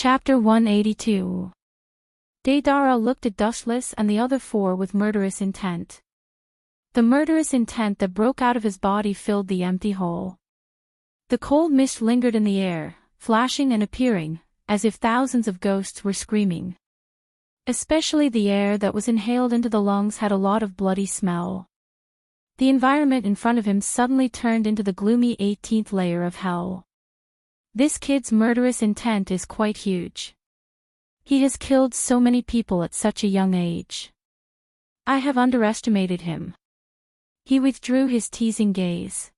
Chapter 182. Daedara looked at Dustless and the other four with murderous intent. The murderous intent that broke out of his body filled the empty hole. The cold mist lingered in the air, flashing and appearing, as if thousands of ghosts were screaming. Especially the air that was inhaled into the lungs had a lot of bloody smell. The environment in front of him suddenly turned into the gloomy 18th layer of hell. This kid's murderous intent is quite huge. He has killed so many people at such a young age. I have underestimated him. He withdrew his teasing gaze.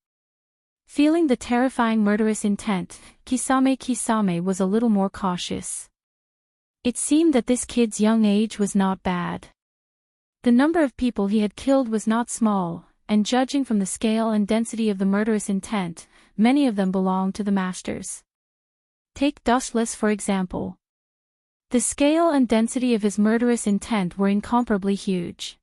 Feeling the terrifying murderous intent, Kisame was a little more cautious. It seemed that this kid's young age was not bad. The number of people he had killed was not small, and judging from the scale and density of the murderous intent, many of them belonged to the masters. Take Dustless for example. The scale and density of his murderous intent were incomparably huge.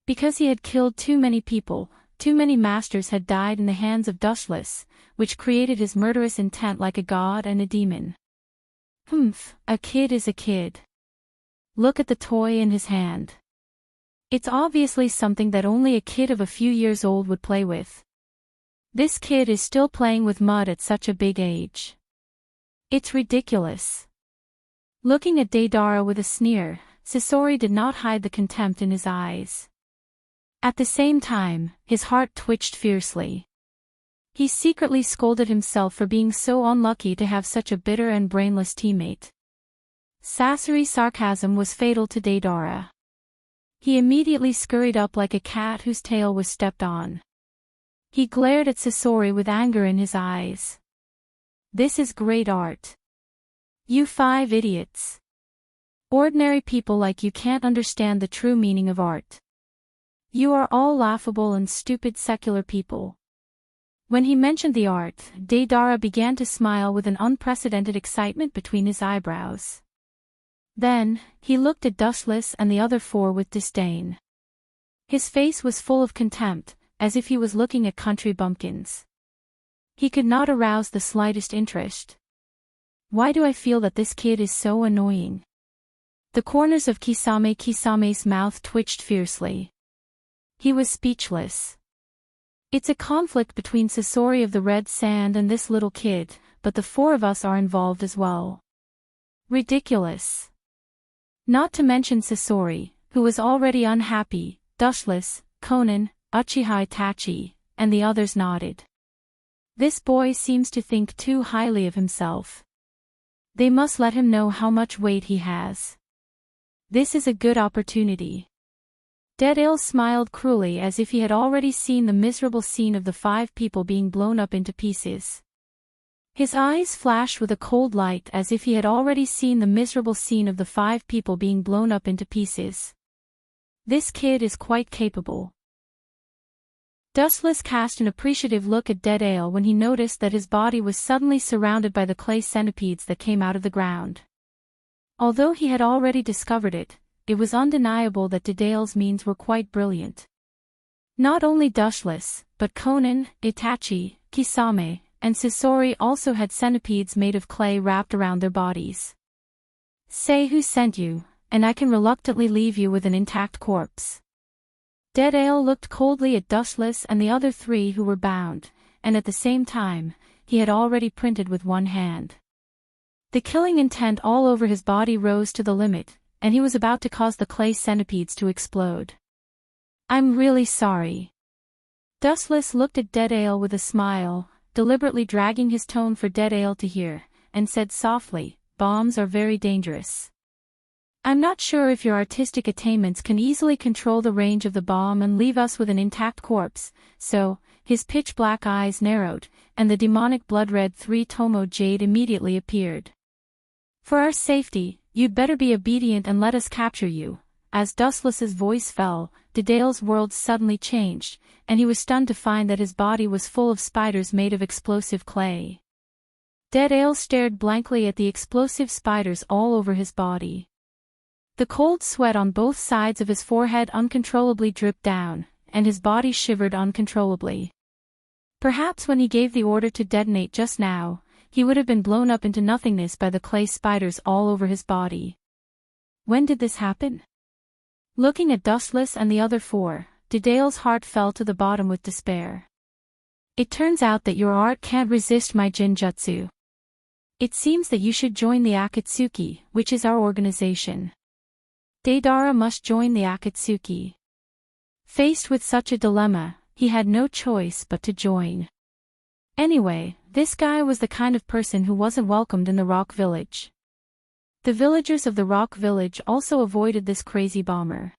Because he had killed too many people, too many masters had died in the hands of Dustless, which created his murderous intent like a god and a demon. A kid is a kid. Look at the toy in his hand. It's obviously something that only a kid of a few years old would play with. This kid is still playing with mud at such a big age. It's ridiculous. Looking at Daedara with a sneer, Sasori did not hide the contempt in his eyes. At the same time, his heart twitched fiercely. He secretly scolded himself for being so unlucky to have such a bitter and brainless teammate. Sasori's sarcasm was fatal to Daedara. He immediately scurried up like a cat whose tail was stepped on. He glared at Sasori with anger in his eyes. This is great art. You 5 idiots. Ordinary people like you can't understand the true meaning of art. You are all laughable and stupid secular people. When he mentioned the art, Daedara began to smile with an unprecedented excitement between his eyebrows. Then, he looked at Dustless and the other four with disdain. His face was full of contempt, as if he was looking at country bumpkins. He could not arouse the slightest interest. Why do I feel that this kid is so annoying? The corners of Kisame's mouth twitched fiercely. He was speechless. It's a conflict between Sasori of the Red Sand and this little kid, but the 4 of us are involved as well. Ridiculous. Not to mention Sasori, who was already unhappy, Dustless, Conan, Uchiha Itachi, and the others nodded. This boy seems to think too highly of himself. They must let him know how much weight he has. This is a good opportunity. Daedale smiled cruelly as if he had already seen the miserable scene of the 5 people being blown up into pieces. His eyes flashed with a cold light as if he had already seen the miserable scene of the 5 people being blown up into pieces. This kid is quite capable. Dustless cast an appreciative look at Daedale when he noticed that his body was suddenly surrounded by the clay centipedes that came out of the ground. Although he had already discovered it, it was undeniable that Daedale's means were quite brilliant. Not only Dustless, but Conan, Itachi, Kisame, and Sasori also had centipedes made of clay wrapped around their bodies. Say who sent you, and I can reluctantly leave you with an intact corpse. Daedale looked coldly at Dustless and the other 3 who were bound, and at the same time, he had already printed with one hand. The killing intent all over his body rose to the limit, and he was about to cause the clay centipedes to explode. I'm really sorry. Dustless looked at Daedale with a smile, deliberately dragging his tone for Daedale to hear, and said softly, bombs are very dangerous. I'm not sure if your artistic attainments can easily control the range of the bomb and leave us with an intact corpse, so, his pitch-black eyes narrowed, and the demonic blood-red 3-tomo jade immediately appeared. For our safety, you'd better be obedient and let us capture you. As Dustless's voice fell, Daedale's world suddenly changed, and he was stunned to find that his body was full of spiders made of explosive clay. Daedale stared blankly at the explosive spiders all over his body. The cold sweat on both sides of his forehead uncontrollably dripped down, and his body shivered uncontrollably. Perhaps when he gave the order to detonate just now, he would have been blown up into nothingness by the clay spiders all over his body. When did this happen? Looking at Dustless and the other four, Dedale's heart fell to the bottom with despair. It turns out that your art can't resist my Jinjutsu. It seems that you should join the Akatsuki, which is our organization. Deidara must join the Akatsuki. Faced with such a dilemma, he had no choice but to join. Anyway, this guy was the kind of person who wasn't welcomed in the Rock Village. The villagers of the Rock Village also avoided this crazy bomber.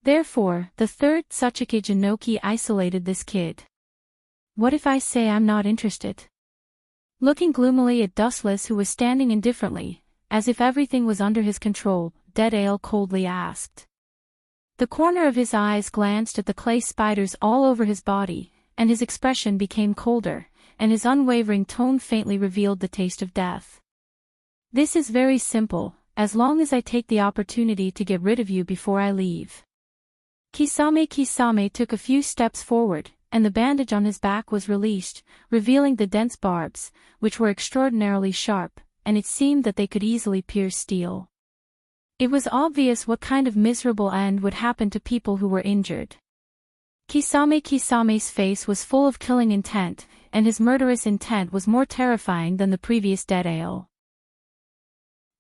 Therefore, the third Tsuchikage Inoki isolated this kid. What if I say I'm not interested? Looking gloomily at Dustless, who was standing indifferently, as if everything was under his control, Dedale coldly asked. The corner of his eyes glanced at the clay spiders all over his body, and his expression became colder, and his unwavering tone faintly revealed the taste of death. This is very simple, as long as I take the opportunity to get rid of you before I leave. Kisame took a few steps forward, and the bandage on his back was released, revealing the dense barbs, which were extraordinarily sharp, and it seemed that they could easily pierce steel. It was obvious what kind of miserable end would happen to people who were injured. Kisame's face was full of killing intent, and his murderous intent was more terrifying than the previous Dedale.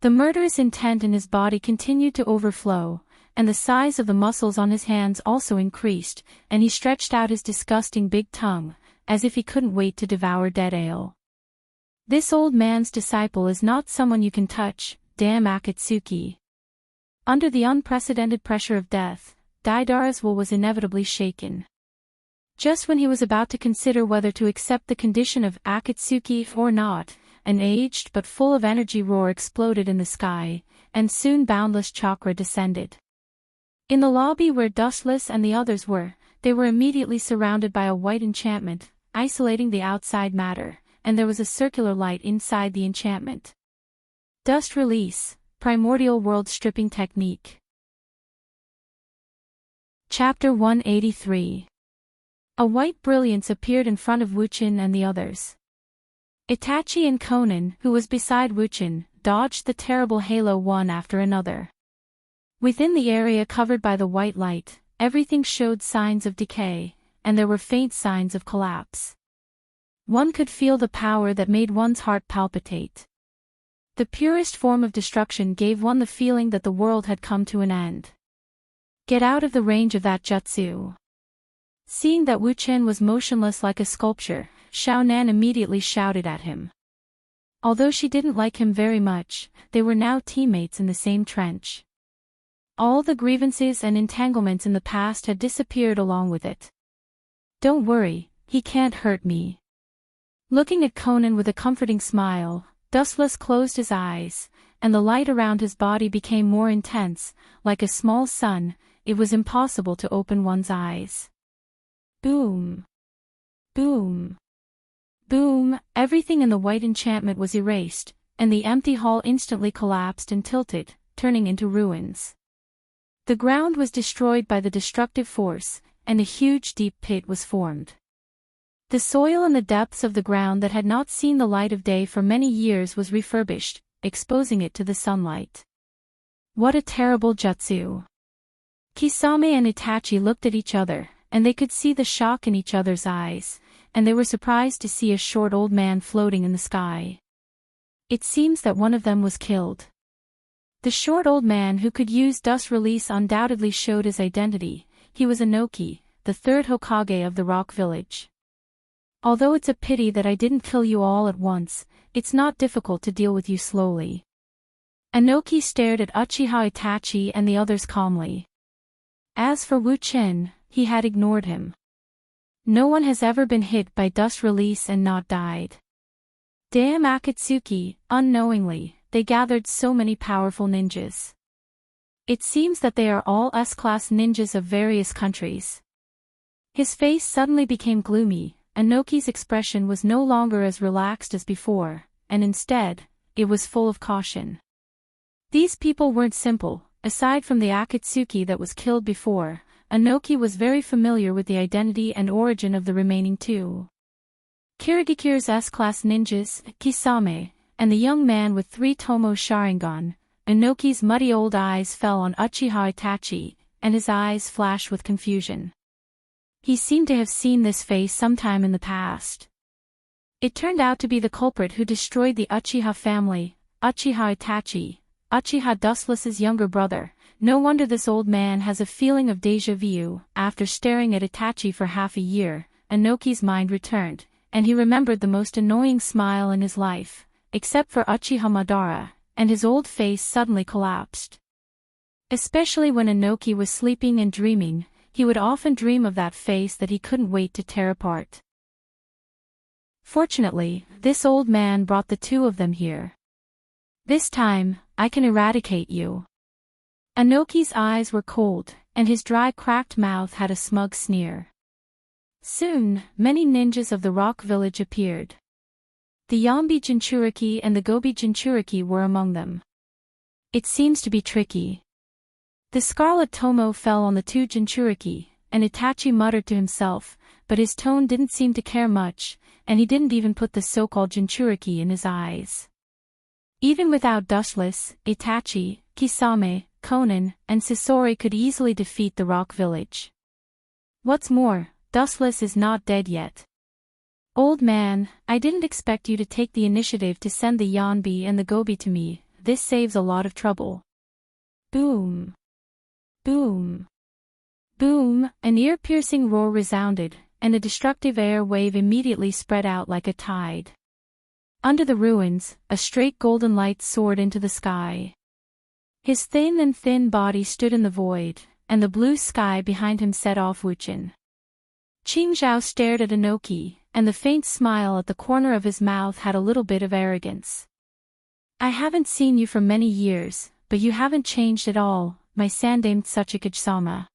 The murderous intent in his body continued to overflow, and the size of the muscles on his hands also increased, and he stretched out his disgusting big tongue, as if he couldn't wait to devour Dedale. This old man's disciple is not someone you can touch, damn Akatsuki. Under the unprecedented pressure of death, Deidara's will was inevitably shaken. Just when he was about to consider whether to accept the condition of Akatsuki or not, an aged but full of energy roar exploded in the sky, and soon boundless chakra descended. In the lobby where Dustless and the others were, they were immediately surrounded by a white enchantment, isolating the outside matter, and there was a circular light inside the enchantment. Dust release, primordial world stripping technique. Chapter 183. A white brilliance appeared in front of Wuchen and the others. Itachi and Konan, who was beside Wuchen, dodged the terrible halo one after another. Within the area covered by the white light, everything showed signs of decay, and there were faint signs of collapse. One could feel the power that made one's heart palpitate. The purest form of destruction gave one the feeling that the world had come to an end. Get out of the range of that jutsu. Seeing that Wuchen was motionless like a sculpture, Xiaonan immediately shouted at him. Although she didn't like him very much, they were now teammates in the same trench. All the grievances and entanglements in the past had disappeared along with it. Don't worry, he can't hurt me. Looking at Konan with a comforting smile, Dustless closed his eyes, and the light around his body became more intense, like a small sun. It was impossible to open one's eyes. Boom! Boom! Boom! Everything in the white enchantment was erased, and the empty hall instantly collapsed and tilted, turning into ruins. The ground was destroyed by the destructive force, and a huge deep pit was formed. The soil in the depths of the ground that had not seen the light of day for many years was refurbished, exposing it to the sunlight. What a terrible jutsu! Kisame and Itachi looked at each other, and they could see the shock in each other's eyes, and they were surprised to see a short old man floating in the sky. It seems that one of them was killed. The short old man who could use dust release undoubtedly showed his identity. He was Inoki, the third Hokage of the Rock Village. Although it's a pity that I didn't kill you all at once, it's not difficult to deal with you slowly. Inoki stared at Uchiha Itachi and the others calmly. As for Wuchen, he had ignored him. No one has ever been hit by dust release and not died. Damn Akatsuki, unknowingly, they gathered so many powerful ninjas. It seems that they are all S-class ninjas of various countries. His face suddenly became gloomy. Inoki's expression was no longer as relaxed as before, and instead, it was full of caution. These people weren't simple. Aside from the Akatsuki that was killed before, Inoki was very familiar with the identity and origin of the remaining two. Kirigikir's S-class ninjas, Kisame, and the young man with 3 Tomo Sharingan. Inoki's muddy old eyes fell on Uchiha Itachi, and his eyes flashed with confusion. He seemed to have seen this face sometime in the past. It turned out to be the culprit who destroyed the Uchiha family, Uchiha Itachi, Uchiha Dustless's younger brother. No wonder this old man has a feeling of déjà vu. After staring at Itachi for half a year, Inoki's mind returned, and he remembered the most annoying smile in his life, except for Uchiha Madara, and his old face suddenly collapsed. Especially when Inoki was sleeping and dreaming, he would often dream of that face that he couldn't wait to tear apart. Fortunately, this old man brought the 2 of them here. This time, I can eradicate you. Inoki's eyes were cold, and his dry cracked mouth had a smug sneer. Soon, many ninjas of the rock village appeared. The Yambi Jinchuriki and the Gobi Jinchuriki were among them. It seems to be tricky. The scarlet Tomo fell on the 2 Jinchuriki, and Itachi muttered to himself, but his tone didn't seem to care much, and he didn't even put the so-called Jinchuriki in his eyes. Even without Dustless, Itachi, Kisame, Konan, and Sasori could easily defeat the rock village. What's more, Dustless is not dead yet. Old man, I didn't expect you to take the initiative to send the Yanbi and the Gobi to me. This saves a lot of trouble. Boom. Boom. Boom, an ear-piercing roar resounded, and a destructive air wave immediately spread out like a tide. Under the ruins, a straight golden light soared into the sky. His thin body stood in the void, and the blue sky behind him set off Wuchin. Qingzhou stared at Inoki, and the faint smile at the corner of his mouth had a little bit of arrogance. I haven't seen you for many years, but you haven't changed at all, my sandaime Tsuchikage-sama.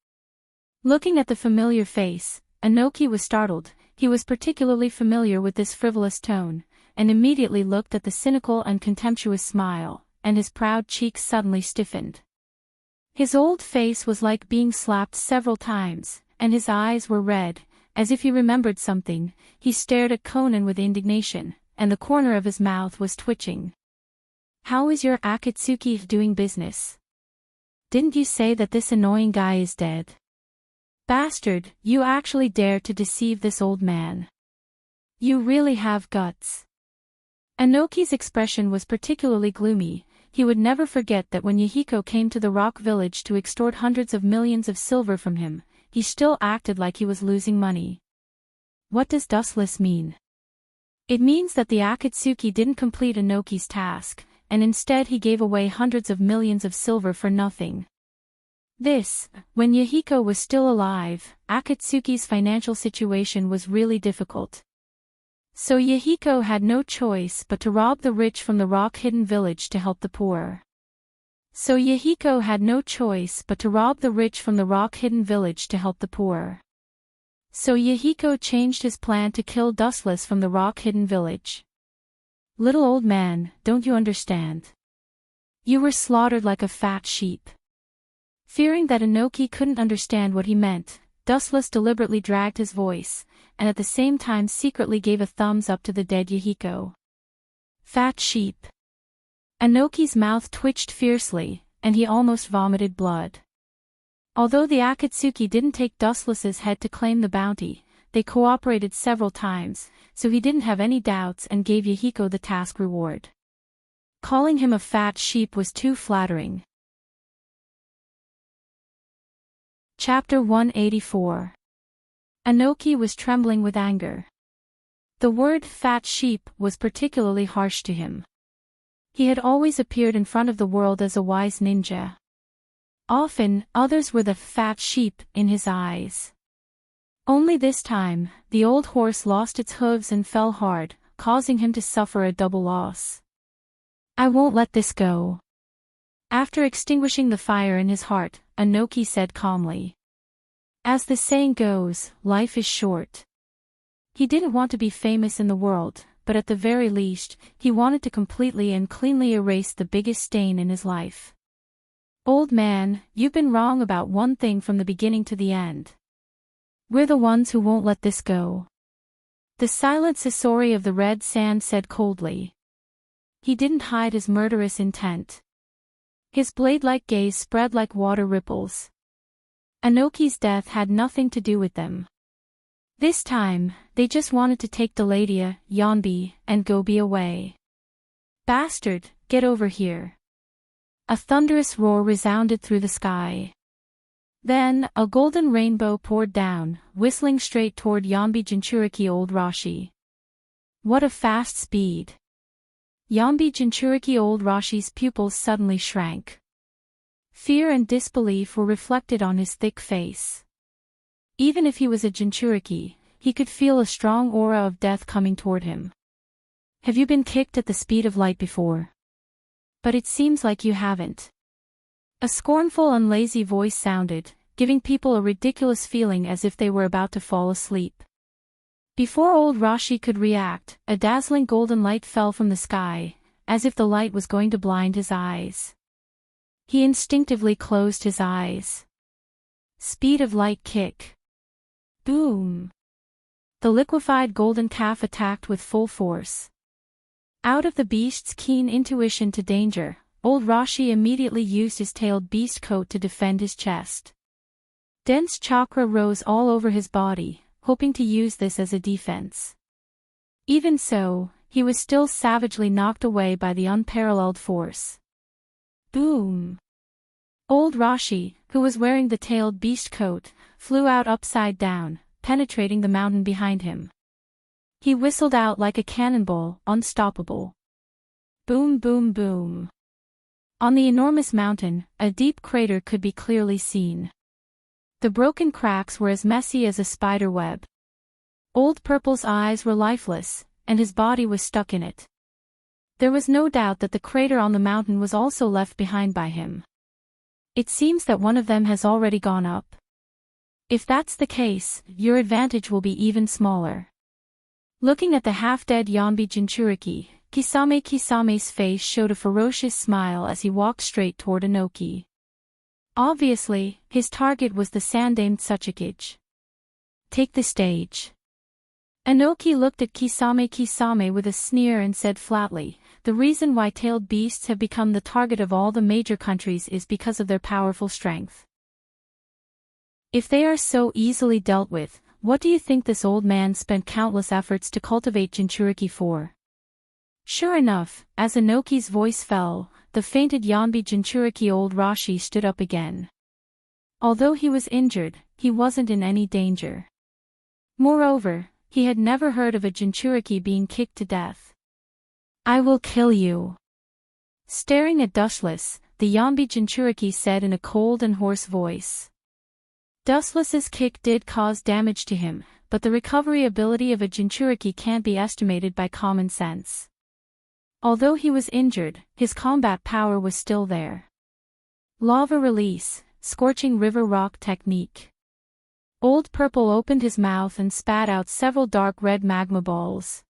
Looking at the familiar face, Inoki was startled. He was particularly familiar with this frivolous tone, and immediately looked at the cynical and contemptuous smile, and his proud cheeks suddenly stiffened. His old face was like being slapped several times, and his eyes were red, as if he remembered something. He stared at Konan with indignation, and the corner of his mouth was twitching. How is your Akatsuki doing business? Didn't you say that this annoying guy is dead? Bastard, you actually dare to deceive this old man. You really have guts. Inoki's expression was particularly gloomy. He would never forget that when Yahiko came to the rock village to extort hundreds of millions of silver from him, he still acted like he was losing money. What does dustless mean? It means that the Akatsuki didn't complete Inoki's task, and instead he gave away hundreds of millions of silver for nothing. This, when Yahiko was still alive, Akatsuki's financial situation was really difficult. So Yahiko had no choice but to rob the rich from the rock-hidden village to help the poor. So Yahiko had no choice but to rob the rich from the rock-hidden village to help the poor. So Yahiko changed his plan to kill Dustless from the rock-hidden village. Little old man, don't you understand? You were slaughtered like a fat sheep. Fearing that Inoki couldn't understand what he meant, Dustless deliberately dragged his voice, and at the same time secretly gave a thumbs up to the dead Yahiko. Fat sheep. Inoki's mouth twitched fiercely, and he almost vomited blood. Although the Akatsuki didn't take Dustless's head to claim the bounty, they cooperated several times, so he didn't have any doubts and gave Yahiko the task reward. Calling him a fat sheep was too flattering. Chapter 184. Inoki was trembling with anger. The word fat sheep was particularly harsh to him. He had always appeared in front of the world as a wise ninja. Often, others were the fat sheep in his eyes. Only this time, the old horse lost its hooves and fell hard, causing him to suffer a double loss. I won't let this go. After extinguishing the fire in his heart, Inoki said calmly. As the saying goes, life is short. He didn't want to be famous in the world, but at the very least, he wanted to completely and cleanly erase the biggest stain in his life. Old man, you've been wrong about one thing from the beginning to the end. We're the ones who won't let this go. The silent Sasori of the red sand said coldly. He didn't hide his murderous intent. His blade-like gaze spread like water ripples. Anoki's death had nothing to do with them. This time, they just wanted to take Deladia, Yanbi, and Gobi away. Bastard, get over here. A thunderous roar resounded through the sky. Then, a golden rainbow poured down, whistling straight toward Yanbi Jinchuriki Old Rashi. What a fast speed! Yanbi Jinchuriki Old Rashi's pupils suddenly shrank. Fear and disbelief were reflected on his thick face. Even if he was a Jinchuriki, he could feel a strong aura of death coming toward him. Have you been kicked at the speed of light before? But it seems like you haven't. A scornful, unlazy voice sounded, giving people a ridiculous feeling as if they were about to fall asleep. Before old Rashi could react, a dazzling golden light fell from the sky, as if the light was going to blind his eyes. He instinctively closed his eyes. Speed of light kick. Boom! The liquefied golden calf attacked with full force. Out of the beast's keen intuition to danger, old Rashi immediately used his tailed beast coat to defend his chest. Dense chakra rose all over his body, hoping to use this as a defense. Even so, he was still savagely knocked away by the unparalleled force. Boom! Old Rashi, who was wearing the tailed beast coat, flew out upside down, penetrating the mountain behind him. He whistled out like a cannonball, unstoppable. Boom, boom, boom. On the enormous mountain, a deep crater could be clearly seen. The broken cracks were as messy as a spider web. Old Purple's eyes were lifeless, and his body was stuck in it. There was no doubt that the crater on the mountain was also left behind by him. It seems that one of them has already gone up. If that's the case, your advantage will be even smaller. Looking at the half-dead Yanbi Jinchuriki, Kisame's face showed a ferocious smile as he walked straight toward Anoki. Obviously, his target was the Sandaime Tsuchikage. Take the stage. Anoki looked at Kisame with a sneer and said flatly, the reason why tailed beasts have become the target of all the major countries is because of their powerful strength. If they are so easily dealt with, what do you think this old man spent countless efforts to cultivate Jinchuriki for? Sure enough, as Anoki's voice fell, the fainted Yanbi Jinchuriki Old Rashi stood up again. Although he was injured, he wasn't in any danger. Moreover, he had never heard of a Jinchuriki being kicked to death. I will kill you. Staring at Dustless, the Yanbi Jinchuriki said in a cold and hoarse voice. Dustless's kick did cause damage to him, but the recovery ability of a Jinchuriki can't be estimated by common sense. Although he was injured, his combat power was still there. Lava release, scorching river rock technique. Old Purple opened his mouth and spat out several dark red magma balls.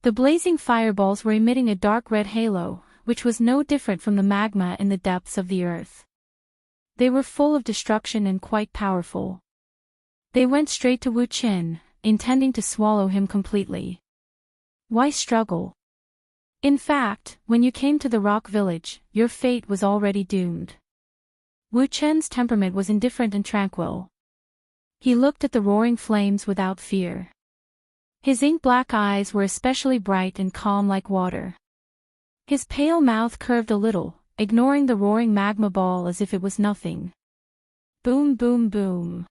The blazing fireballs were emitting a dark red halo, which was no different from the magma in the depths of the earth. They were full of destruction and quite powerful. They went straight to Wu Qin, intending to swallow him completely. Why struggle? In fact, when you came to the rock village, your fate was already doomed. Wu Chen's temperament was indifferent and tranquil. He looked at the roaring flames without fear. His ink-black eyes were especially bright and calm like water. His pale mouth curved a little, ignoring the roaring magma ball as if it was nothing. Boom, boom, boom.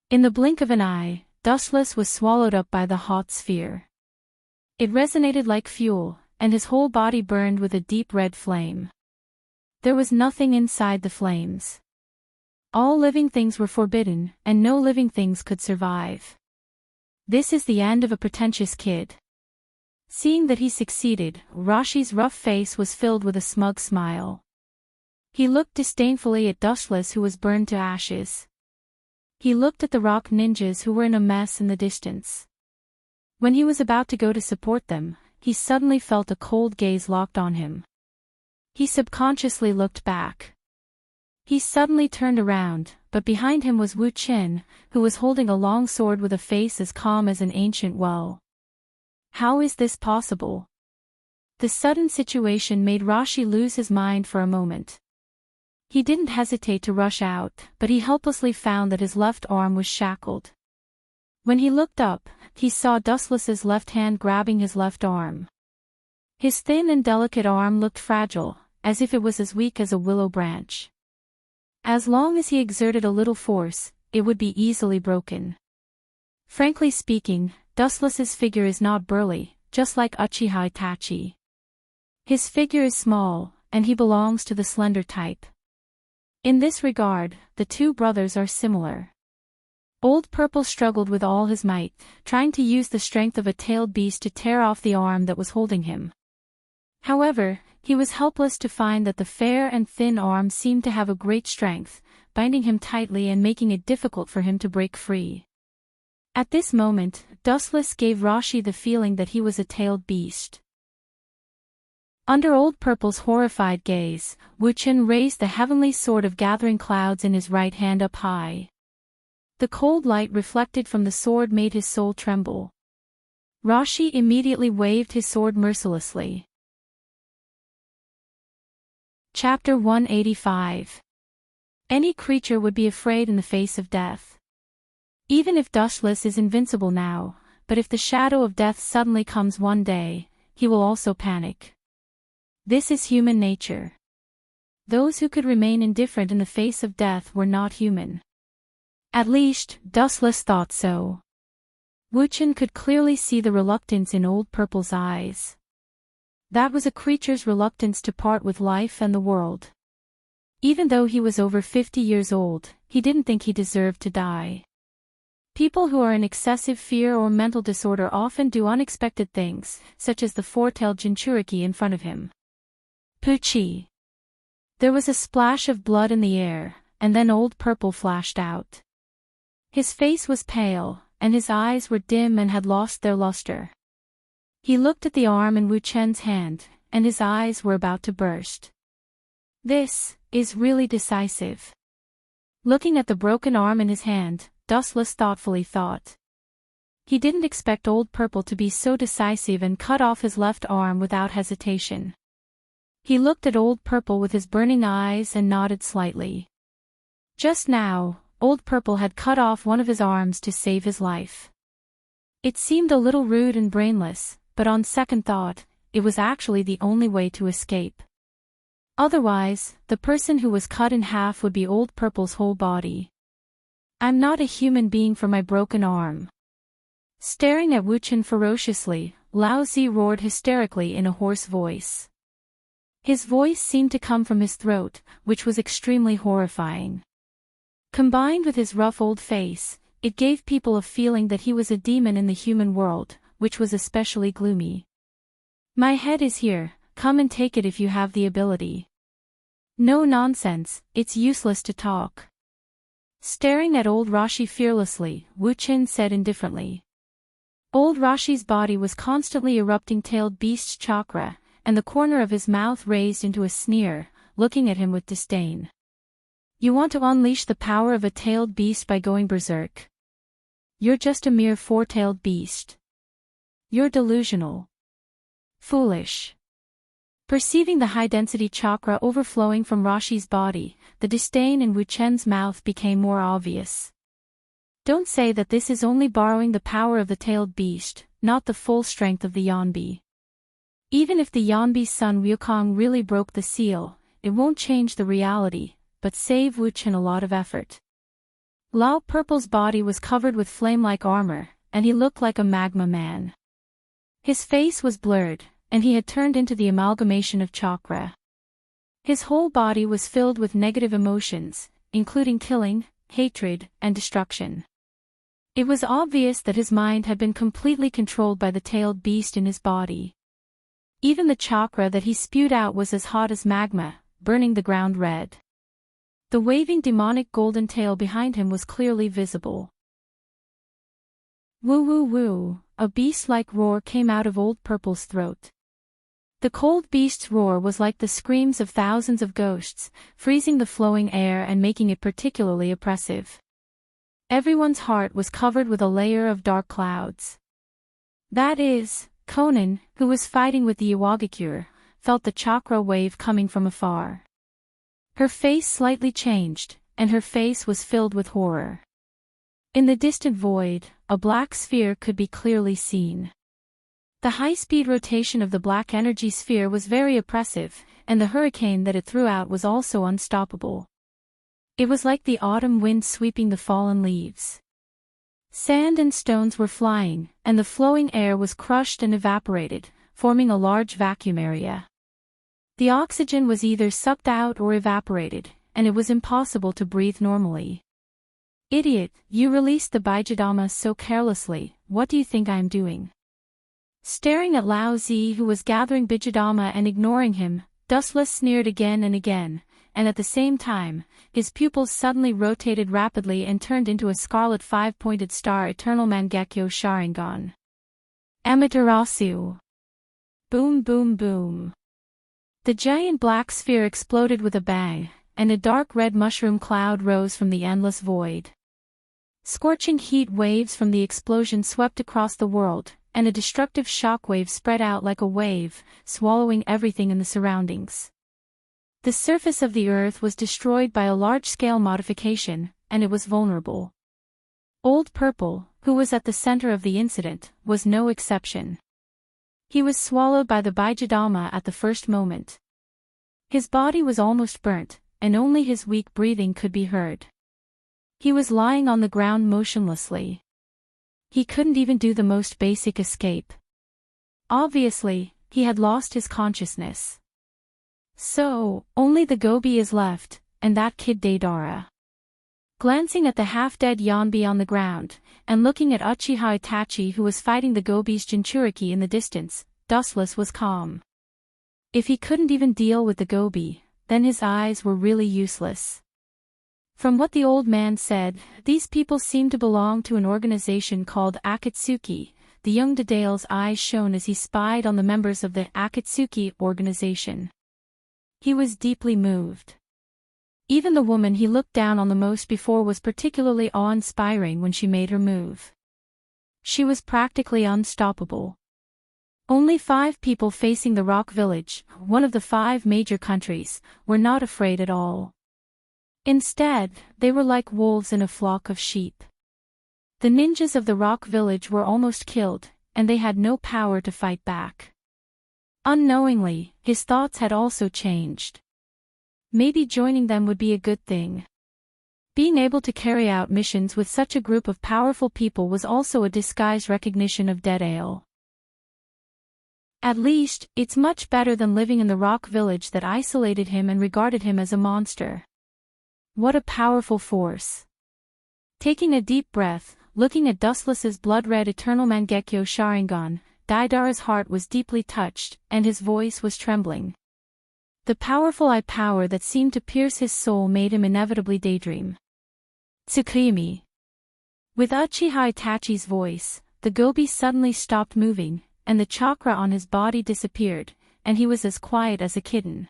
In the blink of an eye, Dustless was swallowed up by the hot sphere. It resonated like fuel, and his whole body burned with a deep red flame. There was nothing inside the flames. All living things were forbidden, and no living things could survive. This is the end of a pretentious kid. Seeing that he succeeded, Rashi's rough face was filled with a smug smile. He looked disdainfully at Dustless, who was burned to ashes. He looked at the rock ninjas who were in a mess in the distance. When he was about to go to support them, he suddenly felt a cold gaze locked on him. He subconsciously looked back. He suddenly turned around, but behind him was Wu Qin, who was holding a long sword with a face as calm as an ancient well. How is this possible? The sudden situation made Rashi lose his mind for a moment. He didn't hesitate to rush out, but he helplessly found that his left arm was shackled. When he looked up, he saw Dustless's left hand grabbing his left arm. His thin and delicate arm looked fragile, as if it was as weak as a willow branch. As long as he exerted a little force, it would be easily broken. Frankly speaking, Dustless's figure is not burly, just like Uchiha Itachi. His figure is small, and he belongs to the slender type. In this regard, the two brothers are similar. Old Purple struggled with all his might, trying to use the strength of a tailed beast to tear off the arm that was holding him. However, he was helpless to find that the fair and thin arm seemed to have a great strength, binding him tightly and making it difficult for him to break free. At this moment, Dustless gave Rashi the feeling that he was a tailed beast. Under Old Purple's horrified gaze, Wu Qin raised the heavenly sword of gathering clouds in his right hand up high. The cold light reflected from the sword made his soul tremble. Rashi immediately waved his sword mercilessly. Chapter 185. Any creature would be afraid in the face of death. Even if Dustless is invincible now, but if the shadow of death suddenly comes one day, he will also panic. This is human nature. Those who could remain indifferent in the face of death were not human. At least, Dustless thought so. Wu Qin could clearly see the reluctance in Old Purple's eyes. That was a creature's reluctance to part with life and the world. Even though he was over 50 years old, he didn't think he deserved to die. People who are in excessive fear or mental disorder often do unexpected things, such as the four-tailed Jinchuriki in front of him. Puchi! There was a splash of blood in the air, and then Old Purple flashed out. His face was pale, and his eyes were dim and had lost their luster. He looked at the arm in Wu Chen's hand, and his eyes were about to burst. This is really decisive. Looking at the broken arm in his hand, Dustless thoughtfully thought. He didn't expect Old Purple to be so decisive and cut off his left arm without hesitation. He looked at Old Purple with his burning eyes and nodded slightly. Just now, Old Purple had cut off one of his arms to save his life. It seemed a little rude and brainless, but on second thought, it was actually the only way to escape. Otherwise, the person who was cut in half would be Old Purple's whole body. I'm not a human being for my broken arm. Staring at Wu Qin ferociously, Lao Zi roared hysterically in a hoarse voice. His voice seemed to come from his throat, which was extremely horrifying. Combined with his rough old face, it gave people a feeling that he was a demon in the human world, which was especially gloomy. My head is here, come and take it if you have the ability. No nonsense, it's useless to talk. Staring at old Rashi fearlessly, Wu Qin said indifferently. Old Rashi's body was constantly erupting tailed beast chakra, and the corner of his mouth raised into a sneer, looking at him with disdain. You want to unleash the power of a tailed beast by going berserk? You're just a mere four-tailed beast. You're delusional. Foolish. Perceiving the high-density chakra overflowing from Rashi's body, the disdain in Wu Chen's mouth became more obvious. Don't say that this is only borrowing the power of the tailed beast, not the full strength of the Yanbi. Even if the Yanbi's son Ryukong really broke the seal, it won't change the reality, but save Wu Chen a lot of effort. Lao Purple's body was covered with flame-like armor, and he looked like a magma man. His face was blurred, and he had turned into the amalgamation of chakra. His whole body was filled with negative emotions, including killing, hatred, and destruction. It was obvious that his mind had been completely controlled by the tailed beast in his body. Even the chakra that he spewed out was as hot as magma, burning the ground red. The waving demonic golden tail behind him was clearly visible. Woo woo woo, a beast-like roar came out of Old Purple's throat. The cold beast's roar was like the screams of thousands of ghosts, freezing the flowing air and making it particularly oppressive. Everyone's heart was covered with a layer of dark clouds. That is, Conan, who was fighting with the Iwagakure, felt the chakra wave coming from afar. Her face slightly changed, and her face was filled with horror. In the distant void, a black sphere could be clearly seen. The high-speed rotation of the black energy sphere was very oppressive, and the hurricane that it threw out was also unstoppable. It was like the autumn wind sweeping the fallen leaves. Sand and stones were flying, and the flowing air was crushed and evaporated, forming a large vacuum area. The oxygen was either sucked out or evaporated, and it was impossible to breathe normally. Idiot, you released the Bijadama so carelessly, what do you think I am doing? Staring at Lao Zi, who was gathering Bijadama and ignoring him, Dustless sneered again and again, and at the same time, his pupils suddenly rotated rapidly and turned into a scarlet five-pointed star Eternal Mangekyo Sharingan. Amaterasu! Boom boom boom! The giant black sphere exploded with a bang, and a dark red mushroom cloud rose from the endless void. Scorching heat waves from the explosion swept across the world, and a destructive shockwave spread out like a wave, swallowing everything in the surroundings. The surface of the earth was destroyed by a large-scale modification, and it was vulnerable. Old Purple, who was at the center of the incident, was no exception. He was swallowed by the Bijadama at the first moment. His body was almost burnt, and only his weak breathing could be heard. He was lying on the ground motionlessly. He couldn't even do the most basic escape. Obviously, he had lost his consciousness. So, only the Gobi is left, and that kid Deidara. Glancing at the half-dead Yanbi on the ground, and looking at Uchiha Itachi who was fighting the Gobi's Jinchuriki in the distance, Dustless was calm. If he couldn't even deal with the Gobi, then his eyes were really useless. From what the old man said, these people seemed to belong to an organization called Akatsuki. The young Daidao's eyes shone as he spied on the members of the Akatsuki organization. He was deeply moved. Even the woman he looked down on the most before was particularly awe-inspiring when she made her move. She was practically unstoppable. Only 5 people facing the Rock Village, one of the 5 major countries, were not afraid at all. Instead, they were like wolves in a flock of sheep. The ninjas of the Rock Village were almost killed, and they had no power to fight back. Unknowingly, his thoughts had also changed. Maybe joining them would be a good thing. Being able to carry out missions with such a group of powerful people was also a disguised recognition of Deidao. At least, it's much better than living in the Rock Village that isolated him and regarded him as a monster. What a powerful force. Taking a deep breath, looking at Dustless's blood-red Eternal Mangekyo Sharingan, Deidara's heart was deeply touched, and his voice was trembling. The powerful eye power that seemed to pierce his soul made him inevitably daydream. Tsukimi. With Uchiha Itachi's voice, the Gobi suddenly stopped moving, and the chakra on his body disappeared, and he was as quiet as a kitten.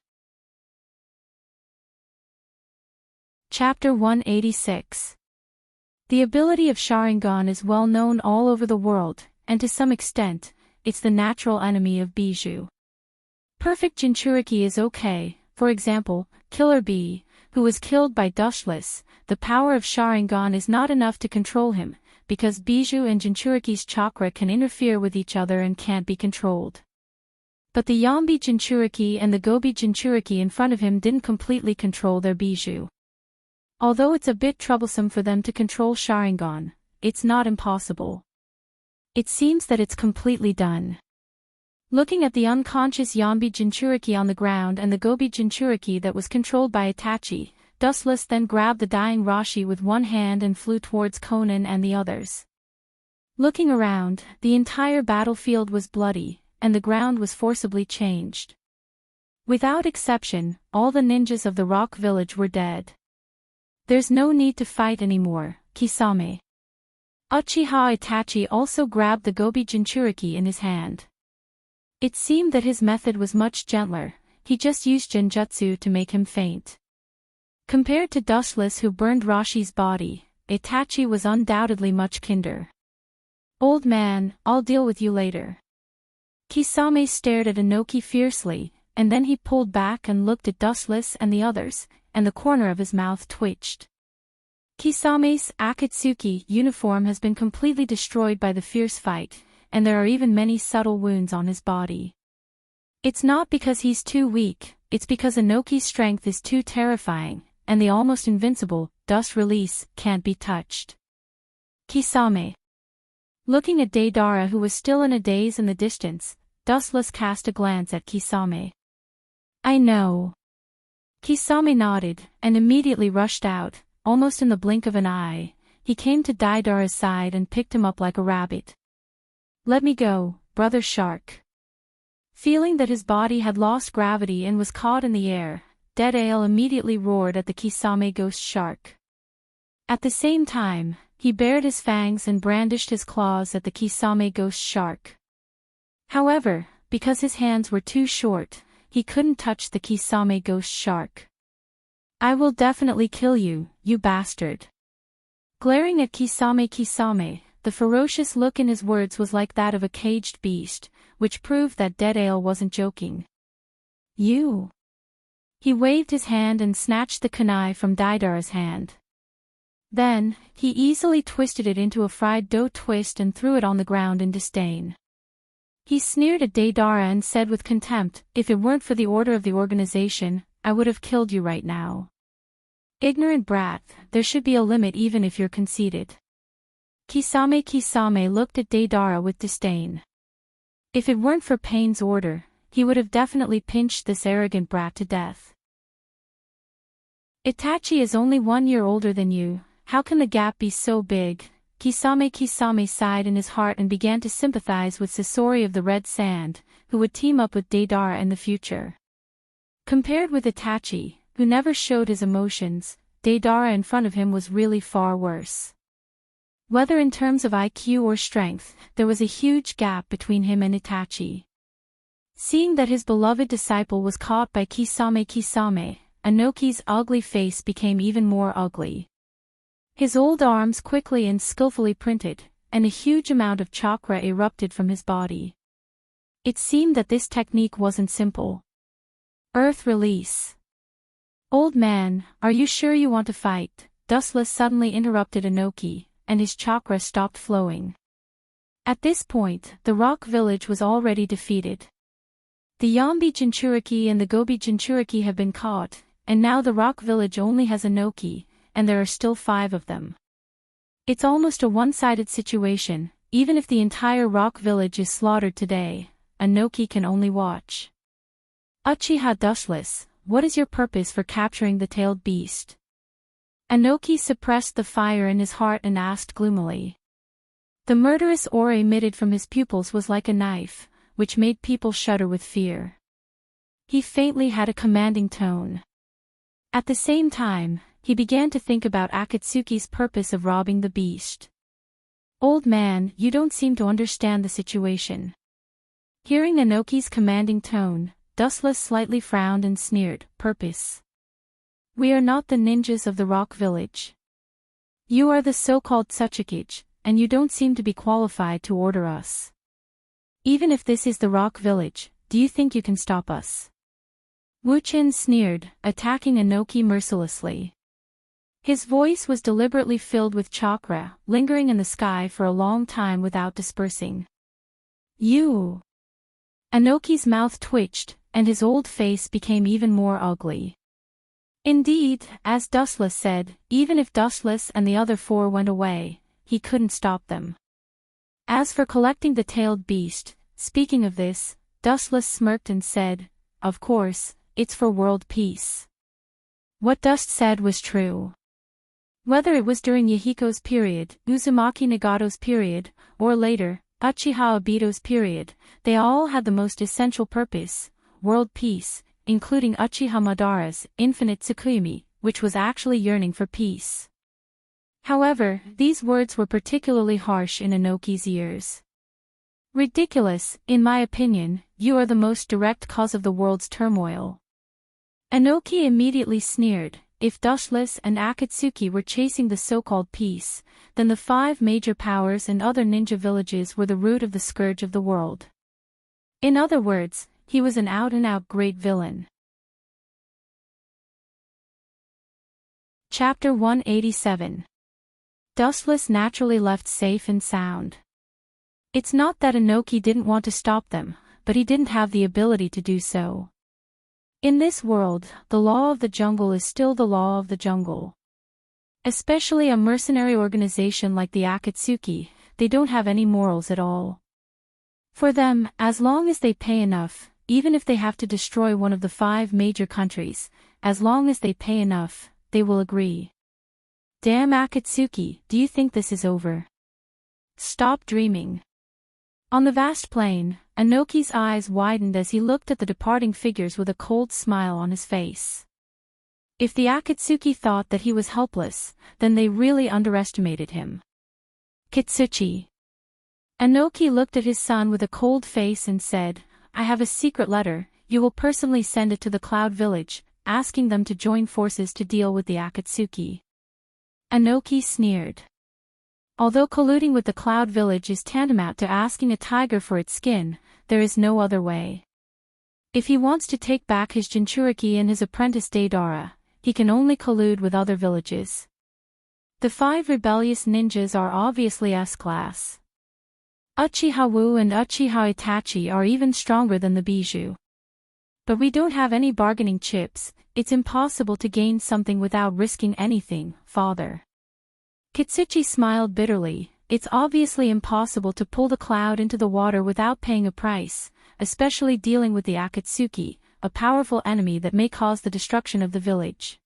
Chapter 186. The ability of Sharingan is well known all over the world, and to some extent, it's the natural enemy of Bijou. Perfect Jinchuriki is okay, for example, Killer Bee, who was killed by Dustless. The power of Sharingan is not enough to control him, because Bijou and Jinchuriki's chakra can interfere with each other and can't be controlled. But the Yambi Jinchuriki and the Gobi Jinchuriki in front of him didn't completely control their Bijou. Although it's a bit troublesome for them to control Sharingan, it's not impossible. It seems that it's completely done. Looking at the unconscious Yambi Jinchuriki on the ground and the Gobi Jinchuriki that was controlled by Itachi, Dustless then grabbed the dying Rashi with one hand and flew towards Conan and the others. Looking around, the entire battlefield was bloody, and the ground was forcibly changed. Without exception, all the ninjas of the Rock Village were dead. There's no need to fight anymore, Kisame. Uchiha Itachi also grabbed the Gobi Jinchuriki in his hand. It seemed that his method was much gentler, he just used genjutsu to make him faint. Compared to Dustless who burned Rashi's body, Itachi was undoubtedly much kinder. Old man, I'll deal with you later. Kisame stared at Inoki fiercely, and then he pulled back and looked at Dustless and the others, and the corner of his mouth twitched. Kisame's Akatsuki uniform has been completely destroyed by the fierce fight, and there are even many subtle wounds on his body. It's not because he's too weak, it's because Inoki's strength is too terrifying, and the almost invincible, dust release, can't be touched. Kisame. Looking at Deidara who was still in a daze in the distance, Dustless cast a glance at Kisame. I know. Kisame nodded, and immediately rushed out, almost in the blink of an eye. He came to Deidara's side and picked him up like a rabbit. Let me go, brother shark. Feeling that his body had lost gravity and was caught in the air, Deidara immediately roared at the Kisame ghost shark. At the same time, he bared his fangs and brandished his claws at the Kisame ghost shark. However, because his hands were too short, he couldn't touch the Kisame ghost shark. I will definitely kill you, you bastard. Glaring at Kisame, the ferocious look in his words was like that of a caged beast, which proved that Deidara wasn't joking. You. He waved his hand and snatched the kunai from Deidara's hand. Then, he easily twisted it into a fried dough twist and threw it on the ground in disdain. He sneered at Deidara and said with contempt, if it weren't for the order of the organization, I would have killed you right now. Ignorant brat, there should be a limit even if you're conceited. Kisame looked at Deidara with disdain. If it weren't for Pain's order, he would have definitely pinched this arrogant brat to death. Itachi is only 1 year older than you, how can the gap be so big? Kisame sighed in his heart and began to sympathize with Sasori of the Red Sand, who would team up with Deidara in the future. Compared with Itachi, who never showed his emotions, Deidara in front of him was really far worse. Whether in terms of IQ or strength, there was a huge gap between him and Itachi. Seeing that his beloved disciple was caught by Kisame, Inoki's ugly face became even more ugly. His old arms quickly and skillfully printed, and a huge amount of chakra erupted from his body. It seemed that this technique wasn't simple. Earth release. Old man, are you sure you want to fight? Dustless suddenly interrupted Inoki, and his chakra stopped flowing. At this point, the rock village was already defeated. The Yambi Jinchuriki and the Gobi Jinchuriki have been caught, and now the rock village only has Inoki, and there are still 5 of them. It's almost a one-sided situation, even if the entire rock village is slaughtered today, Inoki can only watch. Uchiha Dustless, what is your purpose for capturing the tailed beast? Inoki suppressed the fire in his heart and asked gloomily. The murderous aura emitted from his pupils was like a knife, which made people shudder with fear. He faintly had a commanding tone. At the same time, he began to think about Akatsuki's purpose of robbing the beast. Old man, you don't seem to understand the situation. Hearing Inoki's commanding tone, Dustless slightly frowned and sneered, purpose. We are not the ninjas of the rock village. You are the so-called Tsuchikage, and you don't seem to be qualified to order us. Even if this is the rock village, do you think you can stop us? Wu-chin sneered, attacking Inoki mercilessly. His voice was deliberately filled with chakra, lingering in the sky for a long time without dispersing. You! Inoki's mouth twitched, and his old face became even more ugly. Indeed, as Dustless said, even if Dustless and the other 4 went away, he couldn't stop them. As for collecting the tailed beast, speaking of this, Dustless smirked and said, of course, it's for world peace. What Dust said was true. Whether it was during Yahiko's period, Uzumaki Nagato's period, or later, Uchiha Obito's period, they all had the most essential purpose, world peace, including Uchiha Madara's infinite Tsukuyomi, which was actually yearning for peace. However, these words were particularly harsh in Inoki's ears. Ridiculous, in my opinion, you are the most direct cause of the world's turmoil. Enoki immediately sneered. If Dustless and Akatsuki were chasing the so-called peace, then the 5 major powers and other ninja villages were the root of the scourge of the world. In other words, he was an out-and-out great villain. Chapter 187. Dustless naturally left safe and sound. It's not that Enoki didn't want to stop them, but he didn't have the ability to do so. In this world, the law of the jungle is still the law of the jungle. Especially a mercenary organization like the Akatsuki, they don't have any morals at all. For them, as long as they pay enough, even if they have to destroy one of the 5 major countries, as long as they pay enough, they will agree. Damn Akatsuki, do you think this is over? Stop dreaming. On the vast plain, Enoki's eyes widened as he looked at the departing figures with a cold smile on his face. If the Akatsuki thought that he was helpless, then they really underestimated him. Kitsuchi. Enoki looked at his son with a cold face and said, I have a secret letter, you will personally send it to the Cloud Village, asking them to join forces to deal with the Akatsuki. Enoki sneered. Although colluding with the Cloud Village is tantamount to asking a tiger for its skin, there is no other way. If he wants to take back his Jinchuriki and his apprentice Deidara, he can only collude with other villages. The 5 rebellious ninjas are obviously S-class. Uchiha Wu and Uchiha Itachi are even stronger than the Bijou. But we don't have any bargaining chips, it's impossible to gain something without risking anything, father. Kitsuchi smiled bitterly. It's obviously impossible to pull the cloud into the water without paying a price, especially dealing with the Akatsuki, a powerful enemy that may cause the destruction of the village.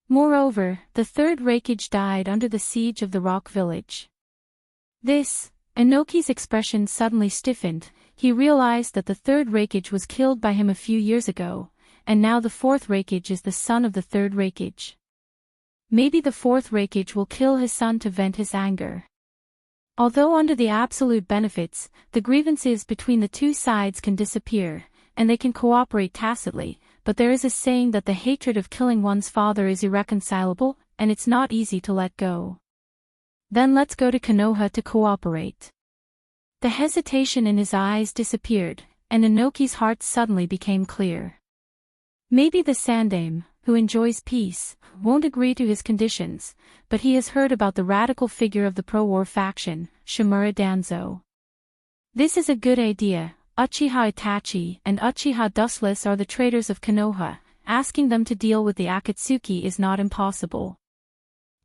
Moreover, the 3rd Reikage died under the siege of the rock village. Enoki's expression suddenly stiffened. He realized that the 3rd Reikage was killed by him a few years ago, and now the 4th Reikage is the son of the 3rd Reikage. Maybe the 4th Reikage will kill his son to vent his anger. Although under the absolute benefits, the grievances between the 2 sides can disappear, and they can cooperate tacitly, but there is a saying that the hatred of killing one's father is irreconcilable, and it's not easy to let go. Then let's go to Konoha to cooperate. The hesitation in his eyes disappeared, and Enoki's heart suddenly became clear. Maybe the Sandaime, who enjoys peace, won't agree to his conditions, but he has heard about the radical figure of the pro-war faction, Shimura Danzo. This is a good idea. Uchiha Itachi and Uchiha Dustless are the traitors of Konoha. Asking them to deal with the Akatsuki is not impossible.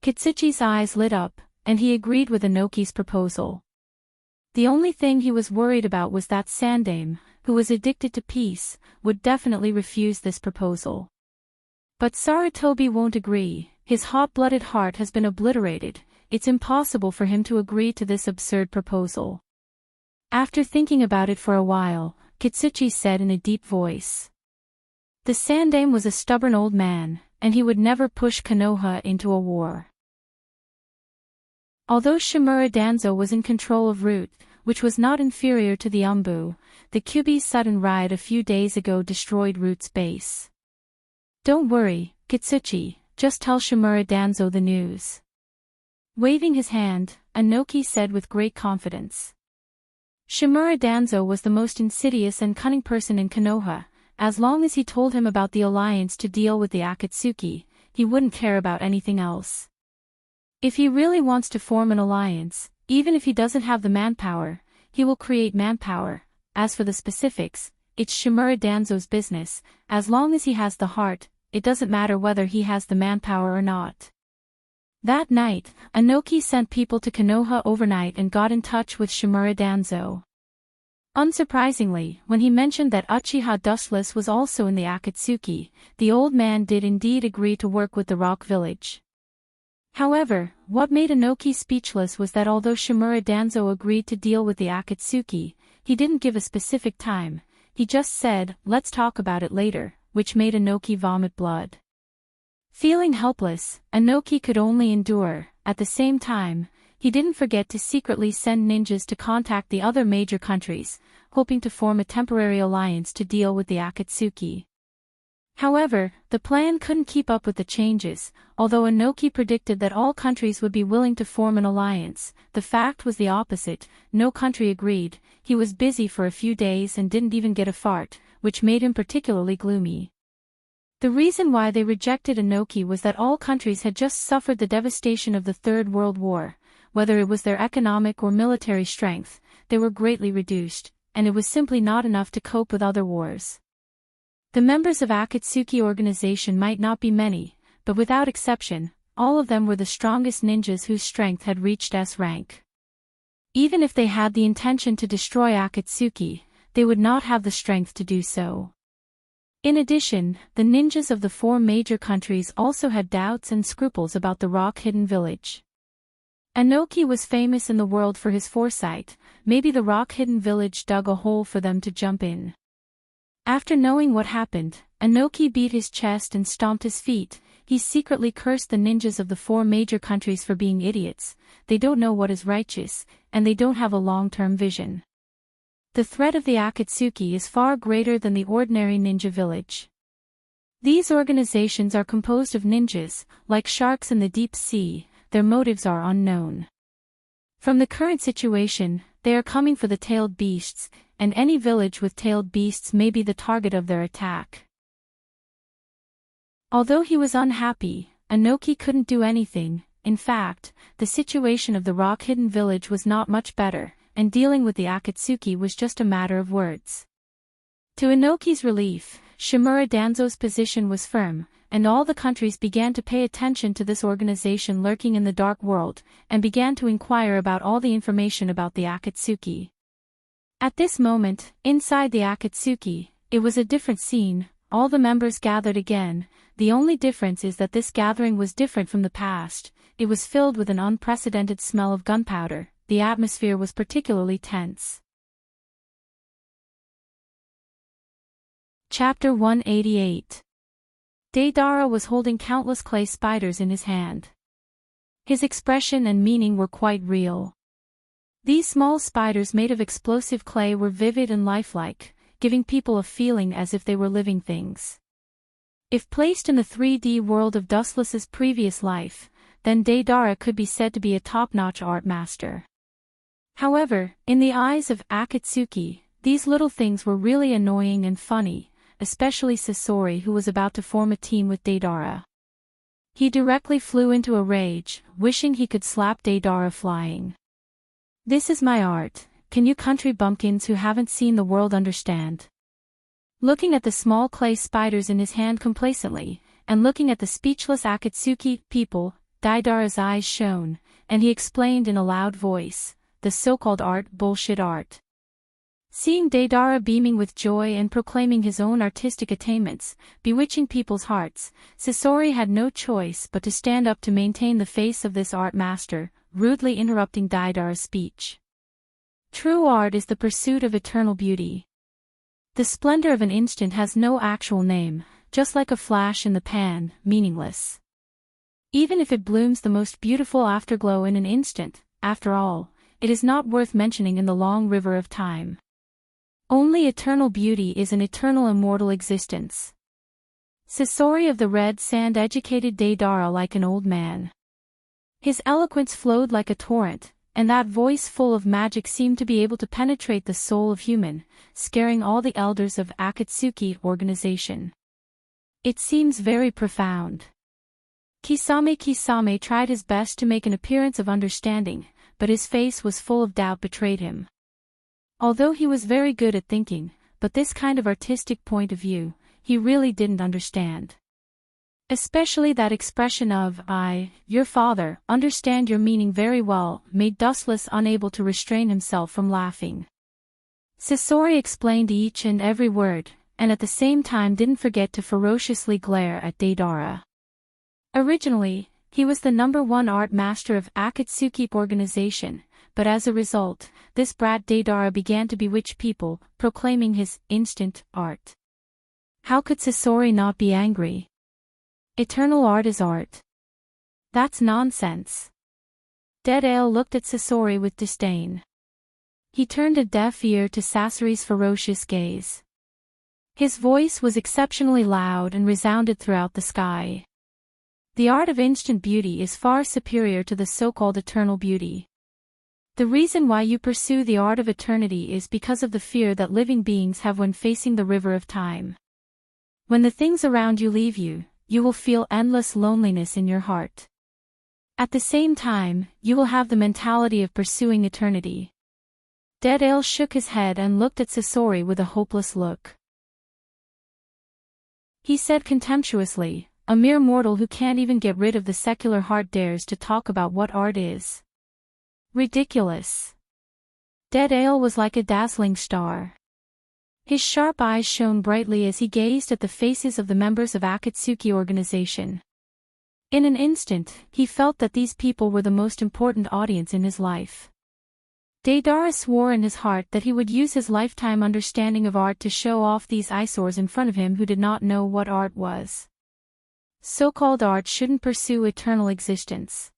Kitsuchi's eyes lit up, and he agreed with Enoki's proposal. The only thing he was worried about was that Sandaime, who was addicted to peace, would definitely refuse this proposal. But Sarutobi won't agree. His hot-blooded heart has been obliterated. It's impossible for him to agree to this absurd proposal. After thinking about it for a while, Kitsuchi said in a deep voice. The Sandaime was a stubborn old man, and he would never push Konoha into a war. Although Shimura Danzo was in control of Root, which was not inferior to the Umbu, the Kyuubi's sudden riot a few days ago destroyed Root's base. Don't worry, Kitsuchi, just tell Shimura Danzo the news. Waving his hand, Enoki said with great confidence. Shimura Danzo was the most insidious and cunning person in Konoha. As long as he told him about the alliance to deal with the Akatsuki, he wouldn't care about anything else. If he really wants to form an alliance, even if he doesn't have the manpower, he will create manpower. As for the specifics, it's Shimura Danzo's business. As long as he has the heart, it doesn't matter whether he has the manpower or not. That night, Enoki sent people to Konoha overnight and got in touch with Shimura Danzo. Unsurprisingly, when he mentioned that Uchiha Dustless was also in the Akatsuki, the old man did indeed agree to work with the Rock Village. However, what made Enoki speechless was that although Shimura Danzo agreed to deal with the Akatsuki, he didn't give a specific time. He just said, "Let's talk about it later," which made Enoki vomit blood. Feeling helpless, Enoki could only endure. At the same time, he didn't forget to secretly send ninjas to contact the other major countries, hoping to form a temporary alliance to deal with the Akatsuki. However, the plan couldn't keep up with the changes. Although Inoki predicted that all countries would be willing to form an alliance, the fact was the opposite. No country agreed. He was busy for a few days and didn't even get a fart, which made him particularly gloomy. The reason why they rejected Inoki was that all countries had just suffered the devastation of the Third World War. Whether it was their economic or military strength, they were greatly reduced, and it was simply not enough to cope with other wars. The members of Akatsuki organization might not be many, but without exception, all of them were the strongest ninjas whose strength had reached S rank. Even if they had the intention to destroy Akatsuki, they would not have the strength to do so. In addition, the ninjas of the 4 major countries also had doubts and scruples about the rock-hidden village. Inoki was famous in the world for his foresight. Maybe the rock-hidden village dug a hole for them to jump in. After knowing what happened, Inoki beat his chest and stomped his feet. He secretly cursed the ninjas of the 4 major countries for being idiots. They don't know what is righteous, and they don't have a long-term vision. The threat of the Akatsuki is far greater than the ordinary ninja village. These organizations are composed of ninjas, like sharks in the deep sea. Their motives are unknown. From the current situation, they are coming for the tailed beasts, and any village with tailed beasts may be the target of their attack. Although he was unhappy, Inoki couldn't do anything. In fact, the situation of the rock-hidden village was not much better, and dealing with the Akatsuki was just a matter of words. To Inoki's relief, Shimura Danzo's position was firm, and all the countries began to pay attention to this organization lurking in the dark world, and began to inquire about all the information about the Akatsuki. At this moment, inside the Akatsuki, it was a different scene. All the members gathered again. The only difference is that this gathering was different from the past. It was filled with an unprecedented smell of gunpowder. The atmosphere was particularly tense. Chapter 188. Deidara was holding countless clay spiders in his hand. His expression and meaning were quite real. These small spiders made of explosive clay were vivid and lifelike, giving people a feeling as if they were living things. If placed in the 3D world of Dustless's previous life, then Deidara could be said to be a top-notch art master. However, in the eyes of Akatsuki, these little things were really annoying and funny, especially Sasori, who was about to form a team with Deidara. He directly flew into a rage, wishing he could slap Deidara flying. "This is my art, can you country bumpkins who haven't seen the world understand?" Looking at the small clay spiders in his hand complacently, and looking at the speechless Akatsuki people, Deidara's eyes shone, and he explained in a loud voice, "The so-called art, bullshit art." Seeing Deidara beaming with joy and proclaiming his own artistic attainments, bewitching people's hearts, Sasori had no choice but to stand up to maintain the face of this art master, rudely interrupting Deidara's speech. True art is the pursuit of eternal beauty. The splendor of an instant has no actual name, just like a flash in the pan, meaningless. Even if it blooms the most beautiful afterglow in an instant, after all, it is not worth mentioning in the long river of time. Only eternal beauty is an eternal immortal existence. Sasori of the Red Sand educated Deidara like an old man. His eloquence flowed like a torrent, and that voice full of magic seemed to be able to penetrate the soul of human, scaring all the elders of Akatsuki organization. It seems very profound. Kisame tried his best to make an appearance of understanding, but his face was full of doubt betrayed him. Although he was very good at thinking, but this kind of artistic point of view, he really didn't understand. Especially that expression of, "I, your father, understand your meaning very well," made Dustless unable to restrain himself from laughing. Sasori explained each and every word, and at the same time didn't forget to ferociously glare at Deidara. Originally, he was the #1 art master of Akatsuki organization, but as a result, this brat Deidara began to bewitch people, proclaiming his instant art. How could Sasori not be angry? Eternal art is art. That's nonsense. Dead Ale looked at Sasori with disdain. He turned a deaf ear to Sasori's ferocious gaze. His voice was exceptionally loud and resounded throughout the sky. The art of instant beauty is far superior to the so-called eternal beauty. The reason why you pursue the art of eternity is because of the fear that living beings have when facing the river of time. When the things around you leave you, you will feel endless loneliness in your heart. At the same time, you will have the mentality of pursuing eternity. Dead Ale shook his head and looked at Sasori with a hopeless look. He said contemptuously, "A mere mortal who can't even get rid of the secular heart dares to talk about what art is. Ridiculous." Dead Ale was like a dazzling star. His sharp eyes shone brightly as he gazed at the faces of the members of Akatsuki organization. In an instant, he felt that these people were the most important audience in his life. Deidara swore in his heart that he would use his lifetime understanding of art to show off these eyesores in front of him who did not know what art was. So-called art shouldn't pursue eternal existence.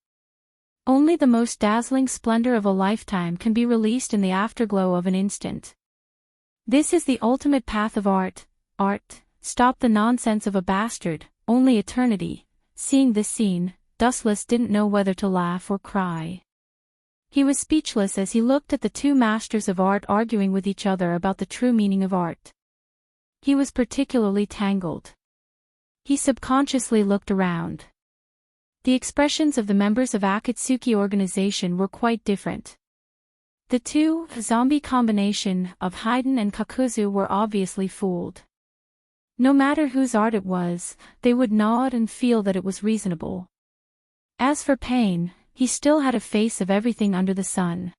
Only the most dazzling splendor of a lifetime can be released in the afterglow of an instant. This is the ultimate path of art. Art, stop the nonsense of a bastard, only eternity. Seeing this scene, Dustless didn't know whether to laugh or cry. He was speechless as he looked at the two masters of art arguing with each other about the true meaning of art. He was particularly tangled. He subconsciously looked around. The expressions of the members of Akatsuki organization were quite different. The two, zombie combination of Haydn and Kakuzu were obviously fooled. No matter whose art it was, they would nod and feel that it was reasonable. As for Pain, he still had a face of everything under the sun.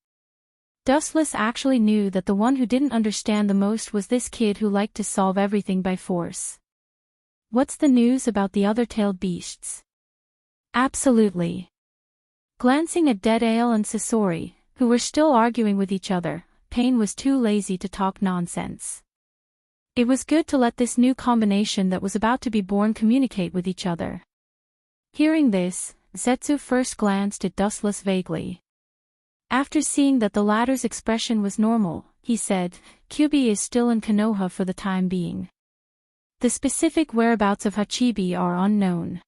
Dustless actually knew that the one who didn't understand the most was this kid who liked to solve everything by force. What's the news about the other-tailed beasts? Absolutely. Glancing at Dead Ale and Sasori, who were still arguing with each other, Pain was too lazy to talk nonsense. It was good to let this new combination that was about to be born communicate with each other. Hearing this, Zetsu first glanced at Dustless vaguely. After seeing that the latter's expression was normal, he said, "Kyubi is still in Konoha for the time being. The specific whereabouts of Hachibi are unknown.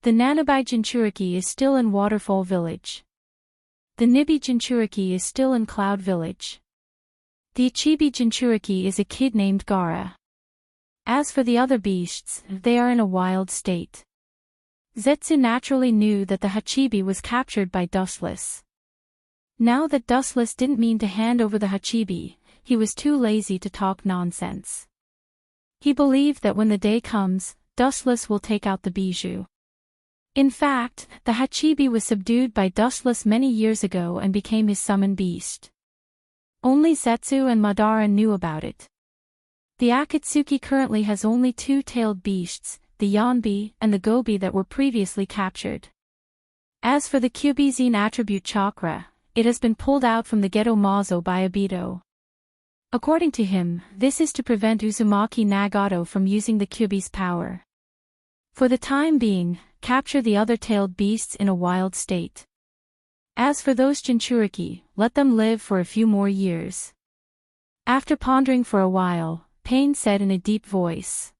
The Nanabai Jinchuriki is still in Waterfall Village. The Nibi Jinchuriki is still in Cloud Village. The Ichibi Jinchuriki is a kid named Gaara. As for the other beasts, they are in a wild state." Zetsu naturally knew that the Hachibi was captured by Dustless. Now that Dustless didn't mean to hand over the Hachibi, he was too lazy to talk nonsense. He believed that when the day comes, Dustless will take out the bijou. In fact, the Hachibi was subdued by Dustless many years ago and became his summon beast. Only Zetsu and Madara knew about it. The Akatsuki currently has only two-tailed beasts, the Yanbi and the Gobi that were previously captured. As for the Kyubizine attribute chakra, it has been pulled out from the Geto Mazo by Obito. According to him, this is to prevent Uzumaki Nagato from using the Kyubi's power. For the time being, capture the other-tailed beasts in a wild state. As for those Jinchuriki, let them live for a few more years. After pondering for a while, Pain said in a deep voice.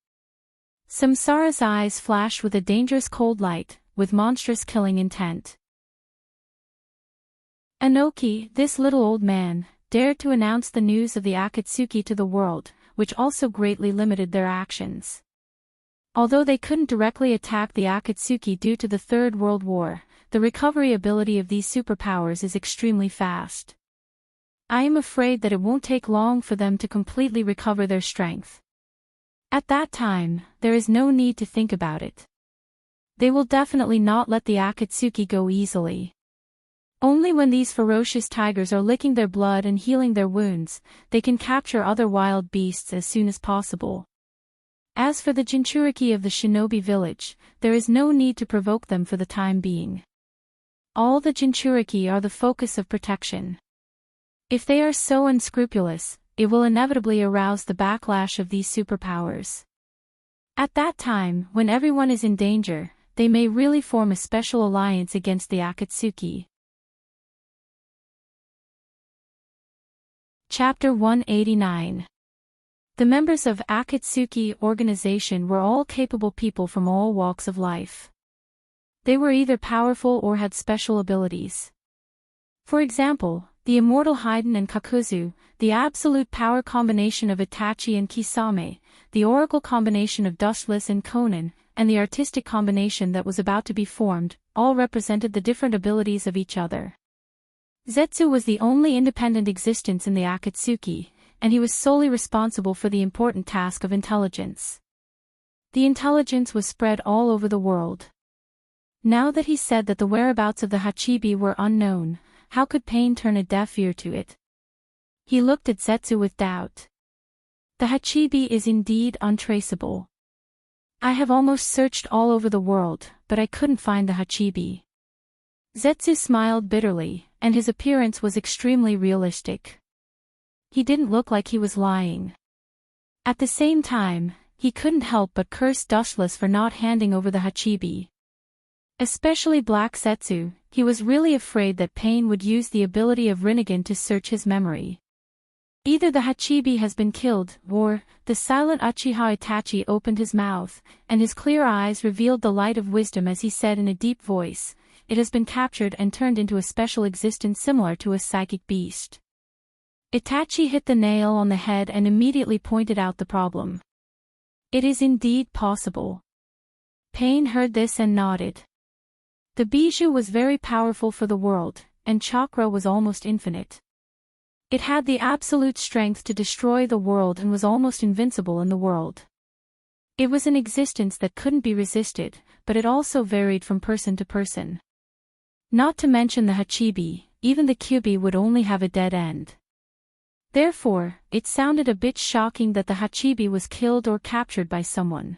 Samsara's eyes flashed with a dangerous cold light, with monstrous killing intent. Anoki, this little old man, dared to announce the news of the Akatsuki to the world, which also greatly limited their actions. Although they couldn't directly attack the Akatsuki due to the Third World War, the recovery ability of these superpowers is extremely fast. I am afraid that it won't take long for them to completely recover their strength. At that time, there is no need to think about it. They will definitely not let the Akatsuki go easily. Only when these ferocious tigers are licking their blood and healing their wounds, they can capture other wild beasts as soon as possible. As for the Jinchuriki of the Shinobi village, there is no need to provoke them for the time being. All the Jinchuriki are the focus of protection. If they are so unscrupulous, it will inevitably arouse the backlash of these superpowers. At that time, when everyone is in danger, they may really form a special alliance against the Akatsuki. Chapter 189. The members of Akatsuki organization were all capable people from all walks of life. They were either powerful or had special abilities. For example, the immortal Haiden and Kakuzu, the absolute power combination of Itachi and Kisame, the oracle combination of Dustless and Conan, and the artistic combination that was about to be formed, all represented the different abilities of each other. Zetsu was the only independent existence in the Akatsuki, and he was solely responsible for the important task of intelligence. The intelligence was spread all over the world. Now that he said that the whereabouts of the Hachibi were unknown, how could Pain turn a deaf ear to it? He looked at Zetsu with doubt. The Hachibi is indeed untraceable. I have almost searched all over the world, but I couldn't find the Hachibi. Zetsu smiled bitterly, and his appearance was extremely realistic. He didn't look like he was lying. At the same time, he couldn't help but curse Dustless for not handing over the Hachibi. Especially Black Zetsu, he was really afraid that Pain would use the ability of Rinnegan to search his memory. Either the Hachibi has been killed, or, the silent Uchiha Itachi opened his mouth, and his clear eyes revealed the light of wisdom as he said in a deep voice, "It has been captured and turned into a special existence similar to a psychic beast." Itachi hit the nail on the head and immediately pointed out the problem. It is indeed possible. Pain heard this and nodded. The bijou was very powerful for the world, and chakra was almost infinite. It had the absolute strength to destroy the world and was almost invincible in the world. It was an existence that couldn't be resisted, but it also varied from person to person. Not to mention the Hachibi, even the Kyubi would only have a dead end. Therefore, it sounded a bit shocking that the Hachibi was killed or captured by someone.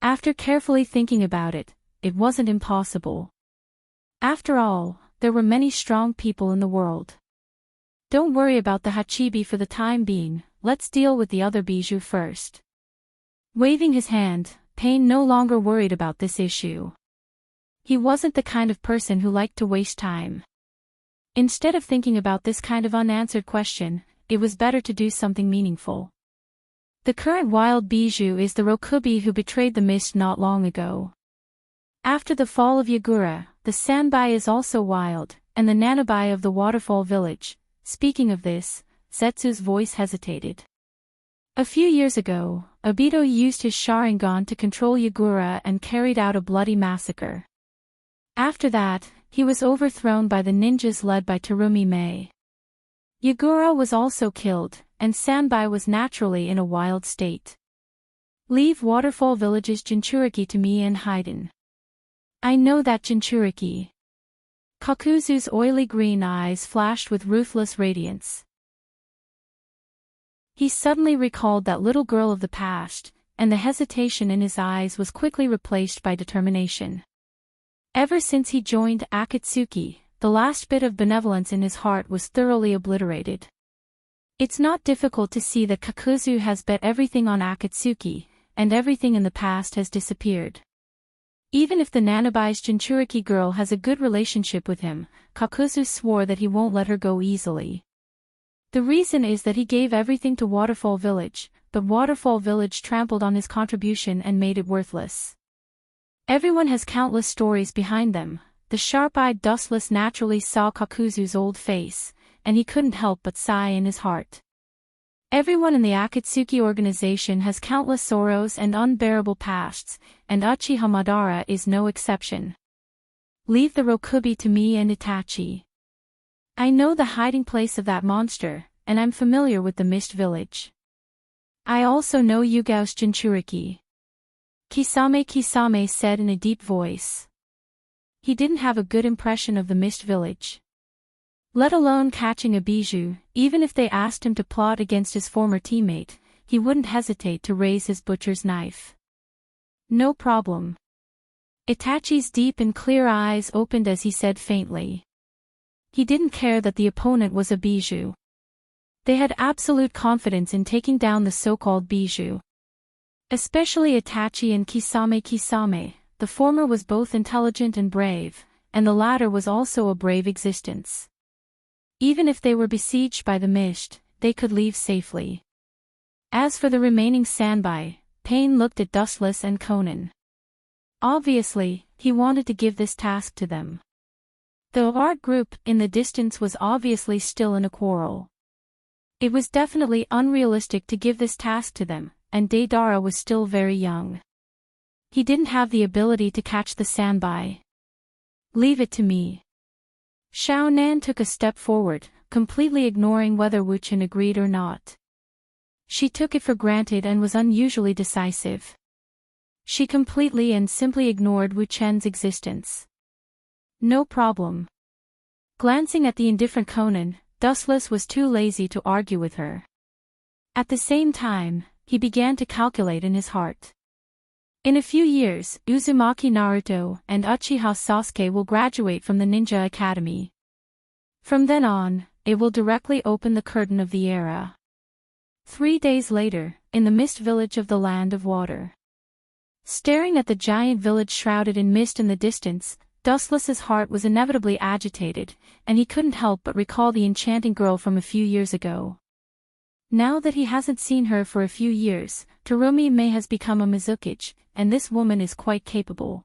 After carefully thinking about it, it wasn't impossible. After all, there were many strong people in the world. Don't worry about the Hachibi for the time being, let's deal with the other bijou first. Waving his hand, Pain no longer worried about this issue. He wasn't the kind of person who liked to waste time. Instead of thinking about this kind of unanswered question, it was better to do something meaningful. The current wild bijou is the Rokubi who betrayed the mist not long ago. After the fall of Yagura, the Sanbai is also wild, and the Nanabai of the waterfall village. Speaking of this, Zetsu's voice hesitated. A few years ago, Obito used his Sharingan to control Yagura and carried out a bloody massacre. After that, he was overthrown by the ninjas led by Terumi Mei. Yagura was also killed, and Sanbai was naturally in a wild state. Leave Waterfall Village's Jinchuriki to me and Haiden. I know that Jinchuriki. Kakuzu's oily green eyes flashed with ruthless radiance. He suddenly recalled that little girl of the past, and the hesitation in his eyes was quickly replaced by determination. Ever since he joined Akatsuki, the last bit of benevolence in his heart was thoroughly obliterated. It's not difficult to see that Kakuzu has bet everything on Akatsuki, and everything in the past has disappeared. Even if the Nanabai's Jinchuriki girl has a good relationship with him, Kakuzu swore that he won't let her go easily. The reason is that he gave everything to Waterfall Village, but Waterfall Village trampled on his contribution and made it worthless. Everyone has countless stories behind them. The sharp-eyed Dustless naturally saw Kakuzu's old face, and he couldn't help but sigh in his heart. Everyone in the Akatsuki organization has countless sorrows and unbearable pasts, and Uchiha Madara is no exception. Leave the Rokubi to me and Itachi. I know the hiding place of that monster, and I'm familiar with the Mist Village. I also know Yugao's Jinchuriki. Kisame said in a deep voice. He didn't have a good impression of the Mist Village. Let alone catching a bijou, even if they asked him to plot against his former teammate, he wouldn't hesitate to raise his butcher's knife. No problem. Itachi's deep and clear eyes opened as he said faintly. He didn't care that the opponent was a bijou. They had absolute confidence in taking down the so-called bijou. Especially Itachi and Kisame. The former was both intelligent and brave, and the latter was also a brave existence. Even if they were besieged by the mist, they could leave safely. As for the remaining Sanbai, Pain looked at Dustless and Conan. Obviously, he wanted to give this task to them. The art group in the distance was obviously still in a quarrel. It was definitely unrealistic to give this task to them, and Deidara was still very young. He didn't have the ability to catch the Sanbai. Leave it to me. Xiao Nan took a step forward, completely ignoring whether Wu Chen agreed or not. She took it for granted and was unusually decisive. She completely and simply ignored Wu Chen's existence. No problem. Glancing at the indifferent Conan, Dustless was too lazy to argue with her. At the same time, he began to calculate in his heart. In a few years, Uzumaki Naruto and Uchiha Sasuke will graduate from the Ninja Academy. From then on, it will directly open the curtain of the era. 3 days later, in the mist village of the Land of Water. Staring at the giant village shrouded in mist in the distance, Dustless's heart was inevitably agitated, and he couldn't help but recall the enchanting girl from a few years ago. Now that he hasn't seen her for a few years, Terumi Mei has become a Mizukichi, and this woman is quite capable.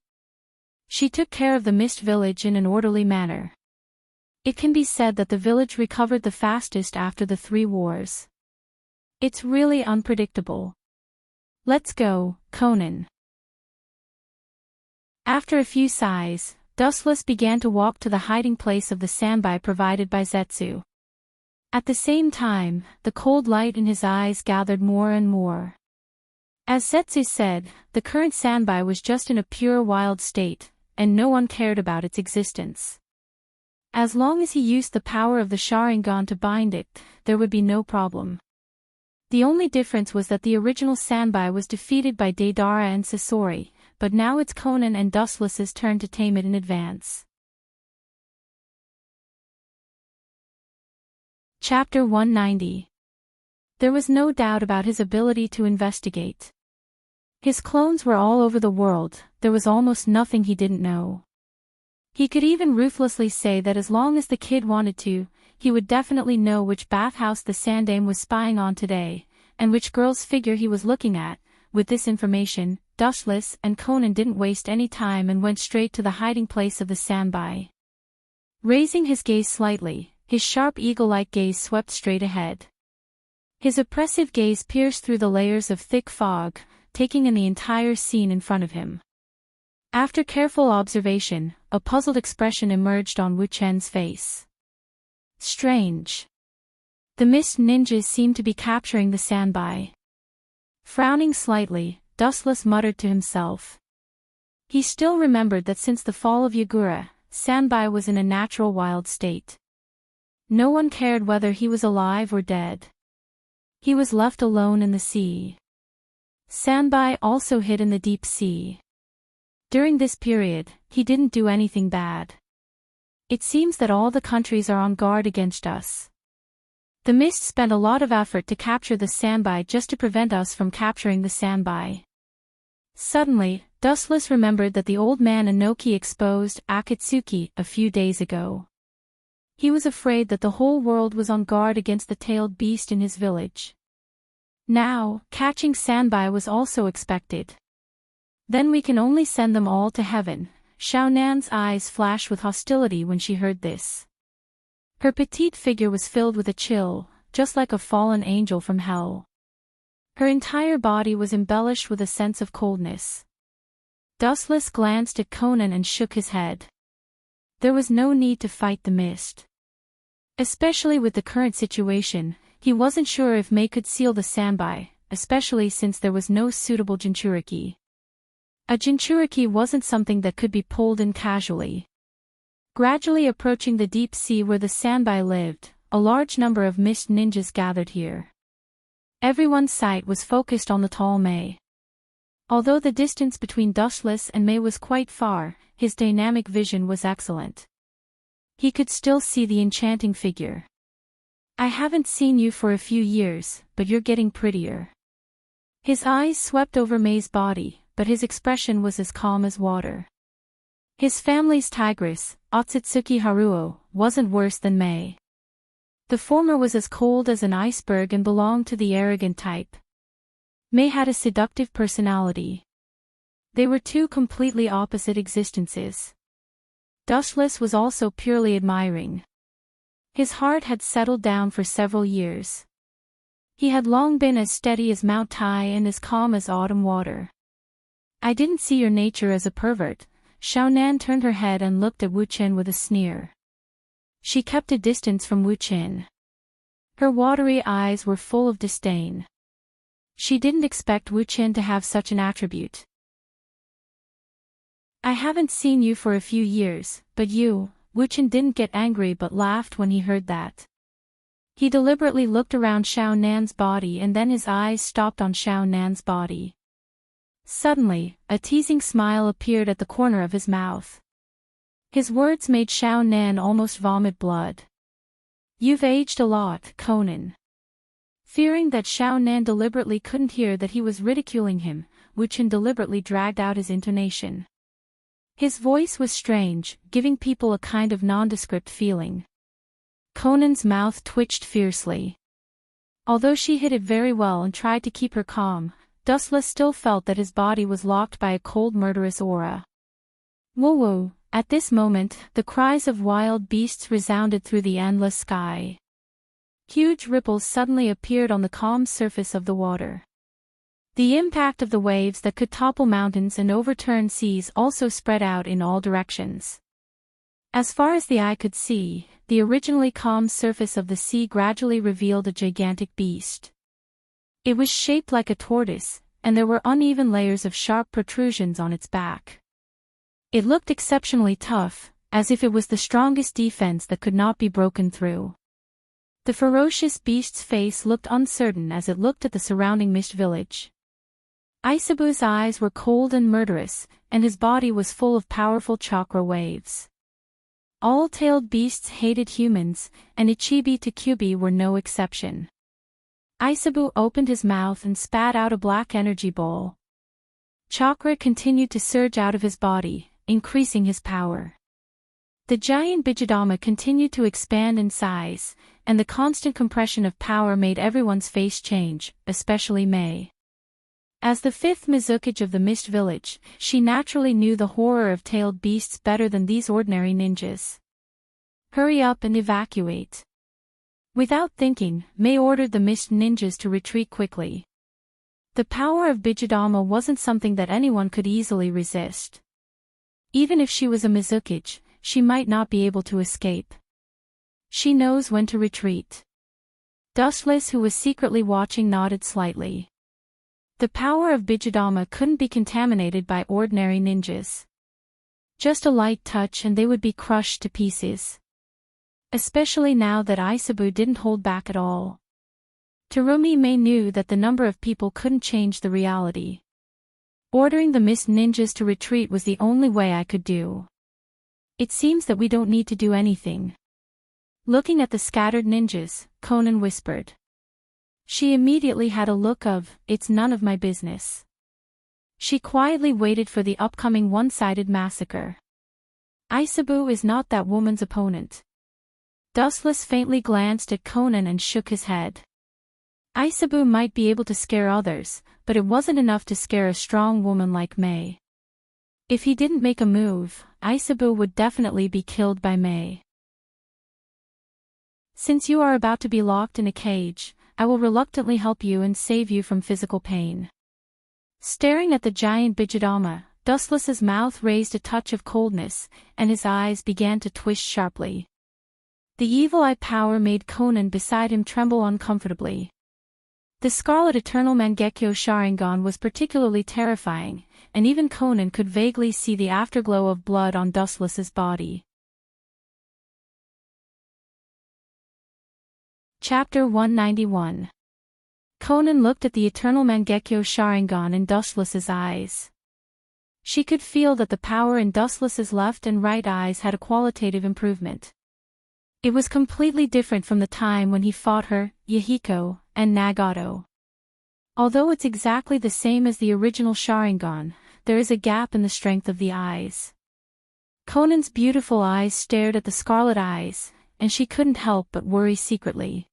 She took care of the mist village in an orderly manner. It can be said that the village recovered the fastest after the 3 wars. It's really unpredictable. Let's go, Conan. After a few sighs, Dustless began to walk to the hiding place of the Sanbai provided by Zetsu. At the same time, the cold light in his eyes gathered more and more. As Zetsu said, the current Sanbai was just in a pure wild state, and no one cared about its existence. As long as he used the power of the Sharingan to bind it, there would be no problem. The only difference was that the original Sanbai was defeated by Deidara and Sasori, but now it's Conan and Dustless's turn to tame it in advance. Chapter 190. There was no doubt about his ability to investigate. His clones were all over the world, there was almost nothing he didn't know. He could even ruthlessly say that as long as the kid wanted to, he would definitely know which bathhouse the Sandame was spying on today, and which girl's figure he was looking at. With this information, Dustless and Conan didn't waste any time and went straight to the hiding place of the Sanbai. Raising his gaze slightly, his sharp eagle-like gaze swept straight ahead. His oppressive gaze pierced through the layers of thick fog, taking in the entire scene in front of him. After careful observation, a puzzled expression emerged on Wu Chen's face. Strange. The mist ninjas seemed to be capturing the Sanbai. Frowning slightly, Dustless muttered to himself. He still remembered that since the fall of Yagura, Sanbai was in a natural wild state. No one cared whether he was alive or dead. He was left alone in the sea. Sanbai also hid in the deep sea. During this period, he didn't do anything bad. It seems that all the countries are on guard against us. The mist spent a lot of effort to capture the Sanbai just to prevent us from capturing the Sanbai. Suddenly, Dustless remembered that the old man Inoki exposed Akatsuki a few days ago. He was afraid that the whole world was on guard against the tailed beast in his village. Now, catching Sanbai was also expected. Then we can only send them all to heaven. Xiao Nan's eyes flashed with hostility when she heard this. Her petite figure was filled with a chill, just like a fallen angel from hell. Her entire body was embellished with a sense of coldness. Dustless glanced at Conan and shook his head. There was no need to fight the mist. Especially with the current situation, he wasn't sure if Mei could seal the Sanbai, especially since there was no suitable Jinchuriki. A Jinchuriki wasn't something that could be pulled in casually. Gradually approaching the deep sea where the Sanbai lived, a large number of mist ninjas gathered here. Everyone's sight was focused on the tall Mei. Although the distance between Dustless and Mei was quite far, his dynamic vision was excellent. He could still see the enchanting figure. I haven't seen you for a few years, but you're getting prettier. His eyes swept over Mei's body, but his expression was as calm as water. His family's tigress, Otsutsuki Haruo, wasn't worse than Mei. The former was as cold as an iceberg and belonged to the arrogant type. May had a seductive personality. They were two completely opposite existences. Dustless was also purely admiring. His heart had settled down for several years. He had long been as steady as Mount Tai and as calm as autumn water. I didn't see your nature as a pervert. Xiaonan turned her head and looked at Wu Qin with a sneer. She kept a distance from Wu Qin. Her watery eyes were full of disdain. She didn't expect Wu Qin to have such an attribute. I haven't seen you for a few years, but you, Wu Qin didn't get angry but laughed when he heard that. He deliberately looked around Xiaonan's body and then his eyes stopped on Xiaonan's body. Suddenly, a teasing smile appeared at the corner of his mouth. His words made Xiaonan almost vomit blood. You've aged a lot, Conan. Fearing that Xiaonan deliberately couldn't hear that he was ridiculing him, Wu Qin deliberately dragged out his intonation. His voice was strange, giving people a kind of nondescript feeling. Conan's mouth twitched fiercely. Although she hid it very well and tried to keep her calm, Dustless still felt that his body was locked by a cold murderous aura. Woo-woo! At this moment, the cries of wild beasts resounded through the endless sky. Huge ripples suddenly appeared on the calm surface of the water. The impact of the waves that could topple mountains and overturn seas also spread out in all directions. As far as the eye could see, the originally calm surface of the sea gradually revealed a gigantic beast. It was shaped like a tortoise, and there were uneven layers of sharp protrusions on its back. It looked exceptionally tough, as if it was the strongest defense that could not be broken through. The ferocious beast's face looked uncertain as it looked at the surrounding mist village. Isabu's eyes were cold and murderous, and his body was full of powerful chakra waves. All tailed beasts hated humans, and Ichibi to Kyubi were no exception. Isabu opened his mouth and spat out a black energy bowl. Chakra continued to surge out of his body, increasing his power. The giant Bijidama continued to expand in size, and the constant compression of power made everyone's face change, especially Mei. As the fifth Mizukage of the Mist Village, she naturally knew the horror of tailed beasts better than these ordinary ninjas. Hurry up and evacuate. Without thinking, Mei ordered the Mist ninjas to retreat quickly. The power of Bijidama wasn't something that anyone could easily resist. Even if she was a Mizukage, she might not be able to escape. She knows when to retreat. Dustless, who was secretly watching, nodded slightly. The power of Bijidama couldn't be contaminated by ordinary ninjas. Just a light touch and they would be crushed to pieces. Especially now that Isabu didn't hold back at all. Terumi Mei knew that the number of people couldn't change the reality. Ordering the Mist ninjas to retreat was the only way I could do. It seems that we don't need to do anything. Looking at the scattered ninjas, Conan whispered. She immediately had a look of, it's none of my business. She quietly waited for the upcoming one-sided massacre. Isabu is not that woman's opponent. Dustless faintly glanced at Conan and shook his head. Isabu might be able to scare others, but it wasn't enough to scare a strong woman like Mei. If he didn't make a move, Isabu would definitely be killed by Mei. Since you are about to be locked in a cage, I will reluctantly help you and save you from physical pain. Staring at the giant Bijidama, Dustless's mouth raised a touch of coldness, and his eyes began to twist sharply. The evil eye power made Conan beside him tremble uncomfortably. The Scarlet Eternal Mangekyo Sharingan was particularly terrifying, and even Conan could vaguely see the afterglow of blood on Dustless's body. Chapter 191. Conan looked at the Eternal Mangekyo Sharingan in Dustless's eyes. She could feel that the power in Dustless's left and right eyes had a qualitative improvement. It was completely different from the time when he fought her, Yahiko, and Nagato. Although it's exactly the same as the original Sharingan, there is a gap in the strength of the eyes. Conan's beautiful eyes stared at the scarlet eyes, and she couldn't help but worry secretly.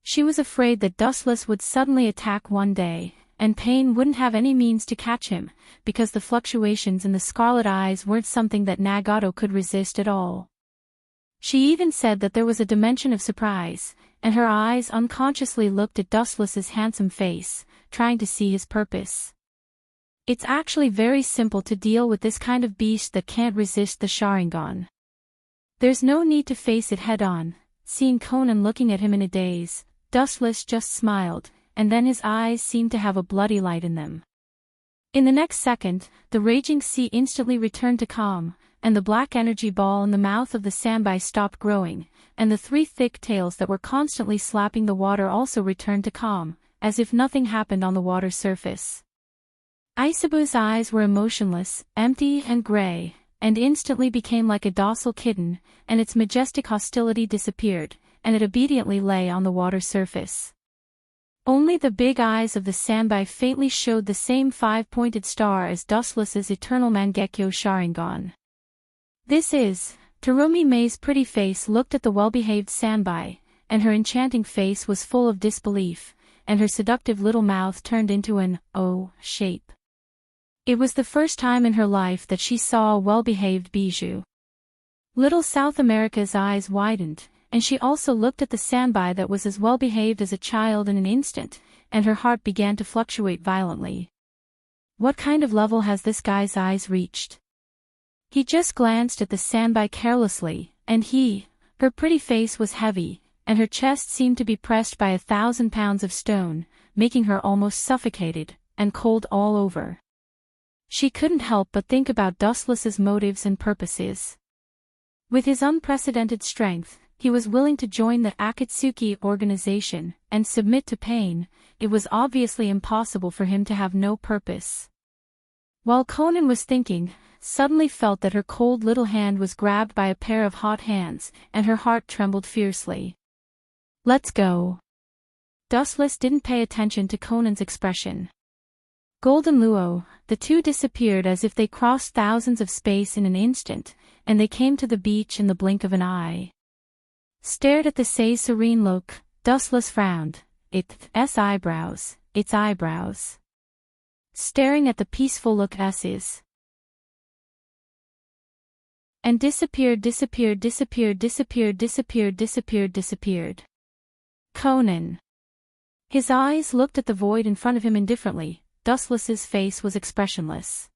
She was afraid that Dustless would suddenly attack one day, and Pain wouldn't have any means to catch him, because the fluctuations in the scarlet eyes weren't something that Nagato could resist at all. She even said that there was a dimension of surprise, and her eyes unconsciously looked at Dustless's handsome face, trying to see his purpose. It's actually very simple to deal with this kind of beast that can't resist the Sharingan. There's no need to face it head-on. Seeing Conan looking at him in a daze, Dustless just smiled, and then his eyes seemed to have a bloody light in them. In the next second, the raging sea instantly returned to calm, and the black energy ball in the mouth of the Sanbai stopped growing, and the three thick tails that were constantly slapping the water also returned to calm, as if nothing happened on the water surface. Isabu's eyes were emotionless, empty and gray, and instantly became like a docile kitten, and its majestic hostility disappeared, and it obediently lay on the water surface. Only the big eyes of the Sanbai faintly showed the same five-pointed star as Dustless's eternal Mangekyo Sharingan. Terumi Mei's pretty face looked at the well-behaved Sanbai, and her enchanting face was full of disbelief, and her seductive little mouth turned into an O shape. It was the first time in her life that she saw a well-behaved bijou. Little South America's eyes widened, and she also looked at the Sanbai that was as well-behaved as a child in an instant, and her heart began to fluctuate violently. What kind of level has this guy's eyes reached? He just glanced at the Sanbai carelessly, and her pretty face was heavy, and her chest seemed to be pressed by 1,000 pounds of stone, making her almost suffocated, and cold all over. She couldn't help but think about Dustless's motives and purposes. With his unprecedented strength, he was willing to join the Akatsuki organization and submit to Pain. It was obviously impossible for him to have no purpose. While Conan was thinking, suddenly felt that her cold little hand was grabbed by a pair of hot hands, and her heart trembled fiercely. "Let's go." Dustless didn't pay attention to Conan's expression. Golden Luo, the two disappeared as if they crossed thousands of space in an instant, and they came to the beach in the blink of an eye. Stared at the Sei's serene look, Dustless frowned, its eyebrows. Staring at the peaceful look and disappeared. Conan. His eyes looked at the void in front of him indifferently. Dustless's face was expressionless.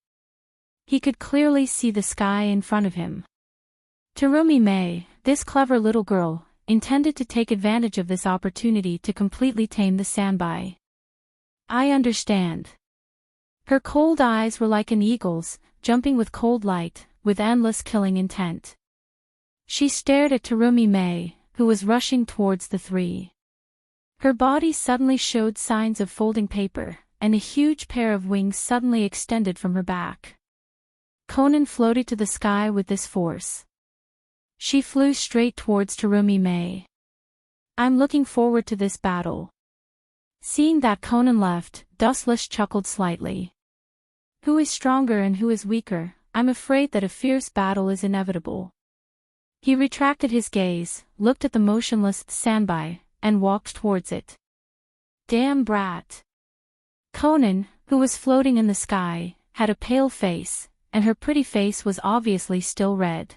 He could clearly see the sky in front of him. Terumi Mei, this clever little girl, intended to take advantage of this opportunity to completely tame the Sanbai. I understand. Her cold eyes were like an eagle's, jumping with cold light, with endless killing intent. She stared at Terumi Mei, who was rushing towards the three. Her body suddenly showed signs of folding paper, and a huge pair of wings suddenly extended from her back. Conan floated to the sky with this force. She flew straight towards Terumi Mei. I'm looking forward to this battle. Seeing that Conan left, Dustless chuckled slightly. Who is stronger and who is weaker? I'm afraid that a fierce battle is inevitable. He retracted his gaze, looked at the motionless Sanbai, and walked towards it. Damn brat. Conan, who was floating in the sky, had a pale face, and her pretty face was obviously still red.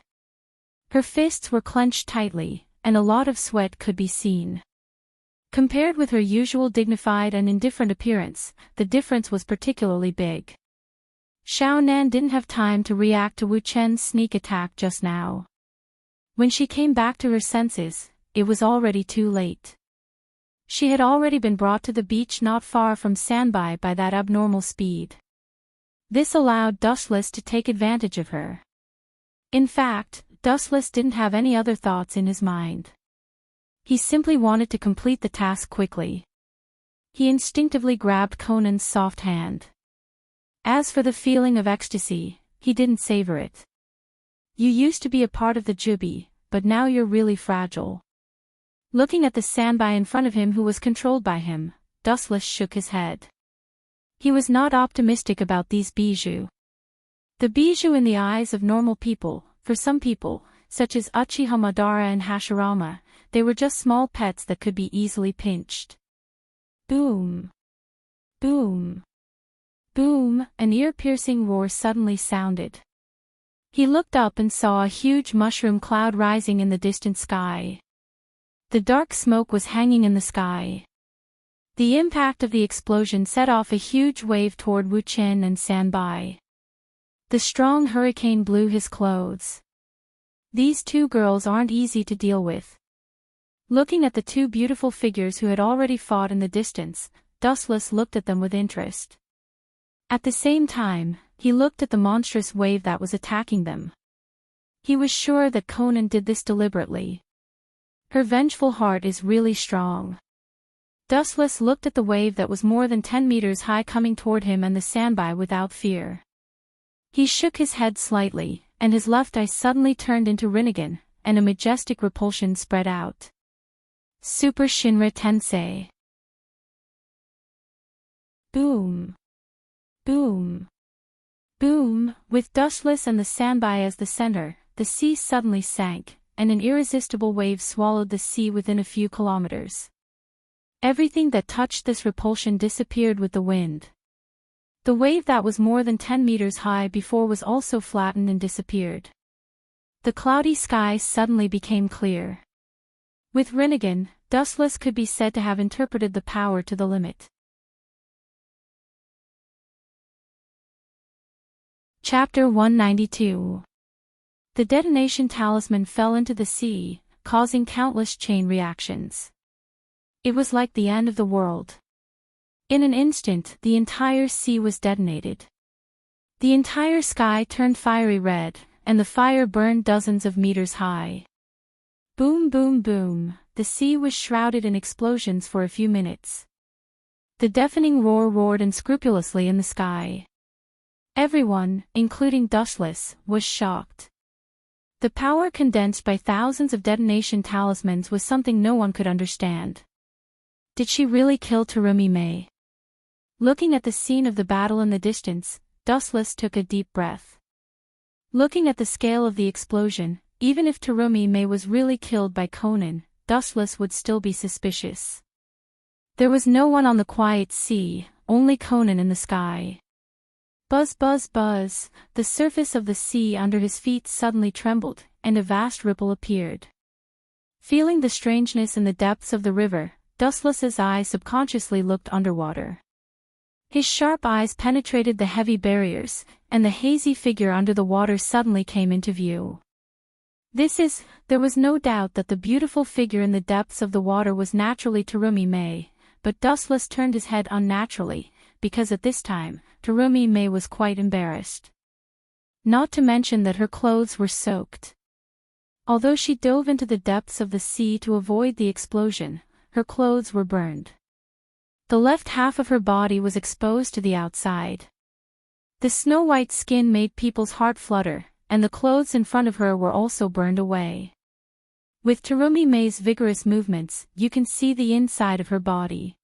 Her fists were clenched tightly, and a lot of sweat could be seen. Compared with her usual dignified and indifferent appearance, the difference was particularly big. Xiao Nan didn't have time to react to Wu Chen's sneak attack just now. When she came back to her senses, it was already too late. She had already been brought to the beach not far from Sanbai by that abnormal speed. This allowed Dustless to take advantage of her. In fact, Dustless didn't have any other thoughts in his mind. He simply wanted to complete the task quickly. He instinctively grabbed Conan's soft hand. As for the feeling of ecstasy, he didn't savor it. You used to be a part of the Jubi, but now you're really fragile. Looking at the Sanbai in front of him who was controlled by him, Dustless shook his head. He was not optimistic about these bijou. The bijou in the eyes of normal people, for some people, such as Uchiha Madara and Hashirama, they were just small pets that could be easily pinched. Boom! Boom! Boom! An ear-piercing roar suddenly sounded. He looked up and saw a huge mushroom cloud rising in the distant sky. The dark smoke was hanging in the sky. The impact of the explosion set off a huge wave toward Wu Chen and Sanbai. The strong hurricane blew his clothes. These two girls aren't easy to deal with. Looking at the two beautiful figures who had already fought in the distance, Dustless looked at them with interest. At the same time, he looked at the monstrous wave that was attacking them. He was sure that Conan did this deliberately. Her vengeful heart is really strong. Dustless looked at the wave that was more than 10 meters high coming toward him and the Sanbai without fear. He shook his head slightly, and his left eye suddenly turned into Rinnegan, and a majestic repulsion spread out. Super Shinra Tensei. Boom! Boom! Boom! With Dustless and the Sanbai as the center, the sea suddenly sank, and an irresistible wave swallowed the sea within a few kilometers. Everything that touched this repulsion disappeared with the wind. The wave that was more than 10 meters high before was also flattened and disappeared. The cloudy sky suddenly became clear. With Rinnegan, Dustless could be said to have interpreted the power to the limit. Chapter 192. The detonation talisman fell into the sea, causing countless chain reactions. It was like the end of the world. In an instant, the entire sea was detonated. The entire sky turned fiery red, and the fire burned dozens of meters high. Boom, boom, boom, the sea was shrouded in explosions for a few minutes. The deafening roar roared unscrupulously in the sky. Everyone, including Dustless, was shocked. The power condensed by thousands of detonation talismans was something no one could understand. Did she really kill Terumi Mei? Looking at the scene of the battle in the distance, Dustless took a deep breath. Looking at the scale of the explosion, even if Terumi Mei was really killed by Conan, Dustless would still be suspicious. There was no one on the quiet sea, only Conan in the sky. Buzz, buzz, buzz, the surface of the sea under his feet suddenly trembled, and a vast ripple appeared. Feeling the strangeness in the depths of the river, Dustless's eyes subconsciously looked underwater. His sharp eyes penetrated the heavy barriers, and the hazy figure under the water suddenly came into view. There was no doubt that the beautiful figure in the depths of the water was naturally Terumi Mei, but Dustless turned his head unnaturally, because at this time, Terumi Mei was quite embarrassed. Not to mention that her clothes were soaked. Although she dove into the depths of the sea to avoid the explosion, her clothes were burned. The left half of her body was exposed to the outside. The snow-white skin made people's heart flutter, and the clothes in front of her were also burned away. With Terumi Mei's vigorous movements, you can see the inside of her body.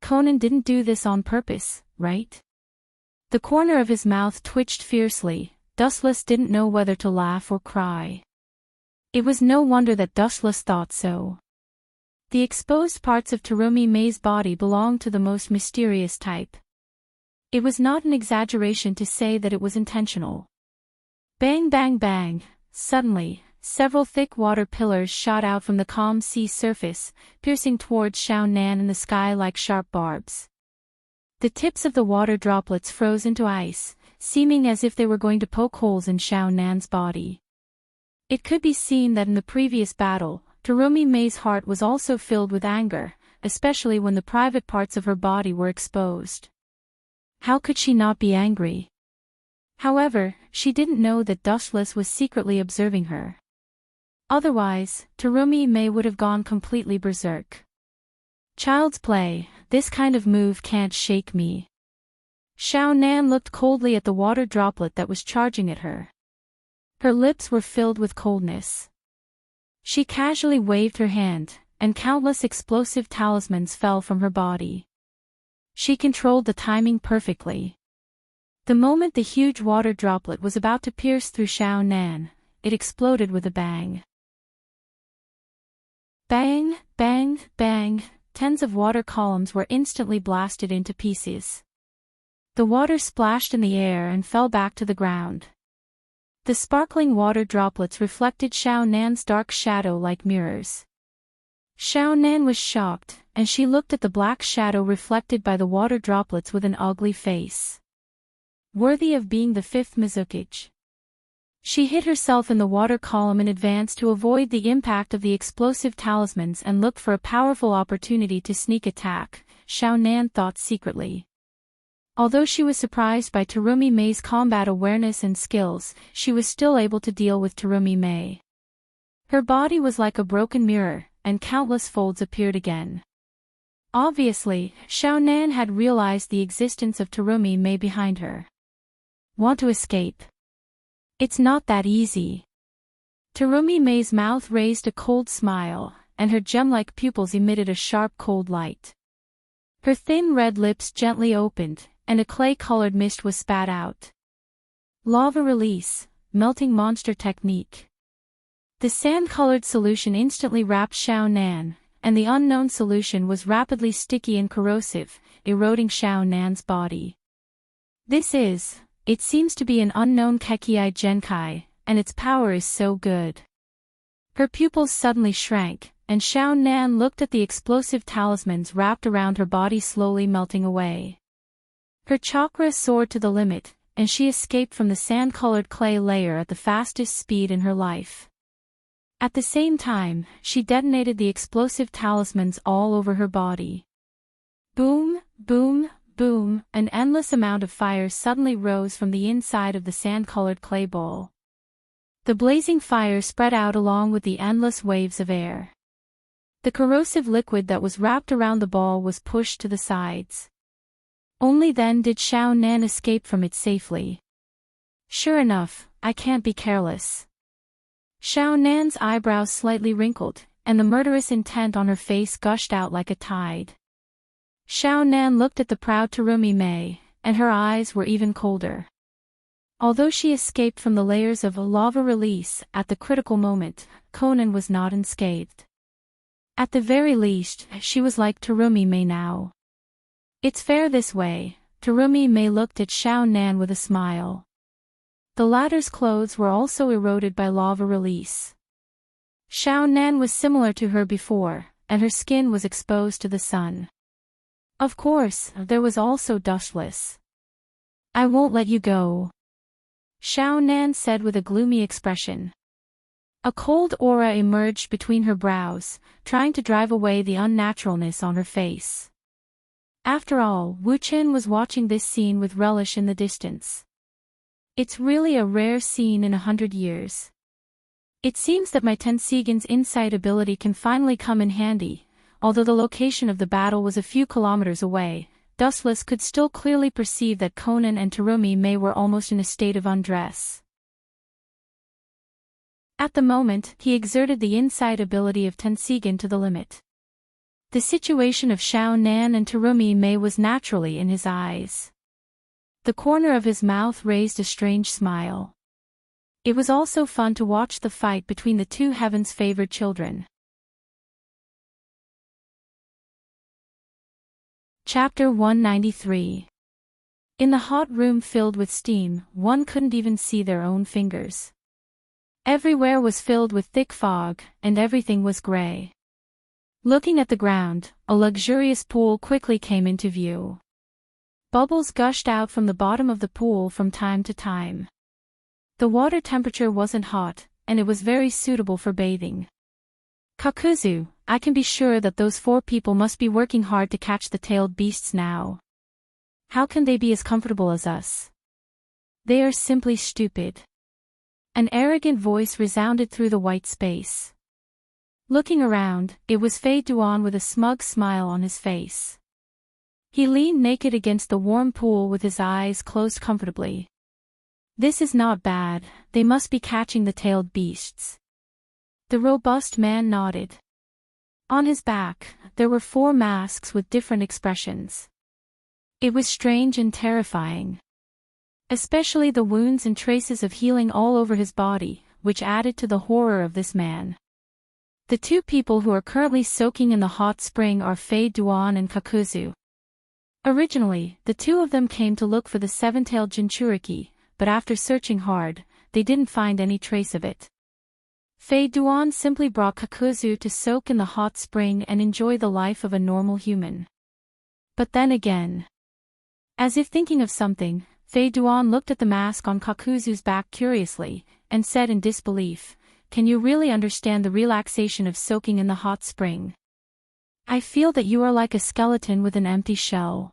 Conan didn't do this on purpose, right? The corner of his mouth twitched fiercely. Dustless didn't know whether to laugh or cry. It was no wonder that Dustless thought so. The exposed parts of Terumi Mei's body belonged to the most mysterious type. It was not an exaggeration to say that it was intentional. Bang, bang, bang, suddenly, several thick water pillars shot out from the calm sea surface, piercing towards Xiao Nan in the sky like sharp barbs. The tips of the water droplets froze into ice, seeming as if they were going to poke holes in Xiao Nan's body. It could be seen that in the previous battle, Terumi Mei's heart was also filled with anger, especially when the private parts of her body were exposed. How could she not be angry? However, she didn't know that Dustless was secretly observing her. Otherwise, Terumi Mei would have gone completely berserk. Child's play, this kind of move can't shake me. Xiao Nan looked coldly at the water droplet that was charging at her. Her lips were filled with coldness. She casually waved her hand, and countless explosive talismans fell from her body. She controlled the timing perfectly. The moment the huge water droplet was about to pierce through Xiao Nan, it exploded with a bang. Bang, bang, bang, tens of water columns were instantly blasted into pieces. The water splashed in the air and fell back to the ground. The sparkling water droplets reflected Xiao Nan's dark shadow like mirrors. Xiao Nan was shocked, and she looked at the black shadow reflected by the water droplets with an ugly face. Worthy of being the fifth Mizukage. She hid herself in the water column in advance to avoid the impact of the explosive talismans and looked for a powerful opportunity to sneak attack, Xiao Nan thought secretly. Although she was surprised by Terumi Mei's combat awareness and skills, she was still able to deal with Terumi Mei. Her body was like a broken mirror, and countless folds appeared again. Obviously, Xiao Nan had realized the existence of Terumi Mei behind her. Want to escape? It's not that easy. Terumi Mei's mouth raised a cold smile, and her gem-like pupils emitted a sharp cold light. Her thin red lips gently opened, and a clay-colored mist was spat out. Lava release, melting monster technique. The sand-colored solution instantly wrapped Xiao Nan, and the unknown solution was rapidly sticky and corrosive, eroding Xiao Nan's body. It seems to be an unknown Kekii Genkai, and its power is so good. Her pupils suddenly shrank, and Xiao Nan looked at the explosive talismans wrapped around her body slowly melting away. Her chakra soared to the limit, and she escaped from the sand-colored clay layer at the fastest speed in her life. At the same time, she detonated the explosive talismans all over her body. Boom, boom, boom, an endless amount of fire suddenly rose from the inside of the sand-colored clay bowl. The blazing fire spread out along with the endless waves of air. The corrosive liquid that was wrapped around the ball was pushed to the sides. Only then did Xiao Nan escape from it safely. Sure enough, I can't be careless. Xiao Nan's eyebrows slightly wrinkled, and the murderous intent on her face gushed out like a tide. Xiao Nan looked at the proud Terumi Mei, and her eyes were even colder. Although she escaped from the layers of a lava release at the critical moment, Conan was not unscathed. At the very least, she was like Terumi Mei now. It's fair this way, Terumi Mei looked at Xiao Nan with a smile. The latter's clothes were also eroded by lava release. Xiao Nan was similar to her before, and her skin was exposed to the sun. Of course, there was also dustless. I won't let you go, Xiao Nan said with a gloomy expression. A cold aura emerged between her brows, trying to drive away the unnaturalness on her face. After all, Wu Chen was watching this scene with relish in the distance. It's really a rare scene in 100 years. It seems that my Tensigen's insight ability can finally come in handy. Although the location of the battle was a few kilometers away, Dustless could still clearly perceive that Conan and Terumi Mei were almost in a state of undress. At the moment, he exerted the insight ability of Tensigen to the limit. The situation of Xiao Nan and Terumi Mei was naturally in his eyes. The corner of his mouth raised a strange smile. It was also fun to watch the fight between the two heaven's favored children. Chapter 193. In the hot room filled with steam, one couldn't even see their own fingers. Everywhere was filled with thick fog, and everything was gray. Looking at the ground, a luxurious pool quickly came into view. Bubbles gushed out from the bottom of the pool from time to time. The water temperature wasn't hot, and it was very suitable for bathing. Kakuzu, I can be sure that those 4 people must be working hard to catch the tailed beasts now. How can they be as comfortable as us? They are simply stupid. An arrogant voice resounded through the white space. Looking around, it was Fei Duan with a smug smile on his face. He leaned naked against the warm pool with his eyes closed comfortably. This is not bad, they must be catching the tailed beasts. The robust man nodded. On his back, there were 4 masks with different expressions. It was strange and terrifying. Especially the wounds and traces of healing all over his body, which added to the horror of this man. The two people who are currently soaking in the hot spring are Fei Duan and Kakuzu. Originally, the two of them came to look for the seven-tailed Jinchuriki, but after searching hard, they didn't find any trace of it. Fei Duan simply brought Kakuzu to soak in the hot spring and enjoy the life of a normal human. But then again, as if thinking of something, Fei Duan looked at the mask on Kakuzu's back curiously, and said in disbelief, "Can you really understand the relaxation of soaking in the hot spring? I feel that you are like a skeleton with an empty shell.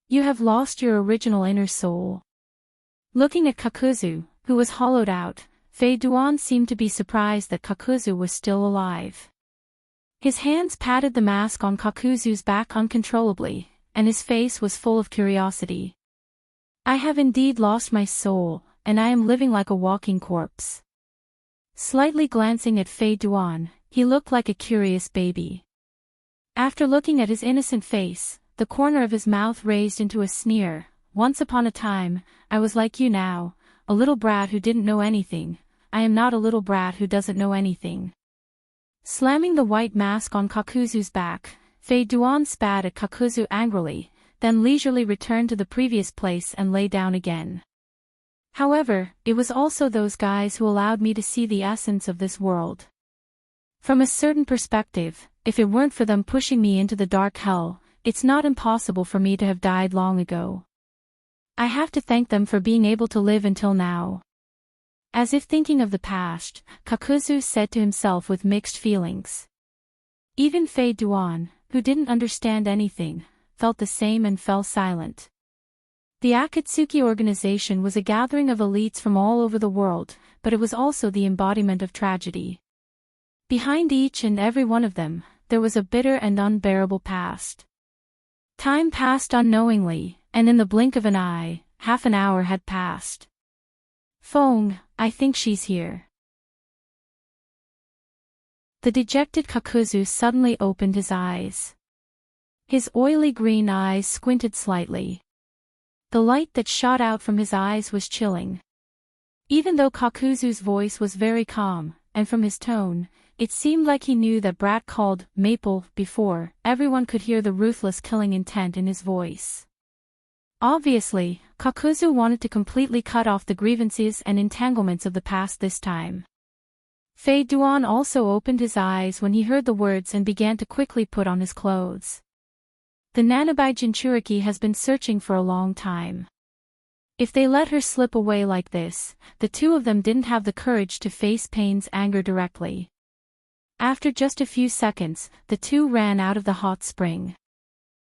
You have lost your original inner soul." Looking at Kakuzu, who was hollowed out, Fei Duan seemed to be surprised that Kakuzu was still alive. His hands patted the mask on Kakuzu's back uncontrollably, and his face was full of curiosity. "I have indeed lost my soul, and I am living like a walking corpse." Slightly glancing at Fei Duan, he looked like a curious baby. After looking at his innocent face, the corner of his mouth raised into a sneer. "Once upon a time, I was like you now, a little brat who didn't know anything. I am not a little brat who doesn't know anything." Slamming the white mask on Kakuzu's back, Fei Duan spat at Kakuzu angrily, then leisurely returned to the previous place and lay down again. "However, it was also those guys who allowed me to see the essence of this world. From a certain perspective, if it weren't for them pushing me into the dark hell, it's not impossible for me to have died long ago. I have to thank them for being able to live until now." As if thinking of the past, Kakuzu said to himself with mixed feelings. Even Fei Duan, who didn't understand anything, felt the same and fell silent. The Akatsuki organization was a gathering of elites from all over the world, but it was also the embodiment of tragedy. Behind each and every one of them, there was a bitter and unbearable past. Time passed unknowingly, and in the blink of an eye, half an hour had passed. "Fong, I think she's here." The dejected Kakuzu suddenly opened his eyes. His oily green eyes squinted slightly. The light that shot out from his eyes was chilling. Even though Kakuzu's voice was very calm, and from his tone, it seemed like he knew that brat called Maple before, everyone could hear the ruthless killing intent in his voice. Obviously, Kakuzu wanted to completely cut off the grievances and entanglements of the past this time. Fei Duan also opened his eyes when he heard the words and began to quickly put on his clothes. The Nanabai Jinchuriki has been searching for a long time. If they let her slip away like this, the two of them didn't have the courage to face Pain's anger directly. After just a few seconds, the two ran out of the hot spring.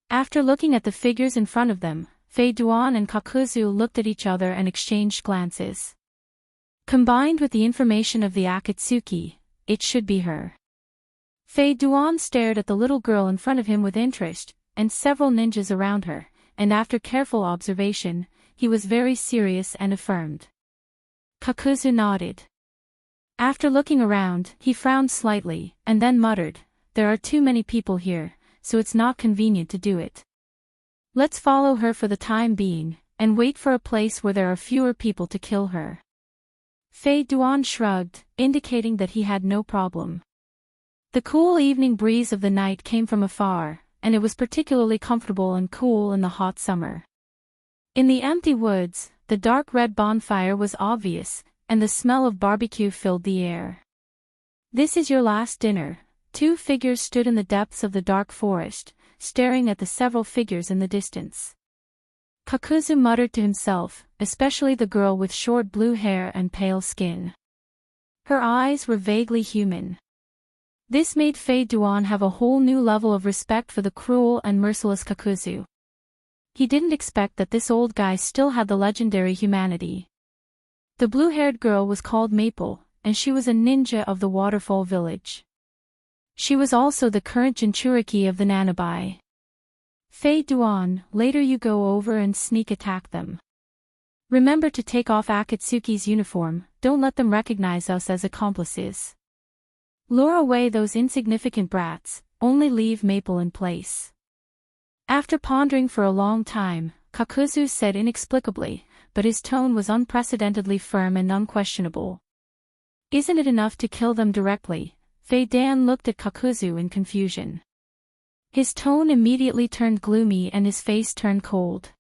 After looking at the figures in front of them, Fei Duan and Kakuzu looked at each other and exchanged glances. Combined with the information of the Akatsuki, it should be her. Fei Duan stared at the little girl in front of him with interest, and several ninjas around her, and after careful observation, he was very serious and affirmed. Kakuzu nodded. After looking around, he frowned slightly, and then muttered, "There are too many people here, so it's not convenient to do it. Let's follow her for the time being, and wait for a place where there are fewer people to kill her." Fei Duan shrugged, indicating that he had no problem. The cool evening breeze of the night came from afar, and it was particularly comfortable and cool in the hot summer. In the empty woods, the dark red bonfire was obvious, and the smell of barbecue filled the air. "This is your last dinner." Two figures stood in the depths of the dark forest, staring at the several figures in the distance. Kakuzu muttered to himself, especially the girl with short blue hair and pale skin. Her eyes were vaguely human. This made Fei Duan have a whole new level of respect for the cruel and merciless Kakuzu. He didn't expect that this old guy still had the legendary humanity. The blue-haired girl was called Maple, and she was a ninja of the Waterfall Village. She was also the current Jinchuriki of the Nanabai. "Fei Duan, later you go over and sneak attack them. Remember to take off Akatsuki's uniform, don't let them recognize us as accomplices. Lure away those insignificant brats, only leave Maple in place." After pondering for a long time, Kakuzu said inexplicably, but his tone was unprecedentedly firm and unquestionable. Isn't it enough to kill them directly? Fei Dan looked at Kakuzu in confusion. His tone immediately turned gloomy and his face turned cold.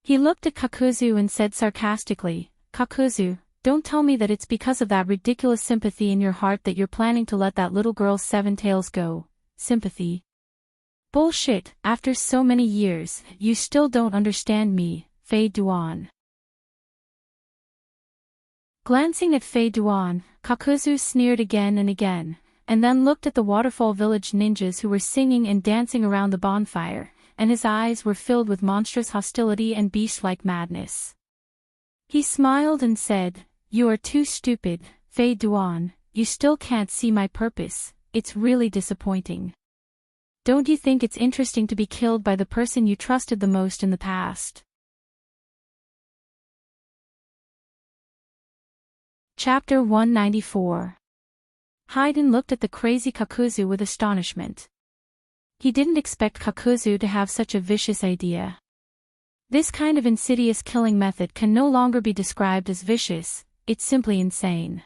He looked at Kakuzu and said sarcastically, Kakuzu, don't tell me that it's because of that ridiculous sympathy in your heart that you're planning to let that little girl's 7 tails go. Sympathy? Bullshit, after so many years, you still don't understand me, Fei Duan. Glancing at Fei Duan, Kakuzu sneered again and again, and then looked at the Waterfall Village ninjas who were singing and dancing around the bonfire, and his eyes were filled with monstrous hostility and beast-like madness. He smiled and said, You are too stupid, Fei Duan, you still can't see my purpose, it's really disappointing. Don't you think it's interesting to be killed by the person you trusted the most in the past? Chapter 194. Haydn looked at the crazy Kakuzu with astonishment. He didn't expect Kakuzu to have such a vicious idea. This kind of insidious killing method can no longer be described as vicious, it's simply insane.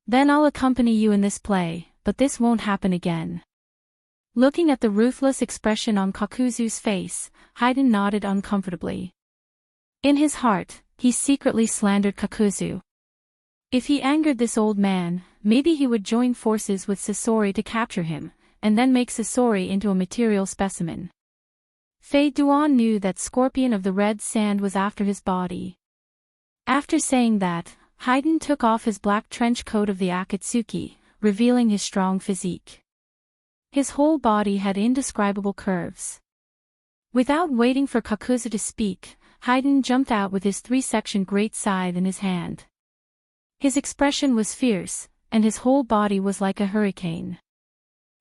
Then I'll accompany you in this play, but this won't happen again. Looking at the ruthless expression on Kakuzu's face, Haydn nodded uncomfortably. In his heart, he secretly slandered Kakuzu. If he angered this old man, maybe he would join forces with Sasori to capture him, and then make Sasori into a material specimen. Fei Duan knew that Scorpion of the Red Sand was after his body. After saying that, Haydn took off his black trench coat of the Akatsuki, revealing his strong physique. His whole body had indescribable curves. Without waiting for Kakuzu to speak, Haydn jumped out with his 3-section great scythe in his hand. His expression was fierce, and his whole body was like a hurricane.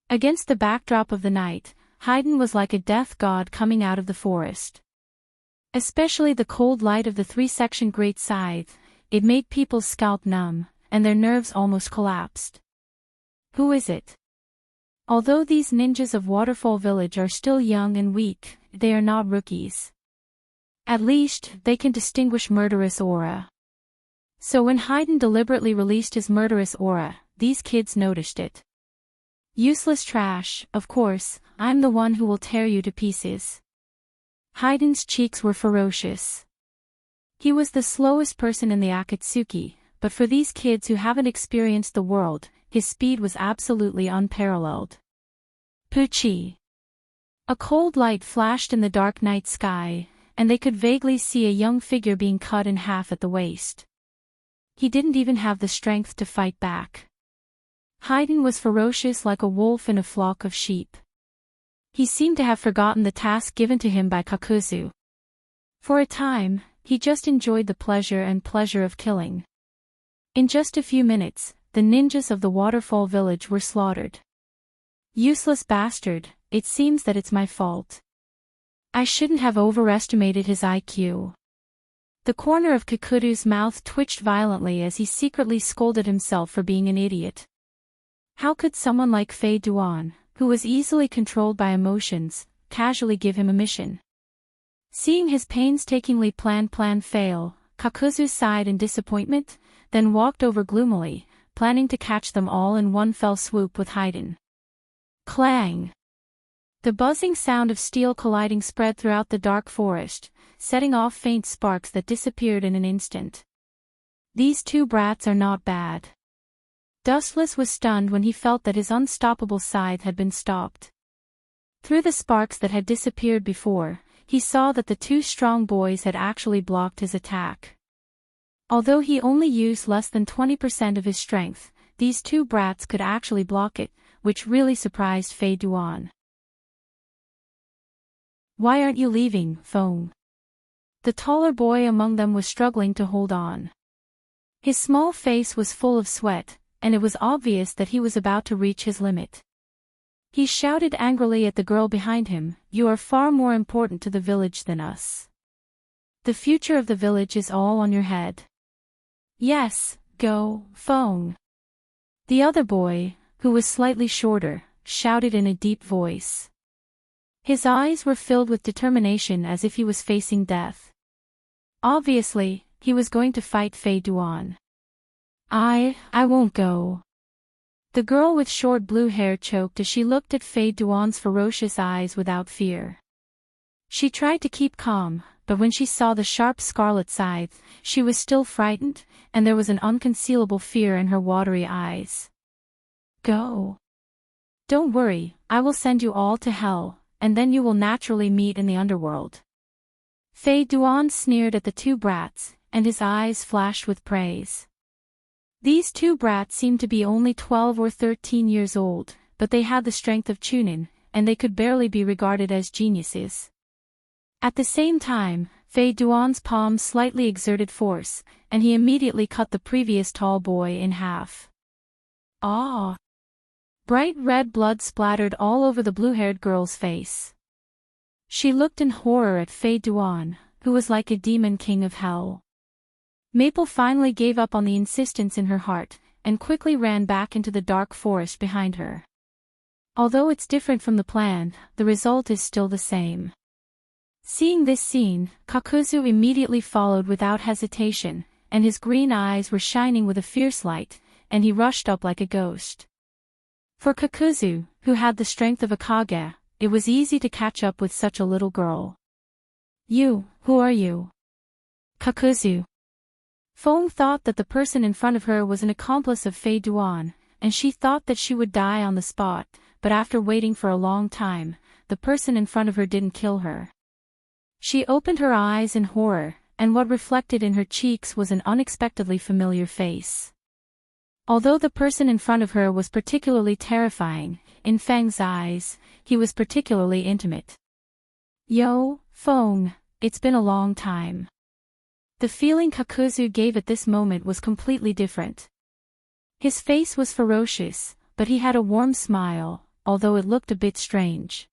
Against the backdrop of the night, Haydn was like a death god coming out of the forest. Especially the cold light of the 3-section great scythe, it made people's scalp numb, and their nerves almost collapsed. Who is it? Although these ninjas of Waterfall Village are still young and weak, they are not rookies. At least, they can distinguish murderous aura. So when Haydn deliberately released his murderous aura, these kids noticed it. Useless trash, of course, I'm the one who will tear you to pieces. Haydn's cheeks were ferocious. He was the slowest person in the Akatsuki, but for these kids who haven't experienced the world, his speed was absolutely unparalleled. Pucci. A cold light flashed in the dark night sky, and they could vaguely see a young figure being cut in half at the waist. He didn't even have the strength to fight back. Haydn was ferocious like a wolf in a flock of sheep. He seemed to have forgotten the task given to him by Kakuzu. For a time, he just enjoyed the pleasure of killing. In just a few minutes, the ninjas of the Waterfall Village were slaughtered. Useless bastard, it seems that it's my fault. I shouldn't have overestimated his IQ. The corner of Kakuzu's mouth twitched violently as he secretly scolded himself for being an idiot. How could someone like Fei Duan, who was easily controlled by emotions, casually give him a mission? Seeing his painstakingly planned plan fail, Kakuzu sighed in disappointment, then walked over gloomily, planning to catch them all in one fell swoop with Haydn. Clang! The buzzing sound of steel colliding spread throughout the dark forest, setting off faint sparks that disappeared in an instant. These two brats are not bad. Dustless was stunned when he felt that his unstoppable scythe had been stopped. Through the sparks that had disappeared before, he saw that the 2 strong boys had actually blocked his attack. Although he only used less than 20% of his strength, these 2 brats could actually block it, which really surprised Fei Duan. Why aren't you leaving, Feng? The taller boy among them was struggling to hold on. His small face was full of sweat, and it was obvious that he was about to reach his limit. He shouted angrily at the girl behind him, "You are far more important to the village than us. The future of the village is all on your head." "Yes, go, Feng." The other boy, who was slightly shorter, shouted in a deep voice. His eyes were filled with determination as if he was facing death. Obviously, he was going to fight Fei Duan. I won't go. The girl with short blue hair choked as she looked at Faye Duan's ferocious eyes without fear. She tried to keep calm, but when she saw the sharp scarlet scythe, she was still frightened, and there was an unconcealable fear in her watery eyes. Go. Don't worry, I will send you all to hell, and then you will naturally meet in the underworld. Faye Duan sneered at the two brats, and his eyes flashed with praise. These two brats seemed to be only 12 or 13 years old, but they had the strength of Chunin, and they could barely be regarded as geniuses. At the same time, Faye Duan's palm slightly exerted force, and he immediately cut the previous tall boy in half. Ah! Bright red blood splattered all over the blue-haired girl's face. She looked in horror at Faye Duan, who was like a demon king of hell. Maple finally gave up on the insistence in her heart, and quickly ran back into the dark forest behind her. Although it's different from the plan, the result is still the same. Seeing this scene, Kakuzu immediately followed without hesitation, and his green eyes were shining with a fierce light, and he rushed up like a ghost. For Kakuzu, who had the strength of a Kage, it was easy to catch up with such a little girl. Who are you? Kakuzu. Feng thought that the person in front of her was an accomplice of Faye Duan, and she thought that she would die on the spot, but after waiting for a long time, the person in front of her didn't kill her. She opened her eyes in horror, and what reflected in her cheeks was an unexpectedly familiar face. Although the person in front of her was particularly terrifying, in Feng's eyes, he was particularly intimate. Yo, Feng, it's been a long time. The feeling Kakuzu gave at this moment was completely different. His face was ferocious, but he had a warm smile, although it looked a bit strange.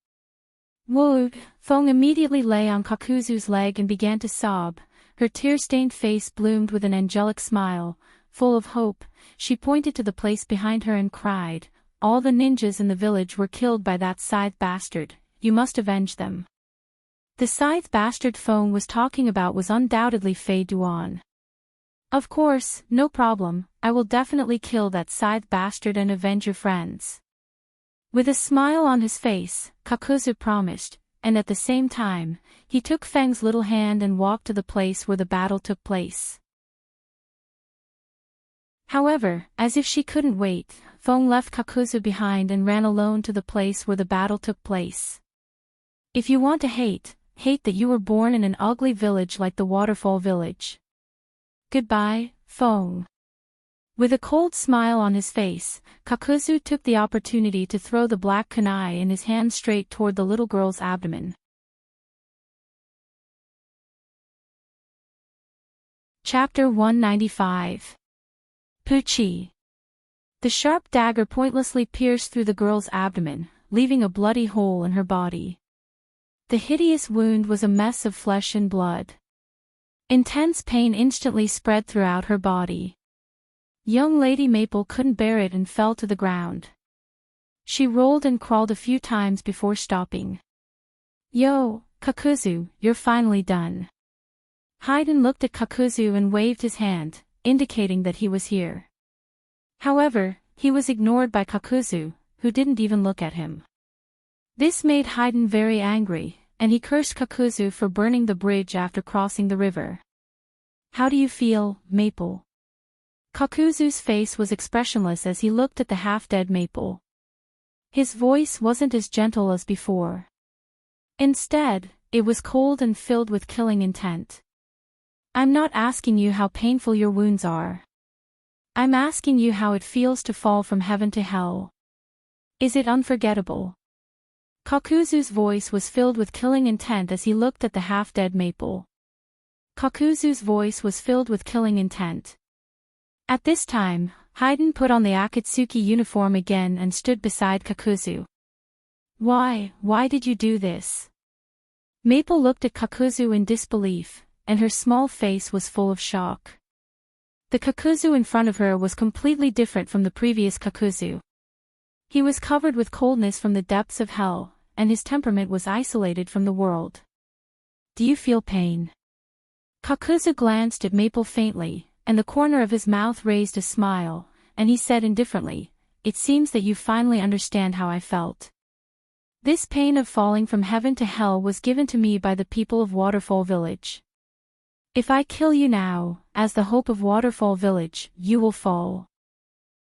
Whoa! Feng immediately lay on Kakuzu's leg and began to sob. Her tear-stained face bloomed with an angelic smile, full of hope. She pointed to the place behind her and cried, "All the ninjas in the village were killed by that scythe bastard, you must avenge them." The scythe bastard Feng was talking about was undoubtedly Faye Duan. Of course, no problem, I will definitely kill that scythe bastard and avenge your friends. With a smile on his face, Kakuzu promised, and at the same time, he took Feng's little hand and walked to the place where the battle took place. However, as if she couldn't wait, Feng left Kakuzu behind and ran alone to the place where the battle took place. If you want to hate that you were born in an ugly village like the Waterfall Village. Goodbye, Feng. With a cold smile on his face, Kakuzu took the opportunity to throw the black kunai in his hand straight toward the little girl's abdomen. Chapter 195. Puchi. The sharp dagger pointlessly pierced through the girl's abdomen, leaving a bloody hole in her body. The hideous wound was a mess of flesh and blood. Intense pain instantly spread throughout her body. Young Lady Maple couldn't bear it and fell to the ground. She rolled and crawled a few times before stopping. Yo, Kakuzu, you're finally done. Haydn looked at Kakuzu and waved his hand, indicating that he was here. However, he was ignored by Kakuzu, who didn't even look at him. This made Haydn very angry, and he cursed Kakuzu for burning the bridge after crossing the river. How do you feel, Maple? Kakuzu's face was expressionless as he looked at the half-dead Maple. His voice wasn't as gentle as before. Instead, it was cold and filled with killing intent. I'm not asking you how painful your wounds are. I'm asking you how it feels to fall from heaven to hell. Is it unforgettable? Kakuzu's voice was filled with killing intent as he looked at the half-dead Maple. Kakuzu's voice was filled with killing intent. At this time, Haydn put on the Akatsuki uniform again and stood beside Kakuzu. Why did you do this? Maple looked at Kakuzu in disbelief, and her small face was full of shock. The Kakuzu in front of her was completely different from the previous Kakuzu. He was covered with coldness from the depths of hell, and his temperament was isolated from the world. Do you feel pain? Kakuzu glanced at Maple faintly, and the corner of his mouth raised a smile, and he said indifferently, "It seems that you finally understand how I felt. This pain of falling from heaven to hell was given to me by the people of Waterfall Village. If I kill you now, as the hope of Waterfall Village, you will fall.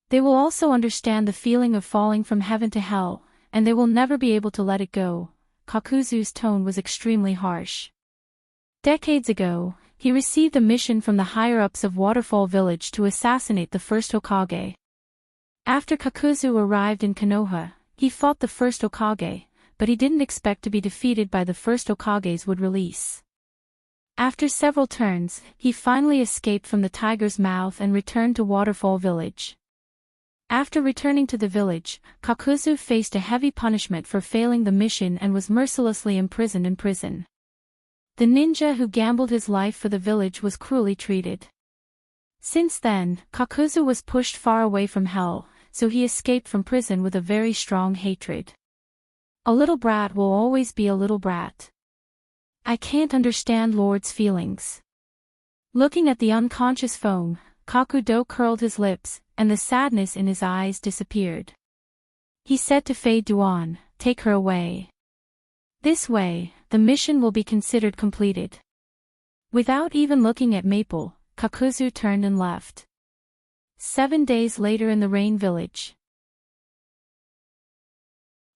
They will also understand the feeling of falling from heaven to hell, and they will never be able to let it go." Kakuzu's tone was extremely harsh. Decades ago, he received a mission from the higher-ups of Waterfall Village to assassinate the first Hokage. After Kakuzu arrived in Konoha, he fought the first Hokage, but he didn't expect to be defeated by the first Hokage's would release. After several turns, he finally escaped from the tiger's mouth and returned to Waterfall Village. After returning to the village, Kakuzu faced a heavy punishment for failing the mission and was mercilessly imprisoned in prison. The ninja who gambled his life for the village was cruelly treated. Since then, Kakuzu was pushed far away from hell, so he escaped from prison with a very strong hatred. A little brat will always be a little brat. I can't understand Lord's feelings. Looking at the unconscious foam, Kakudo curled his lips, and the sadness in his eyes disappeared. He said to Fei Duan, "Take her away. This way, the mission will be considered completed." Without even looking at Maple, Kakuzu turned and left. 7 days later in the Rain Village.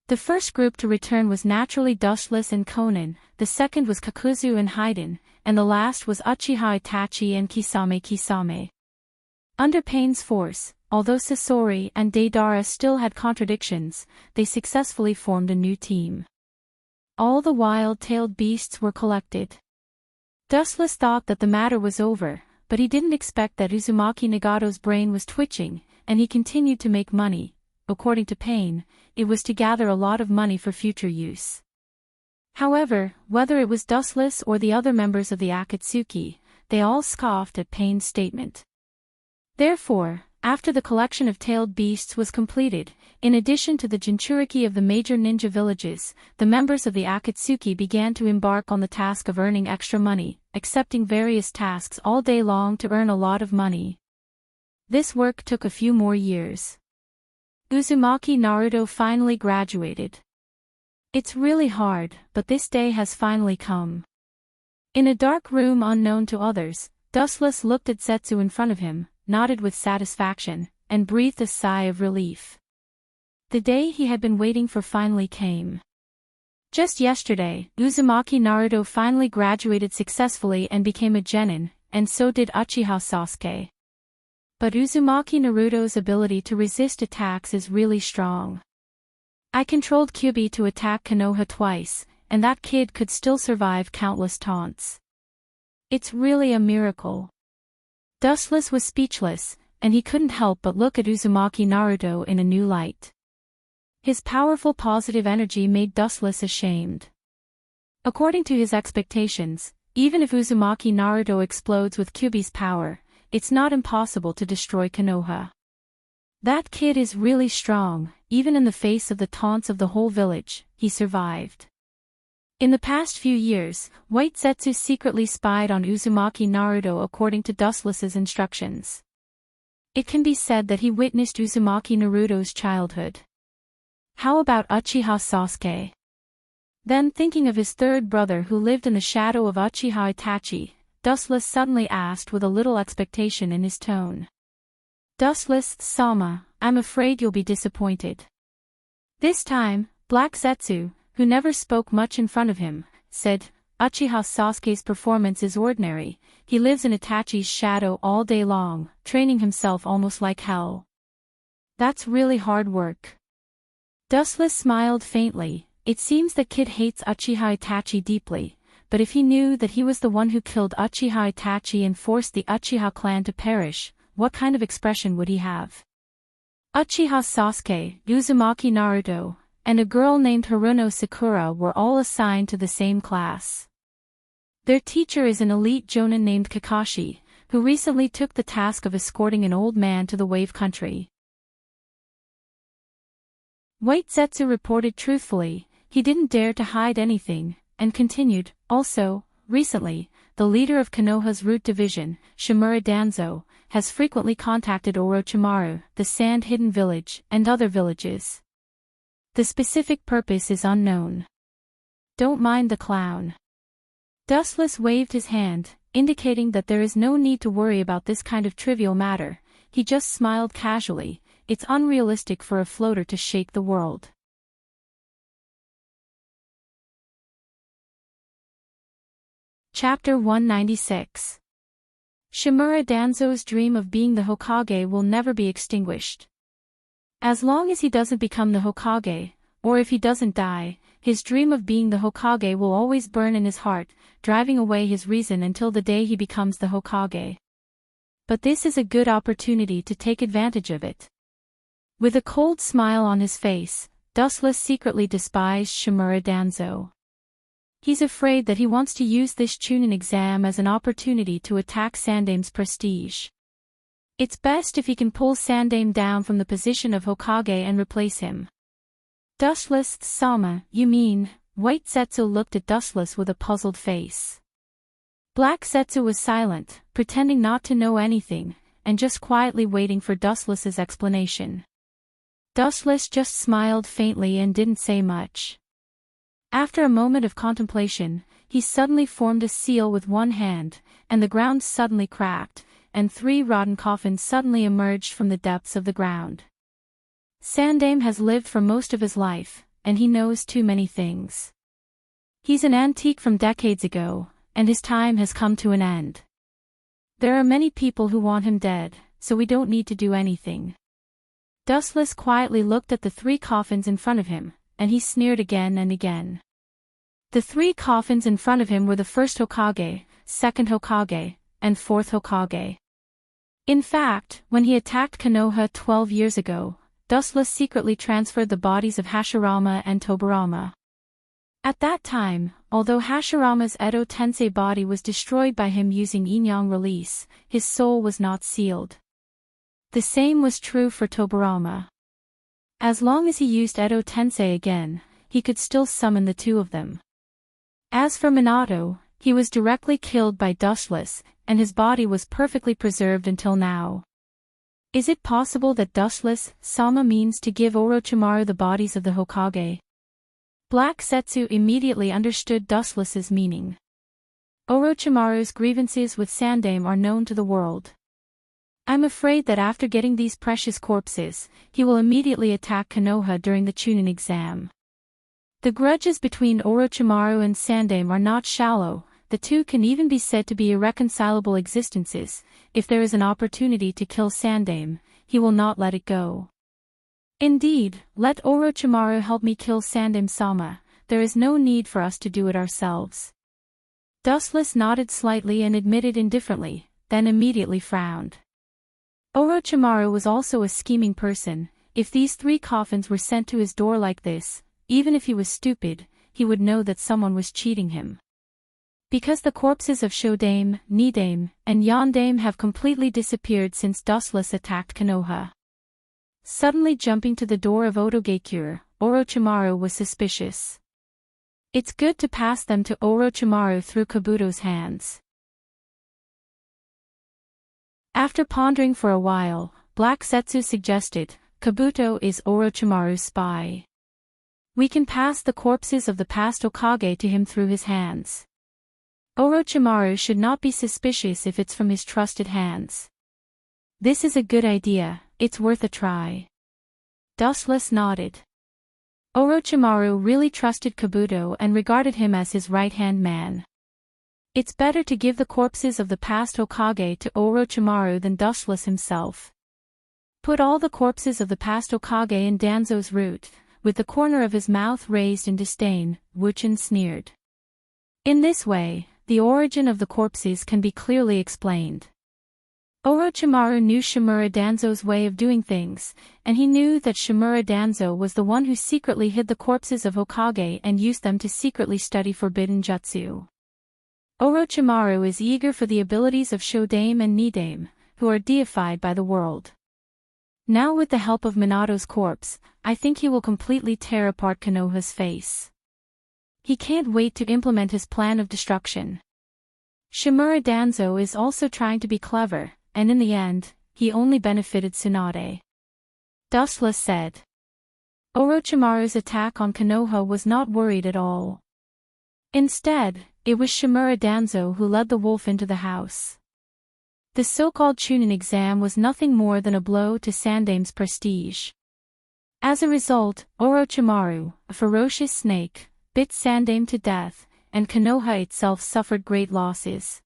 The first group to return was naturally Dustless and Conan, the second was Kakuzu and Haiden, and the last was Uchiha Itachi and Kisame. Under Pain's force, although Sasori and Deidara still had contradictions, they successfully formed a new team. All the wild-tailed beasts were collected. Dustless thought that the matter was over, but he didn't expect that Uzumaki Nagato's brain was twitching, and he continued to make money. According to Pain, it was to gather a lot of money for future use. However, whether it was Dustless or the other members of the Akatsuki, they all scoffed at Pain's statement. Therefore, after the collection of tailed beasts was completed, in addition to the Jinchuriki of the major ninja villages, the members of the Akatsuki began to embark on the task of earning extra money, accepting various tasks all day long to earn a lot of money. This work took a few more years. Uzumaki Naruto finally graduated. It's really hard, but this day has finally come. In a dark room unknown to others, Dustless looked at Zetsu in front of him, nodded with satisfaction, and breathed a sigh of relief. The day he had been waiting for finally came. Just yesterday, Uzumaki Naruto finally graduated successfully and became a genin, and so did Uchiha Sasuke. But Uzumaki Naruto's ability to resist attacks is really strong. I controlled Kyubi to attack Konoha twice, and that kid could still survive countless taunts. It's really a miracle. Dustless was speechless, and he couldn't help but look at Uzumaki Naruto in a new light. His powerful positive energy made Dustless ashamed. According to his expectations, even if Uzumaki Naruto explodes with Kyubi's power, it's not impossible to destroy Konoha. That kid is really strong, even in the face of the taunts of the whole village, he survived. In the past few years, White Zetsu secretly spied on Uzumaki Naruto according to Dustless's instructions. It can be said that he witnessed Uzumaki Naruto's childhood. How about Uchiha Sasuke? Then thinking of his third brother who lived in the shadow of Uchiha Itachi, Dustless suddenly asked with a little expectation in his tone. Dustless-sama, I'm afraid you'll be disappointed. This time, Black Zetsu, who never spoke much in front of him, said, Uchiha Sasuke's performance is ordinary, he lives in Itachi's shadow all day long, training himself almost like hell. That's really hard work. Dustless smiled faintly. It seems the kid hates Uchiha Itachi deeply, but if he knew that he was the one who killed Uchiha Itachi and forced the Uchiha clan to perish, what kind of expression would he have? Uchiha Sasuke, Uzumaki Naruto, and a girl named Haruno Sakura were all assigned to the same class. Their teacher is an elite jonin named Kakashi, who recently took the task of escorting an old man to the Wave Country. White Zetsu reported truthfully, he didn't dare to hide anything, and continued, also, recently, the leader of Konoha's root division, Shimura Danzo, has frequently contacted Orochimaru, the sand-hidden village, and other villages. The specific purpose is unknown. Don't mind the clown. Dustless waved his hand, indicating that there is no need to worry about this kind of trivial matter. He just smiled casually. It's unrealistic for a floater to shake the world. Chapter 196. Shimura Danzo's dream of being the Hokage will never be extinguished. As long as he doesn't become the Hokage, or if he doesn't die, his dream of being the Hokage will always burn in his heart, driving away his reason until the day he becomes the Hokage. But this is a good opportunity to take advantage of it. With a cold smile on his face, Dustless secretly despised Shimura Danzo. He's afraid that he wants to use this Chunin exam as an opportunity to attack Sandame's prestige. It's best if he can pull Sandame down from the position of Hokage and replace him. Dustless, Sama, you mean? White Setsu looked at Dustless with a puzzled face. Black Setsu was silent, pretending not to know anything, and just quietly waiting for Dustless's explanation. Dustless just smiled faintly and didn't say much. After a moment of contemplation, he suddenly formed a seal with one hand, and the ground suddenly cracked, and 3 rotten coffins suddenly emerged from the depths of the ground. Sandame has lived for most of his life, and he knows too many things. He's an antique from decades ago, and his time has come to an end. There are many people who want him dead, so we don't need to do anything. Dustless quietly looked at the 3 coffins in front of him, and he sneered again and again. The 3 coffins in front of him were the first Hokage, second Hokage, and fourth Hokage. In fact, when he attacked Konoha 12 years ago, Dustless secretly transferred the bodies of Hashirama and Tobirama. At that time, although Hashirama's Edo Tensei body was destroyed by him using Inyang release, his soul was not sealed. The same was true for Tobirama. As long as he used Edo Tensei again, he could still summon the 2 of them. As for Minato, he was directly killed by Dustless, and his body was perfectly preserved until now. Is it possible that Dustless, Sama means to give Orochimaru the bodies of the Hokage? Black Setsu immediately understood Dustless's meaning. Orochimaru's grievances with Sandame are known to the world. I'm afraid that after getting these precious corpses, he will immediately attack Konoha during the Chunin exam. The grudges between Orochimaru and Sandame are not shallow, the 2 can even be said to be irreconcilable existences. If there is an opportunity to kill Sandame, he will not let it go. Indeed, let Orochimaru help me kill Sandame-sama, there is no need for us to do it ourselves. Dustless nodded slightly and admitted indifferently, then immediately frowned. Orochimaru was also a scheming person. If these 3 coffins were sent to his door like this, even if he was stupid, he would know that someone was cheating him. Because the corpses of Shodame, Nidame, and Yondame have completely disappeared since Dustless attacked Konoha. Suddenly jumping to the door of Otogakure, Orochimaru was suspicious. It's good to pass them to Orochimaru through Kabuto's hands. After pondering for a while, Black Setsu suggested, Kabuto is Orochimaru's spy. We can pass the corpses of the past Hokage to him through his hands. Orochimaru should not be suspicious if it's from his trusted hands. This is a good idea, it's worth a try. Dustless nodded. Orochimaru really trusted Kabuto and regarded him as his right-hand man. It's better to give the corpses of the past Hokage to Orochimaru than Dustless himself. Put all the corpses of the past Hokage in Danzo's root, with the corner of his mouth raised in disdain, Wuchen sneered. In this way, the origin of the corpses can be clearly explained. Orochimaru knew Shimura Danzo's way of doing things, and he knew that Shimura Danzo was the one who secretly hid the corpses of Hokage and used them to secretly study forbidden jutsu. Orochimaru is eager for the abilities of Shodame and Nidame, who are deified by the world. Now with the help of Minato's corpse, I think he will completely tear apart Konoha's face. He can't wait to implement his plan of destruction. Shimura Danzo is also trying to be clever, and in the end, he only benefited Tsunade. Dustless said. Orochimaru's attack on Konoha was not worried at all. Instead, it was Shimura Danzo who led the wolf into the house. The so-called Chunin exam was nothing more than a blow to Sandame's prestige. As a result, Orochimaru, a ferocious snake, bit Sandame to death, and Konoha itself suffered great losses.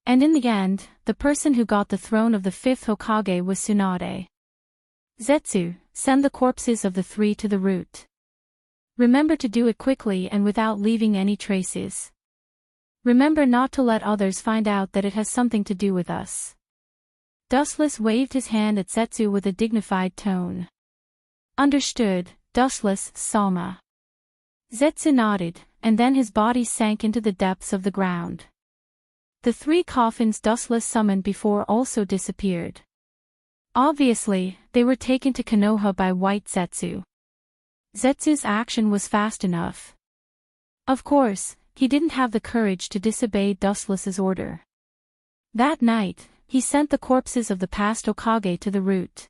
And in the end, the person who got the throne of the fifth Hokage was Tsunade. Zetsu, send the corpses of the three to the root. Remember to do it quickly and without leaving any traces. Remember not to let others find out that it has something to do with us. Dustless waved his hand at Zetsu with a dignified tone. Understood, Dustless, Sama. Zetsu nodded, and then his body sank into the depths of the ground. The three coffins Dustless summoned before also disappeared. Obviously, they were taken to Konoha by White Zetsu. Zetsu's action was fast enough. Of course, he didn't have the courage to disobey Dustless's order. That night, he sent the corpses of the past Hokage to the root.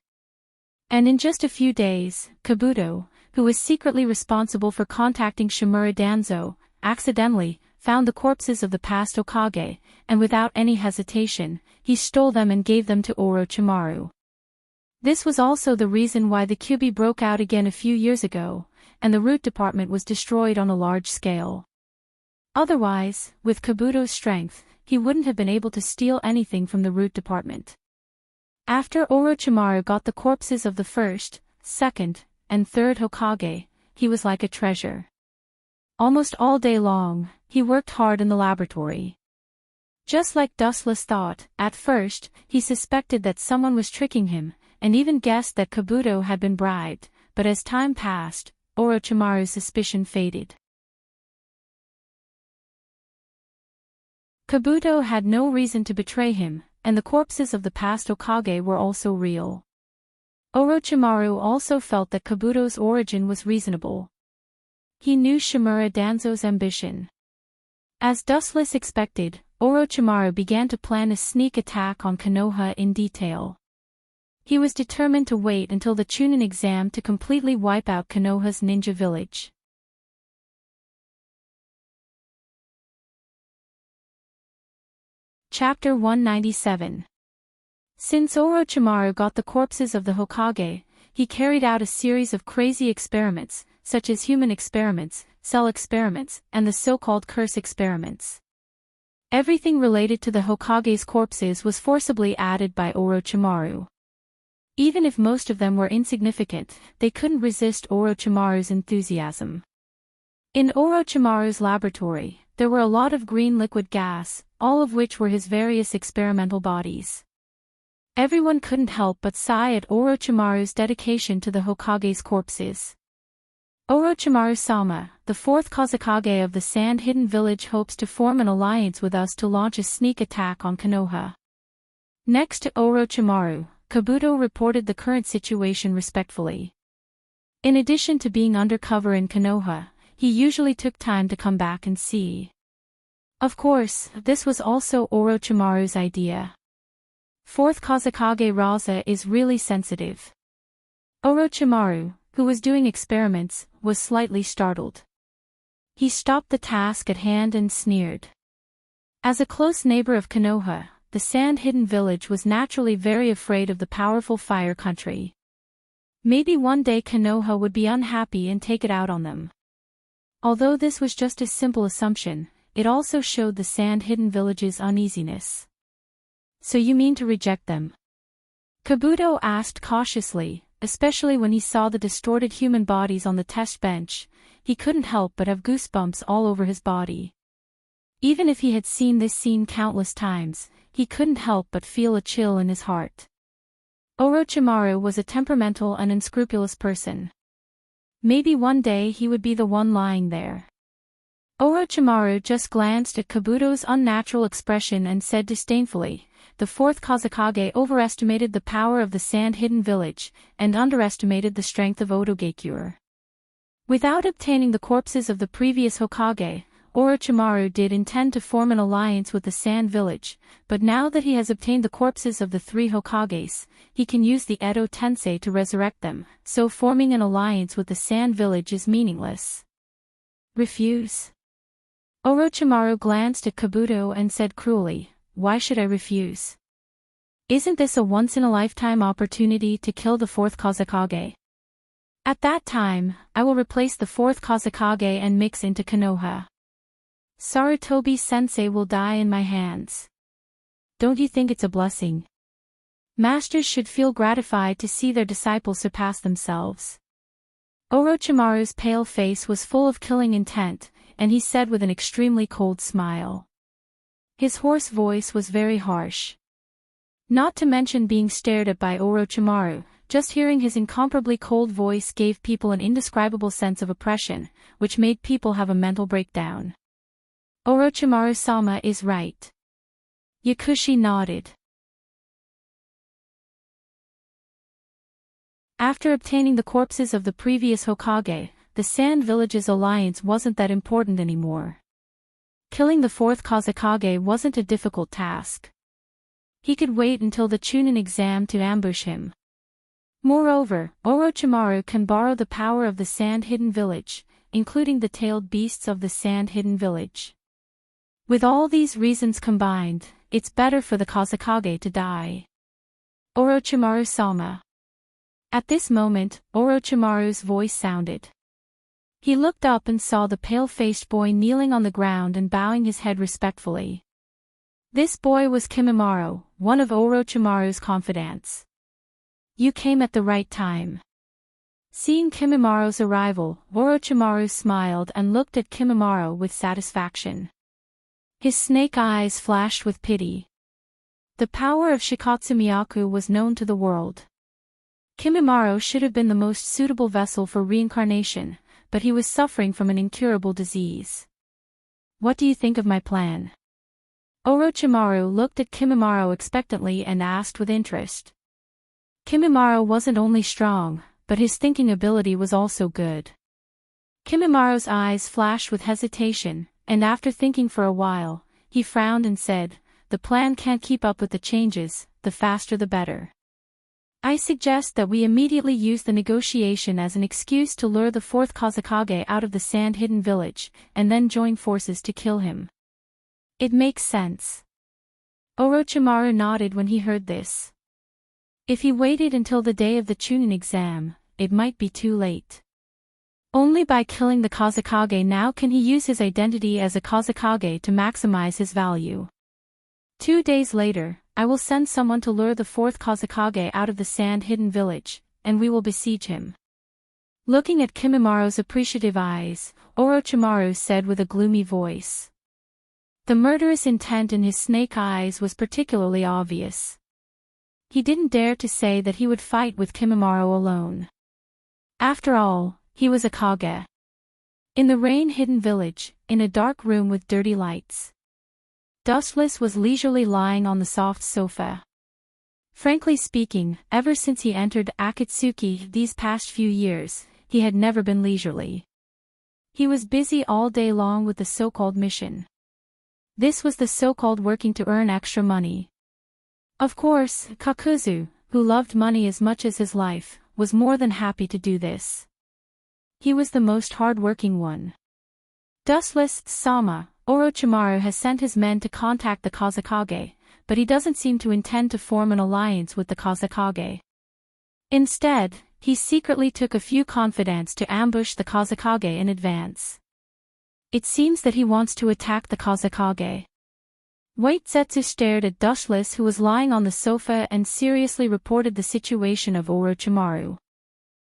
And in just a few days, Kabuto, who was secretly responsible for contacting Shimura Danzo, accidentally found the corpses of the past Hokage, and without any hesitation, he stole them and gave them to Orochimaru. This was also the reason why the Kyuubi broke out again a few years ago, and the root department was destroyed on a large scale. Otherwise, with Kabuto's strength, he wouldn't have been able to steal anything from the root department. After Orochimaru got the corpses of the first, second, and third Hokage, he was like a treasure. Almost all day long, he worked hard in the laboratory. Just like Dustless thought, at first, he suspected that someone was tricking him, and even guessed that Kabuto had been bribed, but as time passed, Orochimaru's suspicion faded. Kabuto had no reason to betray him, and the corpses of the past Hokage were also real. Orochimaru also felt that Kabuto's origin was reasonable. He knew Shimura Danzo's ambition. As Dustless expected, Orochimaru began to plan a sneak attack on Konoha in detail. He was determined to wait until the Chunin exam to completely wipe out Konoha's ninja village. Chapter 197. Since Orochimaru got the corpses of the Hokage, he carried out a series of crazy experiments, such as human experiments, cell experiments, and the so-called curse experiments. Everything related to the Hokage's corpses was forcibly added by Orochimaru. Even if most of them were insignificant, they couldn't resist Orochimaru's enthusiasm. In Orochimaru's laboratory, there were a lot of green liquid gas, all of which were his various experimental bodies. Everyone couldn't help but sigh at Orochimaru's dedication to the Hokage's corpses. Orochimaru-sama, the fourth Kazekage of the Sand-Hidden Village, hopes to form an alliance with us to launch a sneak attack on Konoha. Next to Orochimaru, Kabuto reported the current situation respectfully. In addition to being undercover in Konoha, he usually took time to come back and see. Of course, this was also Orochimaru's idea. Fourth Kazekage Raza is really sensitive. Orochimaru, who was doing experiments, was slightly startled. He stopped the task at hand and sneered. As a close neighbor of Konoha, the Sand-Hidden Village was naturally very afraid of the powerful Fire Country. Maybe one day Konoha would be unhappy and take it out on them. Although this was just a simple assumption, it also showed the Sand-Hidden Village's uneasiness. So you mean to reject them? Kabuto asked cautiously, especially when he saw the distorted human bodies on the test bench. He couldn't help but have goosebumps all over his body. Even if he had seen this scene countless times, he couldn't help but feel a chill in his heart. Orochimaru was a temperamental and unscrupulous person. Maybe one day he would be the one lying there. Orochimaru just glanced at Kabuto's unnatural expression and said disdainfully, "The fourth Kazekage overestimated the power of the Sand-Hidden Village, and underestimated the strength of Odogakure." Without obtaining the corpses of the previous Hokage, Orochimaru did intend to form an alliance with the Sand Village, but now that he has obtained the corpses of the 3 Hokages, he can use the Edo Tensei to resurrect them, so forming an alliance with the Sand Village is meaningless. Refuse? Orochimaru glanced at Kabuto and said cruelly, "Why should I refuse? Isn't this a once-in-a-lifetime opportunity to kill the 4th Kazekage? At that time, I will replace the 4th Kazekage and mix into Konoha. Sarutobi-sensei will die in my hands. Don't you think it's a blessing? Masters should feel gratified to see their disciples surpass themselves." Orochimaru's pale face was full of killing intent, and he said with an extremely cold smile. His hoarse voice was very harsh. Not to mention being stared at by Orochimaru, just hearing his incomparably cold voice gave people an indescribable sense of oppression, which made people have a mental breakdown. Orochimaru-sama is right. Yakushi nodded. After obtaining the corpses of the previous Hokage, the Sand Village's alliance wasn't that important anymore. Killing the 4th Kazekage wasn't a difficult task. He could wait until the Chunin exam to ambush him. Moreover, Orochimaru can borrow the power of the Sand Hidden Village, including the tailed beasts of the Sand Hidden Village. With all these reasons combined, it's better for the Kazekage to die. Orochimaru-sama. At this moment, Orochimaru's voice sounded. He looked up and saw the pale-faced boy kneeling on the ground and bowing his head respectfully. This boy was Kimimaro, one of Orochimaru's confidants. "You came at the right time." Seeing Kimimaro's arrival, Orochimaru smiled and looked at Kimimaro with satisfaction. His snake eyes flashed with pity. The power of Shikatsu Myaku was known to the world. Kimimaro should have been the most suitable vessel for reincarnation, but he was suffering from an incurable disease. "What do you think of my plan?" Orochimaru looked at Kimimaro expectantly and asked with interest. Kimimaro wasn't only strong, but his thinking ability was also good. Kimimaro's eyes flashed with hesitation, and after thinking for a while, he frowned and said, "The plan can't keep up with the changes, the faster the better. I suggest that we immediately use the negotiation as an excuse to lure the 4th Kazekage out of the Sand Hidden Village, and then join forces to kill him." "It makes sense." Orochimaru nodded when he heard this. If he waited until the day of the Chunin exam, it might be too late. Only by killing the Kazekage now can he use his identity as a Kazekage to maximize his value. 2 days later, I will send someone to lure the 4th Kazekage out of the Sand Hidden Village, and we will besiege him. Looking at Kimimaro's appreciative eyes, Orochimaru said with a gloomy voice. The murderous intent in his snake eyes was particularly obvious. He didn't dare to say that he would fight with Kimimaro alone. After all, he was a Kage. In the rain-hidden village, in a dark room with dirty lights, Dustless was leisurely lying on the soft sofa. Frankly speaking, ever since he entered Akatsuki these past few years, he had never been leisurely. He was busy all day long with the so-called mission. This was the so-called working to earn extra money. Of course, Kakuzu, who loved money as much as his life, was more than happy to do this. He was the most hard-working one. Dustless-sama, Orochimaru has sent his men to contact the Kazekage, but he doesn't seem to intend to form an alliance with the Kazekage. Instead, he secretly took a few confidants to ambush the Kazekage in advance. It seems that he wants to attack the Kazekage. White Zetsu stared at Dustless, who was lying on the sofa, and seriously reported the situation of Orochimaru.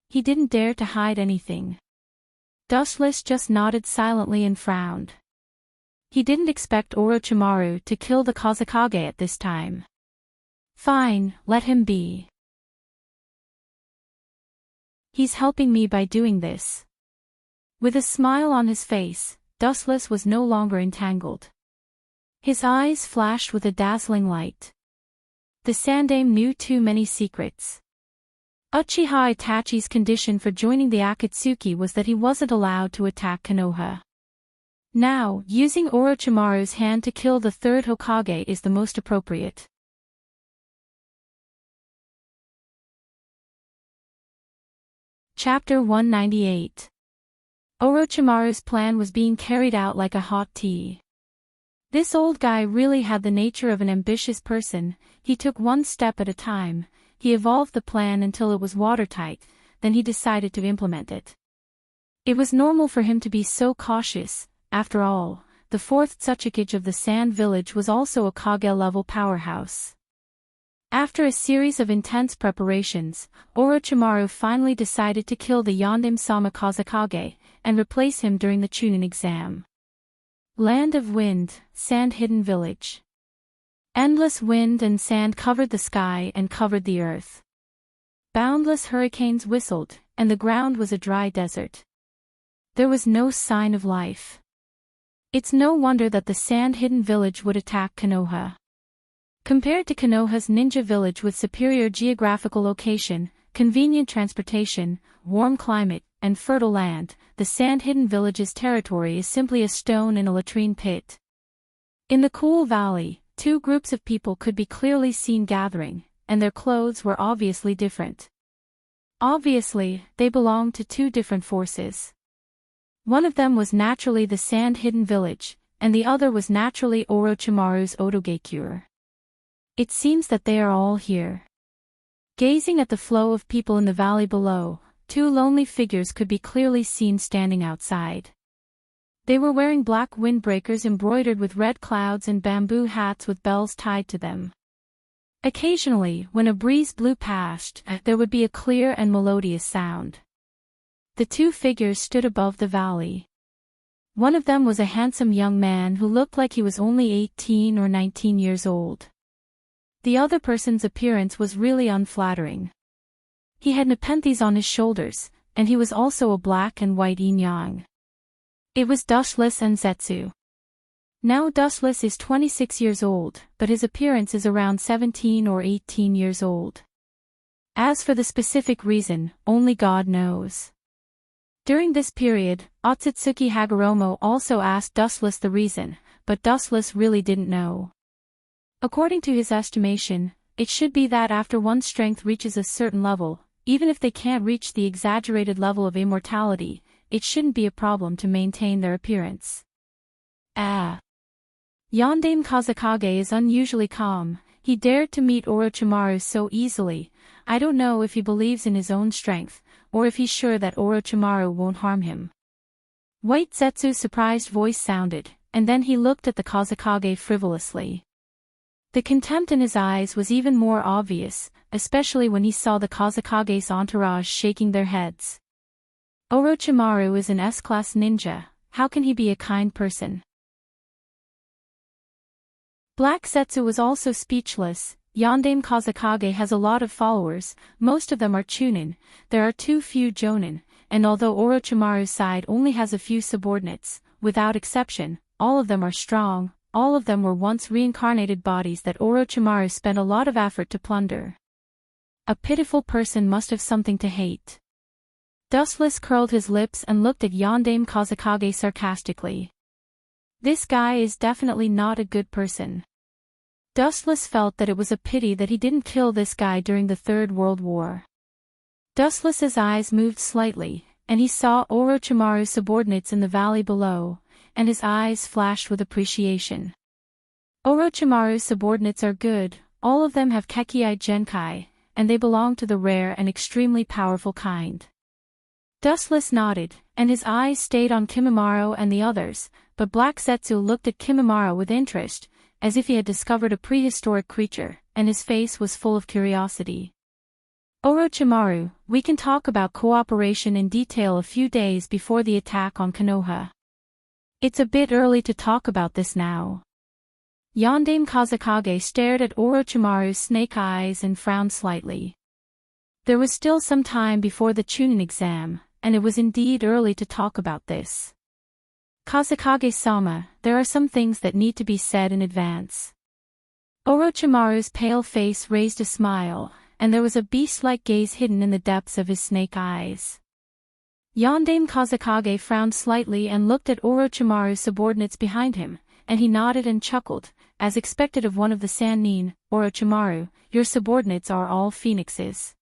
He didn't dare to hide anything. Dustless just nodded silently and frowned. He didn't expect Orochimaru to kill the Kazekage at this time. Fine, let him be. He's helping me by doing this. With a smile on his face, Dustless was no longer entangled. His eyes flashed with a dazzling light. The Sandaime knew too many secrets. Uchiha Itachi's condition for joining the Akatsuki was that he wasn't allowed to attack Konoha. Now, using Orochimaru's hand to kill the third Hokage is the most appropriate. Chapter 198. Orochimaru's plan was being carried out like a hot tea. This old guy really had the nature of an ambitious person. He took one step at a time. He evolved the plan until it was watertight, then he decided to implement it. It was normal for him to be so cautious. After all, the fourth Tsuchikage of the Sand Village was also a Kage-level powerhouse. After a series of intense preparations, Orochimaru finally decided to kill the Yondaime-sama Kazekage, and replace him during the Chunin exam. Land of Wind, Sand-Hidden Village. Endless wind and sand covered the sky and covered the earth. Boundless hurricanes whistled, and the ground was a dry desert. There was no sign of life. It's no wonder that the Sand-Hidden Village would attack Konoha. Compared to Konoha's ninja village with superior geographical location, convenient transportation, warm climate, and fertile land, the Sand-Hidden Village's territory is simply a stone in a latrine pit. In the cool valley, two groups of people could be clearly seen gathering, and their clothes were obviously different. Obviously, they belonged to two different forces. One of them was naturally the Sand-Hidden Village, and the other was naturally Orochimaru's Otogekyure. It seems that they are all here. Gazing at the flow of people in the valley below, two lonely figures could be clearly seen standing outside. They were wearing black windbreakers embroidered with red clouds and bamboo hats with bells tied to them. Occasionally, when a breeze blew past, there would be a clear and melodious sound. The two figures stood above the valley. One of them was a handsome young man who looked like he was only 18 or 19 years old. The other person's appearance was really unflattering. He had nepenthes on his shoulders, and he was also a black and white yin-yang. It was dustless and Zetsu. Now dustless is 26 years old, but his appearance is around 17 or 18 years old. As for the specific reason, only God knows. During this period, Otsutsuki Hagoromo also asked Dustless the reason, but Dustless really didn't know. According to his estimation, it should be that after one's strength reaches a certain level, even if they can't reach the exaggerated level of immortality, it shouldn't be a problem to maintain their appearance. Yondaime Kazekage is unusually calm. He dared to meet Orochimaru so easily. I don't know if he believes in his own strength, or if he's sure that Orochimaru won't harm him. White Zetsu's surprised voice sounded, and then he looked at the Kazekage frivolously. The contempt in his eyes was even more obvious, especially when he saw the Kazekage's entourage shaking their heads. Orochimaru is an S-class ninja, how can he be a kind person? Black Zetsu was also speechless. Yondaime Kazekage has a lot of followers, most of them are Chunin, there are too few Jonin, and although Orochimaru's side only has a few subordinates, without exception, all of them are strong, all of them were once reincarnated bodies that Orochimaru spent a lot of effort to plunder. A pitiful person must have something to hate. Dustless curled his lips and looked at Yondaime Kazekage sarcastically. This guy is definitely not a good person. Dustless felt that it was a pity that he didn't kill this guy during the Third World War. Dustless's eyes moved slightly, and he saw Orochimaru's subordinates in the valley below, and his eyes flashed with appreciation. Orochimaru's subordinates are good, all of them have Kekkei Genkai, and they belong to the rare and extremely powerful kind. Dustless nodded, and his eyes stayed on Kimimaro and the others, but Black Zetsu looked at Kimimaro with interest, as if he had discovered a prehistoric creature, and his face was full of curiosity. Orochimaru, we can talk about cooperation in detail a few days before the attack on Konoha. It's a bit early to talk about this now. Yondaime Kazekage stared at Orochimaru's snake eyes and frowned slightly. There was still some time before the Chunin exam, and it was indeed early to talk about this. Kazekage-sama, there are some things that need to be said in advance. Orochimaru's pale face raised a smile, and there was a beast-like gaze hidden in the depths of his snake eyes. Yondaime Kazekage frowned slightly and looked at Orochimaru's subordinates behind him, and he nodded and chuckled, as expected of one of the Sannin. Orochimaru, your subordinates are all phoenixes.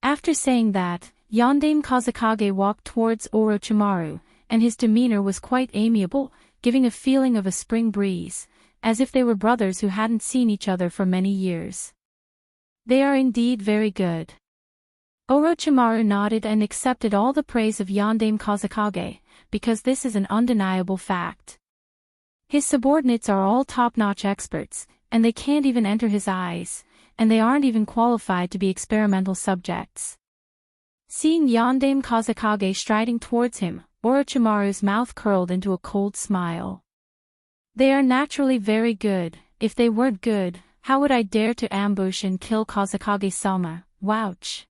After saying that, Yondaime Kazekage walked towards Orochimaru, and his demeanor was quite amiable, giving a feeling of a spring breeze, as if they were brothers who hadn't seen each other for many years. They are indeed very good. Orochimaru nodded and accepted all the praise of Yondaime Kazekage, because this is an undeniable fact. His subordinates are all top-notch experts, and they can't even enter his eyes, and they aren't even qualified to be experimental subjects. Seeing Yondaime Kazekage striding towards him, Orochimaru's mouth curled into a cold smile. They are naturally very good. If they weren't good, how would I dare to ambush and kill Kazekage-sama? Wouch.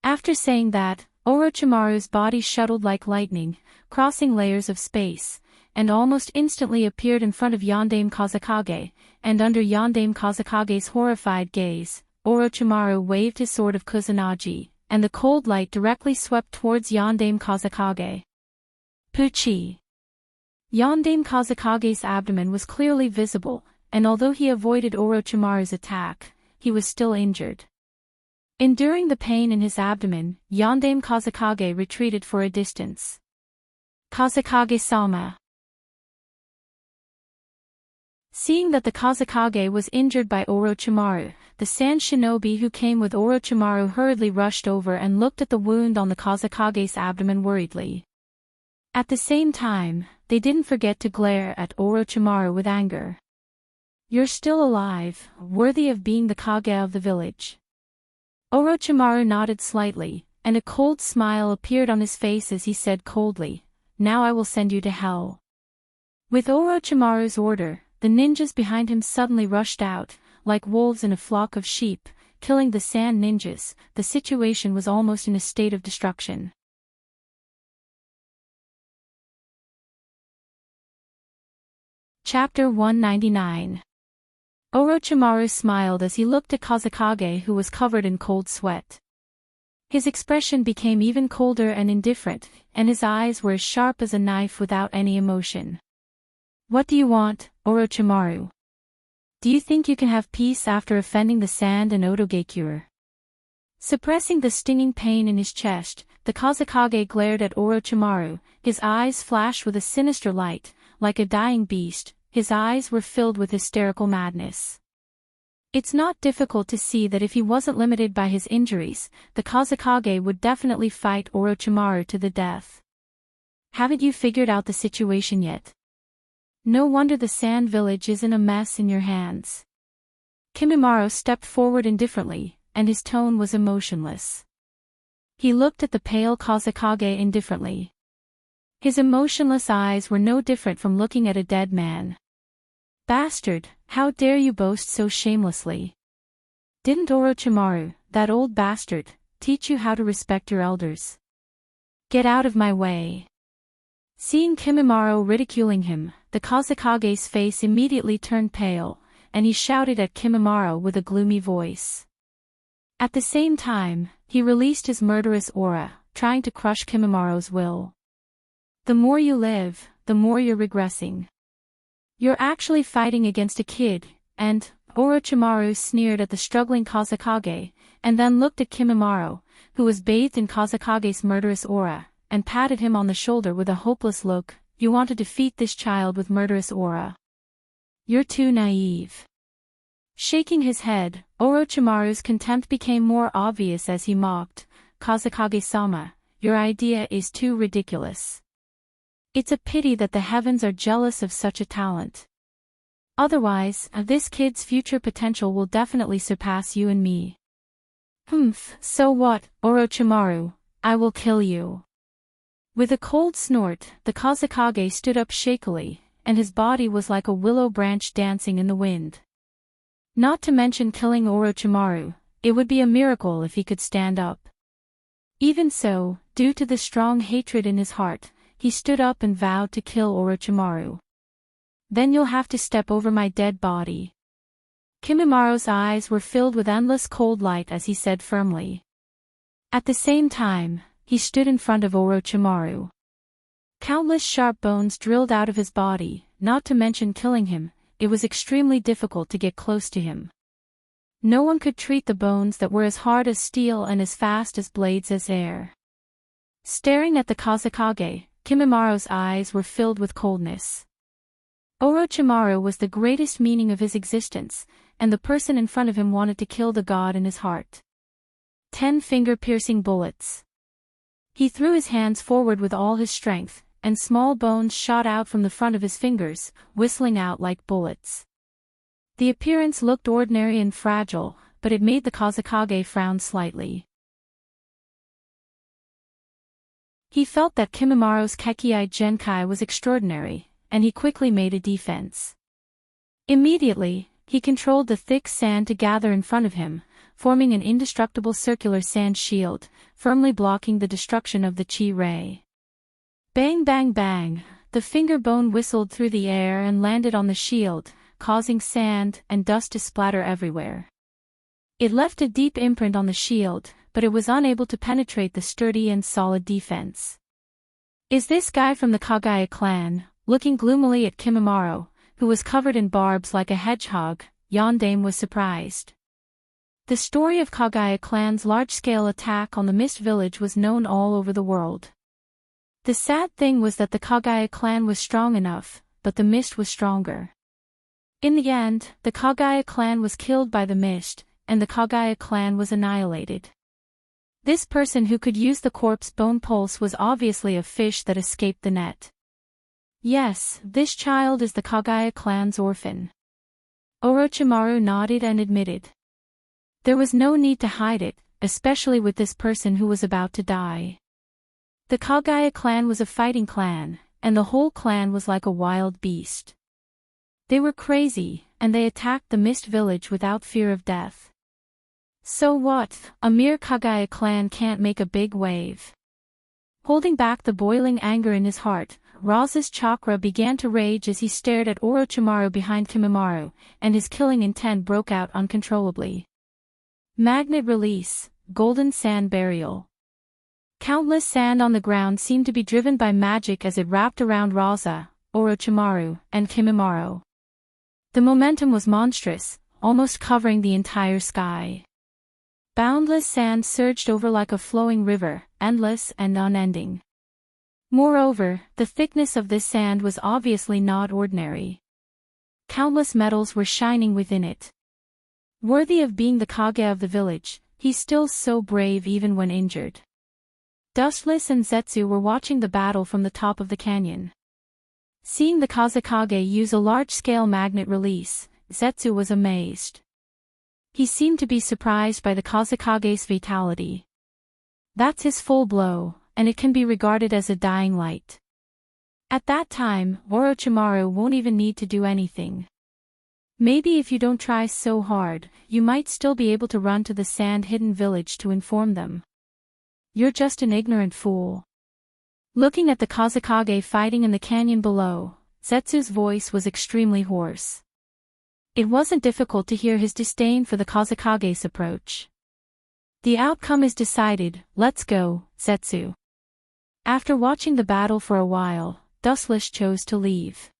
After saying that, Orochimaru's body shuttled like lightning, crossing layers of space, and almost instantly appeared in front of Yondaime Kazekage, and under Yondaime Kazekage's horrified gaze, Orochimaru waved his sword of Kusanagi, and the cold light directly swept towards Yondaime Kazekage. Puchi! Yondaime Kazekage's abdomen was clearly visible, and although he avoided Orochimaru's attack, he was still injured. Enduring the pain in his abdomen, Yondaime Kazekage retreated for a distance. Kazekage-sama. Seeing that the Kazekage was injured by Orochimaru, the sand shinobi who came with Orochimaru hurriedly rushed over and looked at the wound on the Kazekage's abdomen worriedly. At the same time, they didn't forget to glare at Orochimaru with anger. You're still alive, worthy of being the Kage of the village. Orochimaru nodded slightly, and a cold smile appeared on his face as he said coldly, now I will send you to hell. With Orochimaru's order, the ninjas behind him suddenly rushed out, like wolves in a flock of sheep, killing the sand ninjas. The situation was almost in a state of destruction. Chapter 199. Orochimaru smiled as he looked at Kazekage, who was covered in cold sweat. His expression became even colder and indifferent, and his eyes were as sharp as a knife without any emotion. What do you want, Orochimaru? Do you think you can have peace after offending the sand and Otogekure? Suppressing the stinging pain in his chest, the Kazekage glared at Orochimaru, his eyes flashed with a sinister light, like a dying beast. His eyes were filled with hysterical madness. It's not difficult to see that if he wasn't limited by his injuries, the Kazekage would definitely fight Orochimaru to the death. Haven't you figured out the situation yet? No wonder the sand village is in a mess in your hands. Kimimaro stepped forward indifferently, and his tone was emotionless. He looked at the pale Kazekage indifferently. His emotionless eyes were no different from looking at a dead man. Bastard, how dare you boast so shamelessly? Didn't Orochimaru, that old bastard, teach you how to respect your elders? Get out of my way. Seeing Kimimaro ridiculing him, the Kazekage's face immediately turned pale, and he shouted at Kimimaro with a gloomy voice. At the same time, he released his murderous aura, trying to crush Kimimaro's will. The more you live, the more you're regressing. You're actually fighting against a kid, and Orochimaru sneered at the struggling Kazekage, and then looked at Kimimaro, who was bathed in Kazekage's murderous aura, and patted him on the shoulder with a hopeless look. You want to defeat this child with murderous aura? You're too naive. Shaking his head, Orochimaru's contempt became more obvious as he mocked, Kazekage-sama, your idea is too ridiculous. It's a pity that the heavens are jealous of such a talent. Otherwise, this kid's future potential will definitely surpass you and me. So what, Orochimaru? I will kill you. With a cold snort, the Kazekage stood up shakily, and his body was like a willow branch dancing in the wind. Not to mention killing Orochimaru, it would be a miracle if he could stand up. Even so, due to the strong hatred in his heart, he stood up and vowed to kill Orochimaru. Then you'll have to step over my dead body. Kimimaro's eyes were filled with endless cold light as he said firmly. At the same time, he stood in front of Orochimaru. Countless sharp bones drilled out of his body, not to mention killing him. It was extremely difficult to get close to him. No one could treat the bones that were as hard as steel and as fast as blades as air. Staring at the Kazekage, Kimimara's eyes were filled with coldness. Orochimaru was the greatest meaning of his existence, and the person in front of him wanted to kill the god in his heart. 10 finger-piercing bullets. He threw his hands forward with all his strength, and small bones shot out from the front of his fingers, whistling out like bullets. The appearance looked ordinary and fragile, but it made the Kazekage frown slightly. He felt that Kimimara's Kekkei Genkai was extraordinary, and he quickly made a defense. Immediately, he controlled the thick sand to gather in front of him, forming an indestructible circular sand shield, firmly blocking the destruction of the chi ray. Bang bang bang, the finger bone whistled through the air and landed on the shield, causing sand and dust to splatter everywhere. It left a deep imprint on the shield, but it was unable to penetrate the sturdy and solid defense. Is this guy from the Kagaya clan? Looking gloomily at Kimimaro, who was covered in barbs like a hedgehog, Yondaime was surprised. The story of Kagaya clan's large-scale attack on the Mist Village was known all over the world. The sad thing was that the Kagaya clan was strong enough, but the Mist was stronger. In the end, the Kagaya clan was killed by the Mist, and the Kagaya clan was annihilated. This person who could use the corpse bone pulse was obviously a fish that escaped the net. Yes, this child is the Kagaya clan's orphan. Orochimaru nodded and admitted. There was no need to hide it, especially with this person who was about to die. The Kagaya clan was a fighting clan, and the whole clan was like a wild beast. They were crazy, and they attacked the Mist Village without fear of death. So what, a mere Kagaya clan can't make a big wave. Holding back the boiling anger in his heart, Raza's chakra began to rage as he stared at Orochimaru behind Kimimaro, and his killing intent broke out uncontrollably. Magnet release, golden sand burial. Countless sand on the ground seemed to be driven by magic as it wrapped around Raza, Orochimaru, and Kimimaro. The momentum was monstrous, almost covering the entire sky. Boundless sand surged over like a flowing river, endless and unending. Moreover, the thickness of this sand was obviously not ordinary. Countless metals were shining within it. Worthy of being the Kage of the village, he's still so brave even when injured. Dustless and Zetsu were watching the battle from the top of the canyon. Seeing the Kazekage use a large-scale magnet release, Zetsu was amazed. He seemed to be surprised by the Kazekage's fatality. That's his full blow, and it can be regarded as a dying light. At that time, Orochimaru won't even need to do anything. Maybe if you don't try so hard, you might still be able to run to the sand-hidden village to inform them. You're just an ignorant fool. Looking at the Kazekage fighting in the canyon below, Zetsu's voice was extremely hoarse. It wasn't difficult to hear his disdain for the Kazekage's approach. The outcome is decided, let's go, Zetsu. After watching the battle for a while, Dustless chose to leave.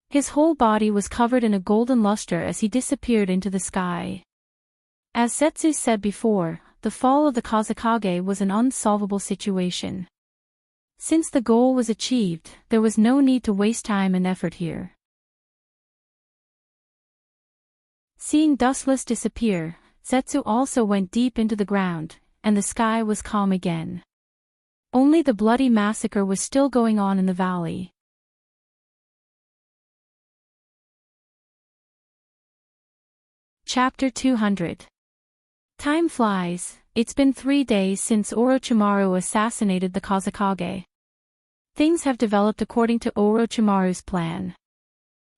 His whole body was covered in a golden luster as he disappeared into the sky. As Zetsu said before, the fall of the Kazekage was an unsolvable situation. Since the goal was achieved, there was no need to waste time and effort here. Seeing Dustless disappear, Zetsu also went deep into the ground, and the sky was calm again. Only the bloody massacre was still going on in the valley. Chapter 200. Time flies. It's been 3 days since Orochimaru assassinated the Kazekage. Things have developed according to Orochimaru's plan.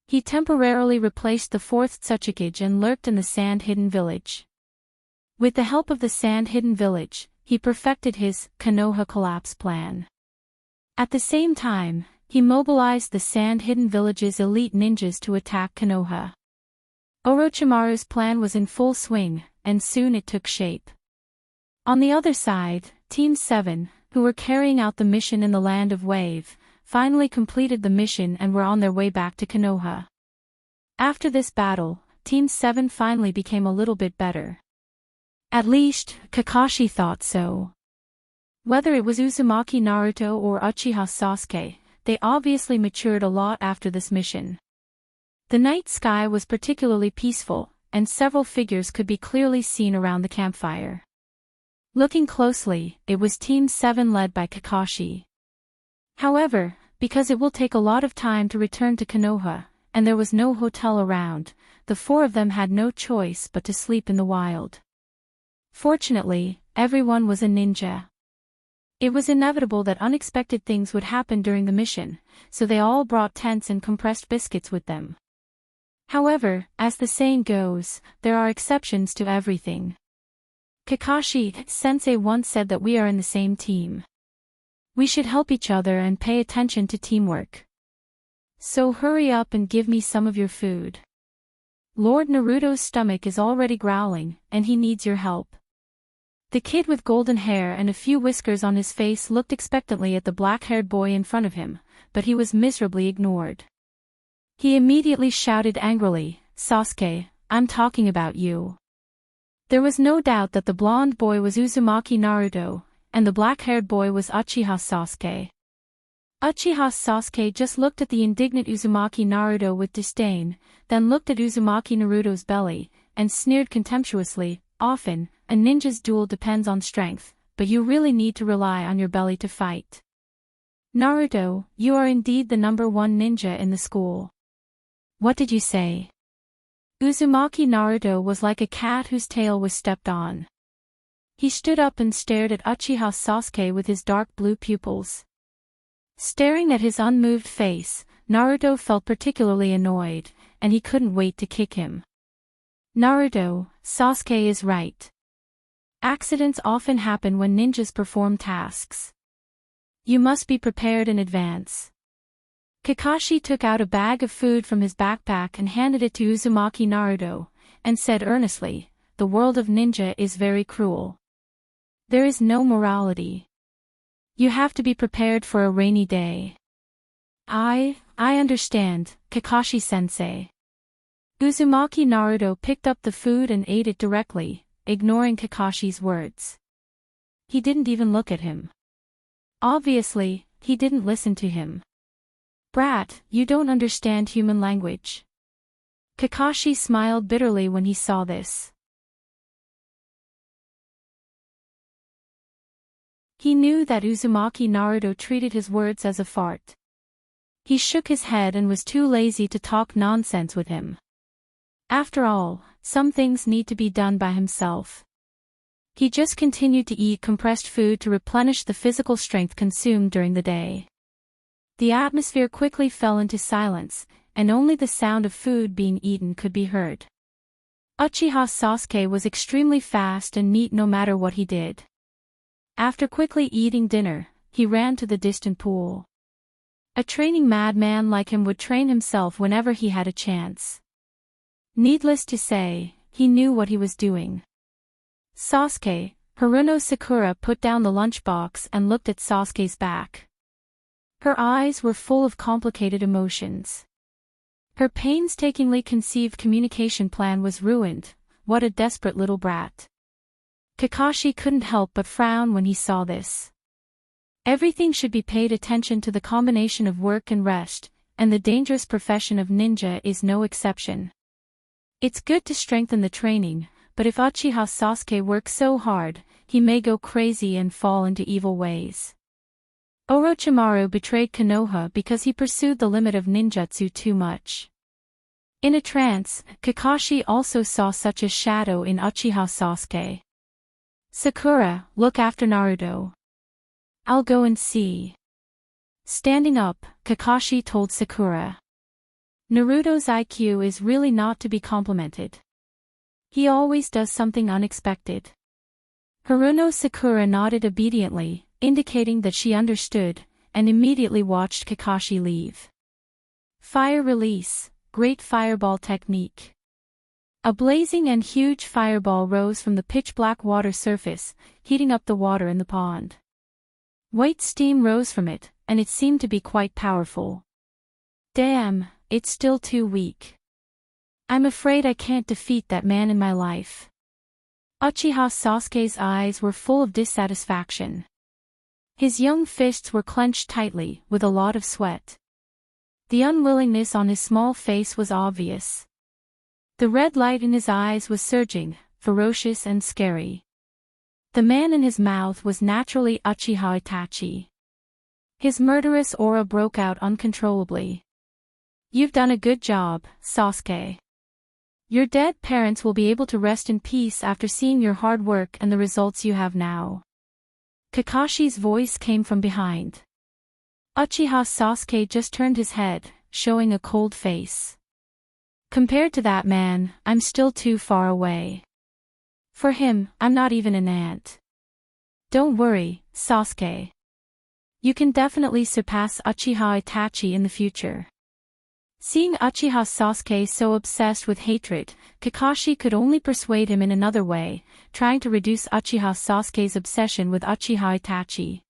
He temporarily replaced the fourth Tsuchikage and lurked in the sand-hidden village. With the help of the sand-hidden village, he perfected his Konoha collapse plan. At the same time, he mobilized the sand-hidden village's elite ninjas to attack Konoha. Orochimaru's plan was in full swing, and soon it took shape. On the other side, Team 7, who were carrying out the mission in the Land of Wave, finally completed the mission and were on their way back to Konoha. After this battle, Team 7 finally became a little bit better. At least, Kakashi thought so. Whether it was Uzumaki Naruto or Uchiha Sasuke, they obviously matured a lot after this mission. The night sky was particularly peaceful, and several figures could be clearly seen around the campfire. Looking closely, it was Team 7 led by Kakashi. However, because it will take a lot of time to return to Konoha, and there was no hotel around, the four of them had no choice but to sleep in the wild. Fortunately, everyone was a ninja. It was inevitable that unexpected things would happen during the mission, so they all brought tents and compressed biscuits with them. However, as the saying goes, there are exceptions to everything. Kakashi-sensei once said that we are in the same team. We should help each other and pay attention to teamwork. So hurry up and give me some of your food. Lord Naruto's stomach is already growling, and he needs your help. The kid with golden hair and a few whiskers on his face looked expectantly at the black-haired boy in front of him, but he was miserably ignored. He immediately shouted angrily, "Sasuke, I'm talking about you." There was no doubt that the blonde boy was Uzumaki Naruto, and the black-haired boy was Uchiha Sasuke. Uchiha Sasuke just looked at the indignant Uzumaki Naruto with disdain, then looked at Uzumaki Naruto's belly, and sneered contemptuously, "Often, a ninja's duel depends on strength, but you really need to rely on your belly to fight. Naruto, you are indeed the #1 ninja in the school." "What did you say?" Uzumaki Naruto was like a cat whose tail was stepped on. He stood up and stared at Uchiha Sasuke with his dark blue pupils. Staring at his unmoved face, Naruto felt particularly annoyed, and he couldn't wait to kick him. "Naruto, Sasuke is right. Accidents often happen when ninjas perform tasks. You must be prepared in advance." Kakashi took out a bag of food from his backpack and handed it to Uzumaki Naruto, and said earnestly, "The world of ninja is very cruel. There is no morality. You have to be prepared for a rainy day." I understand, Kakashi-sensei." Uzumaki Naruto picked up the food and ate it directly, ignoring Kakashi's words. He didn't even look at him. Obviously, he didn't listen to him. "Brat, you don't understand human language." Kakashi smiled bitterly when he saw this. He knew that Uzumaki Naruto treated his words as a fart. He shook his head and was too lazy to talk nonsense with him. After all, some things need to be done by himself. He just continued to eat compressed food to replenish the physical strength consumed during the day. The atmosphere quickly fell into silence, and only the sound of food being eaten could be heard. Uchiha Sasuke was extremely fast and neat no matter what he did. After quickly eating dinner, he ran to the distant pool. A training madman like him would train himself whenever he had a chance. Needless to say, he knew what he was doing. "Sasuke," Haruno Sakura put down the lunchbox and looked at Sasuke's back. Her eyes were full of complicated emotions. Her painstakingly conceived communication plan was ruined. What a desperate little brat. Kakashi couldn't help but frown when he saw this. Everything should be paid attention to, the combination of work and rest, and the dangerous profession of ninja is no exception. It's good to strengthen the training, but if Uchiha Sasuke works so hard, he may go crazy and fall into evil ways. Orochimaru betrayed Konoha because he pursued the limit of ninjutsu too much. In a trance, Kakashi also saw such a shadow in Uchiha Sasuke. "Sakura, look after Naruto. I'll go and see." Standing up, Kakashi told Sakura. Naruto's IQ is really not to be complimented. He always does something unexpected. Haruno Sakura nodded obediently, indicating that she understood, and immediately watched Kakashi leave. Fire release, great fireball technique. A blazing and huge fireball rose from the pitch-black water surface, heating up the water in the pond. White steam rose from it, and it seemed to be quite powerful. Damn, it's still too weak. I'm afraid I can't defeat that man in my life. Uchiha Sasuke's eyes were full of dissatisfaction. His young fists were clenched tightly, with a lot of sweat. The unwillingness on his small face was obvious. The red light in his eyes was surging, ferocious and scary. The man in his mouth was naturally Uchiha Itachi. His murderous aura broke out uncontrollably. You've done a good job, Sasuke. Your dead parents will be able to rest in peace after seeing your hard work and the results you have now. Kakashi's voice came from behind. Uchiha Sasuke just turned his head, showing a cold face. Compared to that man, I'm still too far away. For him, I'm not even an ant. Don't worry, Sasuke. You can definitely surpass Uchiha Itachi in the future. Seeing Uchiha Sasuke so obsessed with hatred, Kakashi could only persuade him in another way, trying to reduce Uchiha Sasuke's obsession with Uchiha Itachi.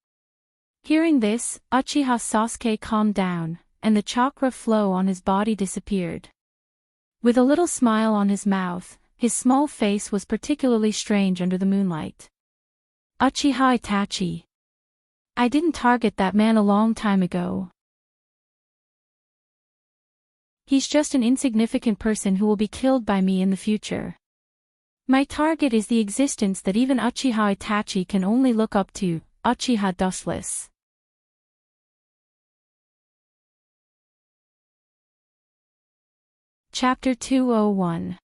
Hearing this, Uchiha Sasuke calmed down, and the chakra flow on his body disappeared. With a little smile on his mouth, his small face was particularly strange under the moonlight. Uchiha Itachi. I didn't target that man a long time ago. He's just an insignificant person who will be killed by me in the future. My target is the existence that even Uchiha Itachi can only look up to, Uchiha Dustless. Chapter 201.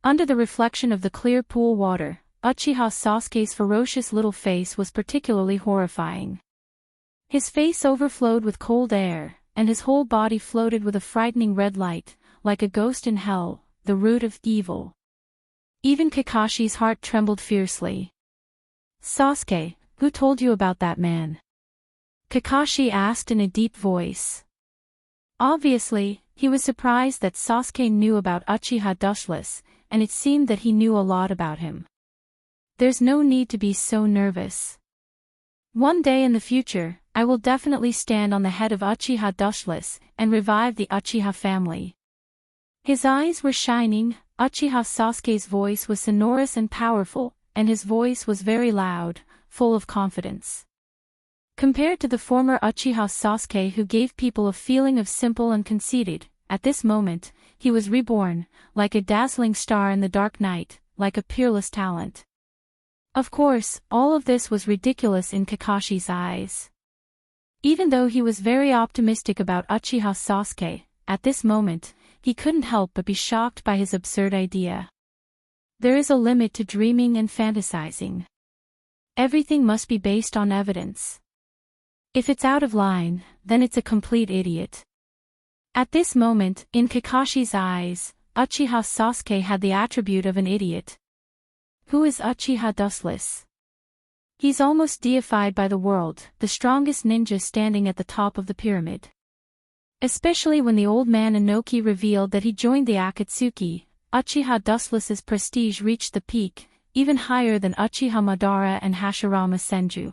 Under the reflection of the clear pool water, Uchiha Sasuke's ferocious little face was particularly horrifying. His face overflowed with cold air, and his whole body floated with a frightening red light, like a ghost in hell, the root of evil. Even Kakashi's heart trembled fiercely. Sasuke, who told you about that man? Kakashi asked in a deep voice. Obviously, he was surprised that Sasuke knew about Uchiha Dustless, and it seemed that he knew a lot about him. There's no need to be so nervous. One day in the future, I will definitely stand on the head of Uchiha Dustless and revive the Uchiha family. His eyes were shining, Uchiha Sasuke's voice was sonorous and powerful, and his voice was very loud, full of confidence. Compared to the former Uchiha Sasuke who gave people a feeling of simple and conceited, at this moment, he was reborn, like a dazzling star in the dark night, like a peerless talent. Of course, all of this was ridiculous in Kakashi's eyes. Even though he was very optimistic about Uchiha Sasuke, at this moment, he couldn't help but be shocked by his absurd idea. There is a limit to dreaming and fantasizing. Everything must be based on evidence. If it's out of line, then it's a complete idiot. At this moment, in Kakashi's eyes, Uchiha Sasuke had the attribute of an idiot. Who is Uchiha Dustless? He's almost deified by the world, the strongest ninja standing at the top of the pyramid. Especially when the old man Inoki revealed that he joined the Akatsuki, Uchiha Dustless's prestige reached the peak, even higher than Uchiha Madara and Hashirama Senju.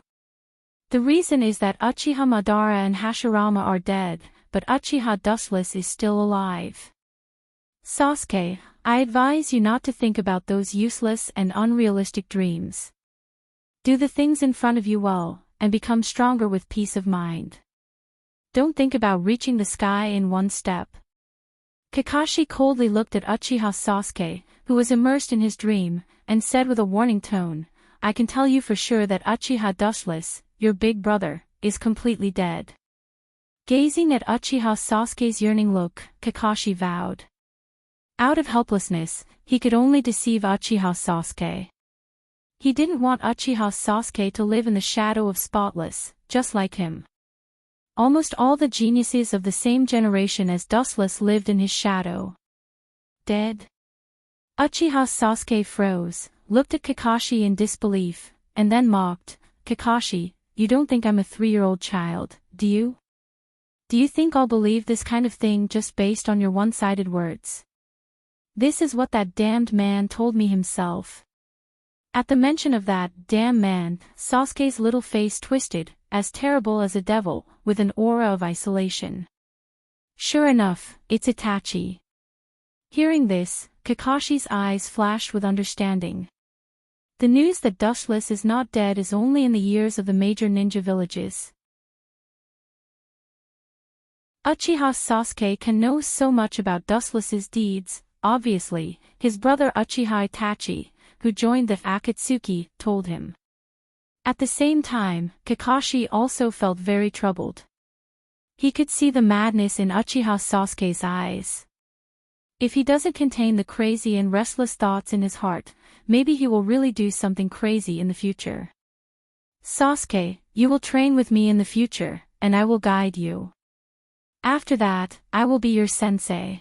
The reason is that Uchiha Madara and Hashirama are dead, but Uchiha Dustless is still alive. Sasuke, I advise you not to think about those useless and unrealistic dreams. Do the things in front of you well, and become stronger with peace of mind. Don't think about reaching the sky in one step. Kakashi coldly looked at Uchiha Sasuke, who was immersed in his dream, and said with a warning tone, I can tell you for sure that Uchiha Dustless, your big brother, is completely dead. Gazing at Uchiha Sasuke's yearning look, Kakashi vowed. Out of helplessness, he could only deceive Uchiha Sasuke. He didn't want Uchiha Sasuke to live in the shadow of Spotless, just like him. Almost all the geniuses of the same generation as Dustless lived in his shadow. Dead? Uchiha Sasuke froze, looked at Kakashi in disbelief, and then mocked, Kakashi, you don't think I'm a 3-year-old child, do you? Do you think I'll believe this kind of thing just based on your one-sided words? This is what that damned man told me himself. At the mention of that damn man, Sasuke's little face twisted, as terrible as a devil, with an aura of isolation. Sure enough, it's Itachi. Hearing this, Kakashi's eyes flashed with understanding. The news that Dustless is not dead is only in the ears of the major ninja villages. Uchiha Sasuke can know so much about Dustless's deeds. Obviously, his brother Uchiha Itachi, who joined the Akatsuki, told him. At the same time, Kakashi also felt very troubled. He could see the madness in Uchiha Sasuke's eyes. If he doesn't contain the crazy and restless thoughts in his heart, maybe he will really do something crazy in the future. Sasuke, you will train with me in the future, and I will guide you. After that, I will be your sensei.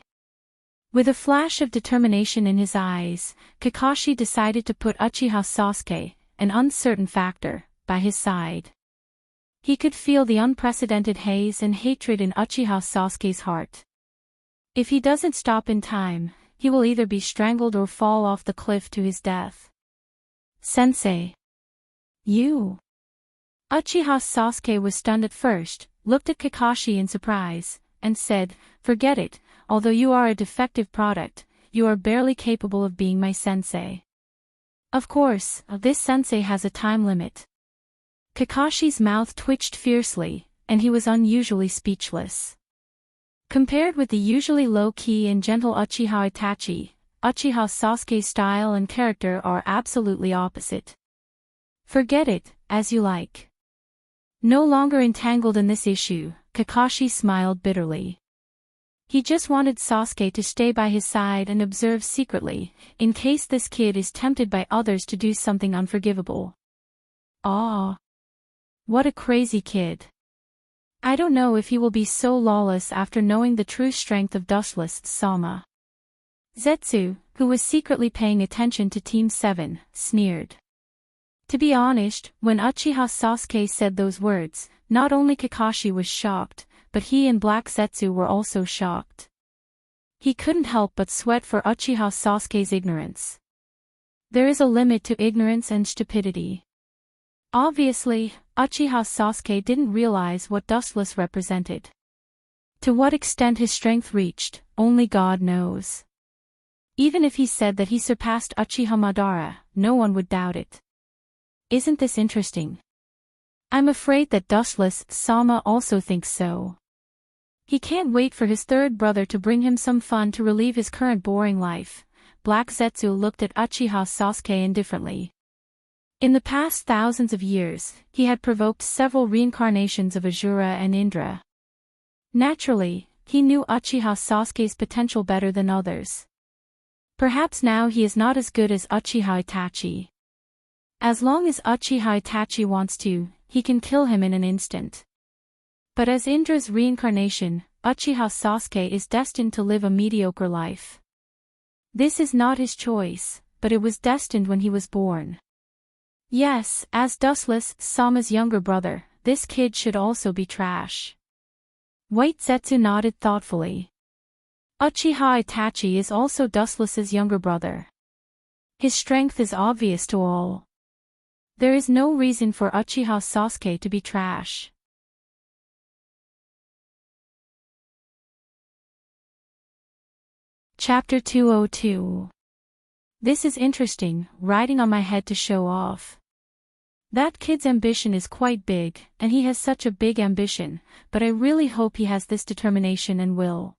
With a flash of determination in his eyes, Kakashi decided to put Uchiha Sasuke, an uncertain factor, by his side. He could feel the unprecedented haze and hatred in Uchiha Sasuke's heart. If he doesn't stop in time, he will either be strangled or fall off the cliff to his death. Sensei. You. Uchiha Sasuke was stunned at first, looked at Kakashi in surprise, and said, "Forget it, although you are a defective product, you are barely capable of being my sensei." Of course, this sensei has a time limit. Kakashi's mouth twitched fiercely, and he was unusually speechless. Compared with the usually low-key and gentle Uchiha Itachi, Uchiha Sasuke's style and character are absolutely opposite. Forget it, as you like. No longer entangled in this issue, Kakashi smiled bitterly. He just wanted Sasuke to stay by his side and observe secretly, in case this kid is tempted by others to do something unforgivable. Ah! What a crazy kid. I don't know if he will be so lawless after knowing the true strength of Dustless Sama. Zetsu, who was secretly paying attention to Team 7, sneered. To be honest, when Uchiha Sasuke said those words, not only Kakashi was shocked, but he and Black Zetsu were also shocked. He couldn't help but sweat for Uchiha Sasuke's ignorance. There is a limit to ignorance and stupidity. Obviously, Uchiha Sasuke didn't realize what Dustless represented. To what extent his strength reached, only God knows. Even if he said that he surpassed Uchiha Madara, no one would doubt it. Isn't this interesting? I'm afraid that Dustless Sama also thinks so. He can't wait for his third brother to bring him some fun to relieve his current boring life. Black Zetsu looked at Uchiha Sasuke indifferently. In the past thousands of years, he had provoked several reincarnations of Asura and Indra. Naturally, he knew Uchiha Sasuke's potential better than others. Perhaps now he is not as good as Uchiha Itachi. As long as Uchiha Itachi wants to, he can kill him in an instant. But as Indra's reincarnation, Uchiha Sasuke is destined to live a mediocre life. This is not his choice, but it was destined when he was born. Yes, as Dustless Sama's younger brother, this kid should also be trash. White Zetsu nodded thoughtfully. Uchiha Itachi is also Dustless's younger brother. His strength is obvious to all. There is no reason for Uchiha Sasuke to be trash. Chapter 202. This is interesting, riding on my head to show off. That kid's ambition is quite big, and he has such a big ambition, but I really hope he has this determination and will.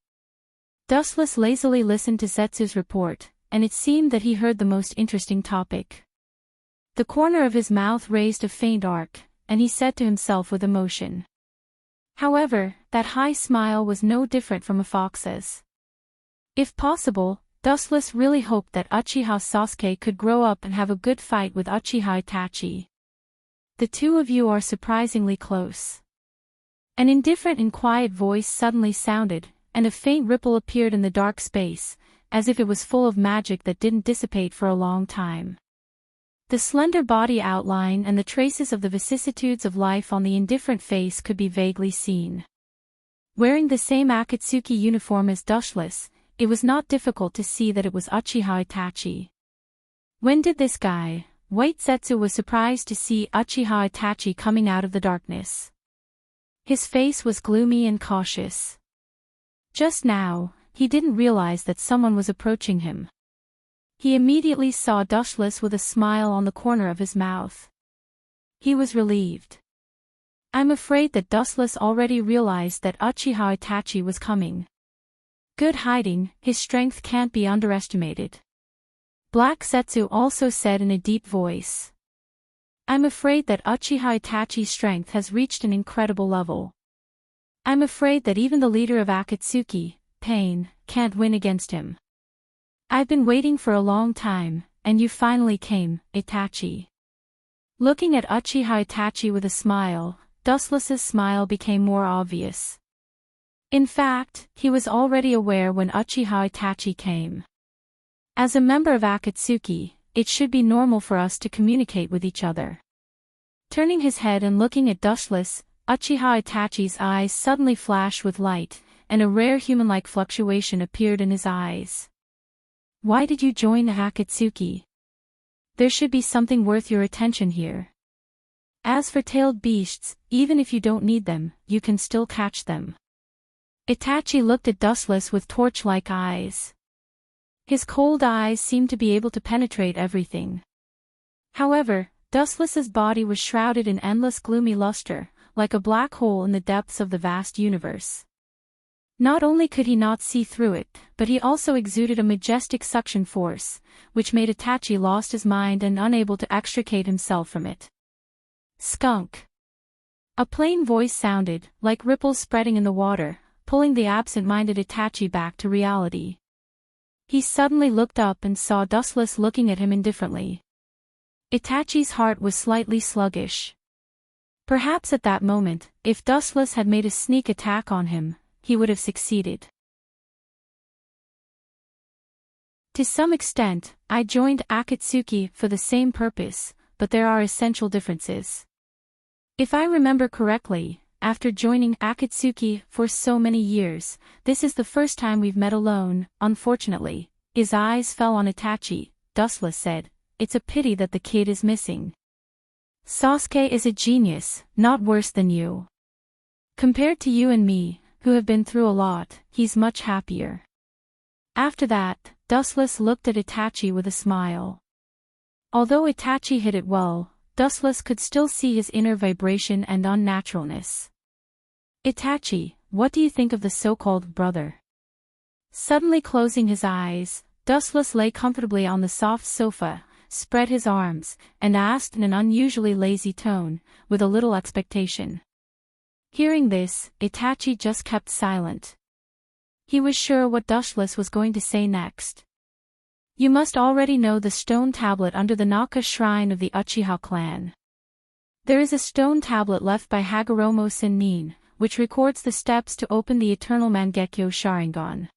Dustless lazily listened to Zetsu's report, and it seemed that he heard the most interesting topic. The corner of his mouth raised a faint arc, and he said to himself with emotion. However, that high smile was no different from a fox's. If possible, Dustless really hoped that Uchiha Sasuke could grow up and have a good fight with Uchiha Itachi. The two of you are surprisingly close. An indifferent and quiet voice suddenly sounded, and a faint ripple appeared in the dark space, as if it was full of magic that didn't dissipate for a long time. The slender body outline and the traces of the vicissitudes of life on the indifferent face could be vaguely seen. Wearing the same Akatsuki uniform as Dustless, it was not difficult to see that it was Uchiha Itachi. When did this guy, White Zetsu was surprised to see Uchiha Itachi coming out of the darkness. His face was gloomy and cautious. Just now, he didn't realize that someone was approaching him. He immediately saw Dustless with a smile on the corner of his mouth. He was relieved. I'm afraid that Dustless already realized that Uchiha Itachi was coming. Good hiding, his strength can't be underestimated. Black Zetsu also said in a deep voice. I'm afraid that Uchiha Itachi's strength has reached an incredible level. I'm afraid that even the leader of Akatsuki, Pain, can't win against him. I've been waiting for a long time, and you finally came, Itachi. Looking at Uchiha Itachi with a smile, Dustless's smile became more obvious. In fact, he was already aware when Uchiha Itachi came. As a member of Akatsuki, it should be normal for us to communicate with each other. Turning his head and looking at Dustless, Uchiha Itachi's eyes suddenly flashed with light, and a rare human-like fluctuation appeared in his eyes. Why did you join Akatsuki? There should be something worth your attention here. As for tailed beasts, even if you don't need them, you can still catch them. Itachi looked at Dustless with torch-like eyes. His cold eyes seemed to be able to penetrate everything. However, Dustless's body was shrouded in endless gloomy luster, like a black hole in the depths of the vast universe. Not only could he not see through it, but he also exuded a majestic suction force, which made Itachi lost his mind and unable to extricate himself from it. Skunk. A plain voice sounded, like ripples spreading in the water, pulling the absent-minded Itachi back to reality. He suddenly looked up and saw Dustless looking at him indifferently. Itachi's heart was slightly sluggish. Perhaps at that moment, if Dustless had made a sneak attack on him, he would have succeeded. To some extent, I joined Akatsuki for the same purpose, but there are essential differences. If I remember correctly, after joining Akatsuki for so many years, this is the first time we've met alone, unfortunately. His eyes fell on Itachi. Dustless said, it's a pity that the kid is missing. Sasuke is a genius, not worse than you. Compared to you and me, who have been through a lot, he's much happier. After that, Dustless looked at Itachi with a smile. Although Itachi hid it well, Dustless could still see his inner vibration and unnaturalness. Itachi, what do you think of the so-called brother? Suddenly closing his eyes, Dustless lay comfortably on the soft sofa, spread his arms, and asked in an unusually lazy tone, with a little expectation. Hearing this, Itachi just kept silent. He was sure what Dustless was going to say next. You must already know the stone tablet under the Naka shrine of the Uchiha clan. There is a stone tablet left by Hagoromo Sennin, which records the steps to open the eternal Mangekyo Sharingan.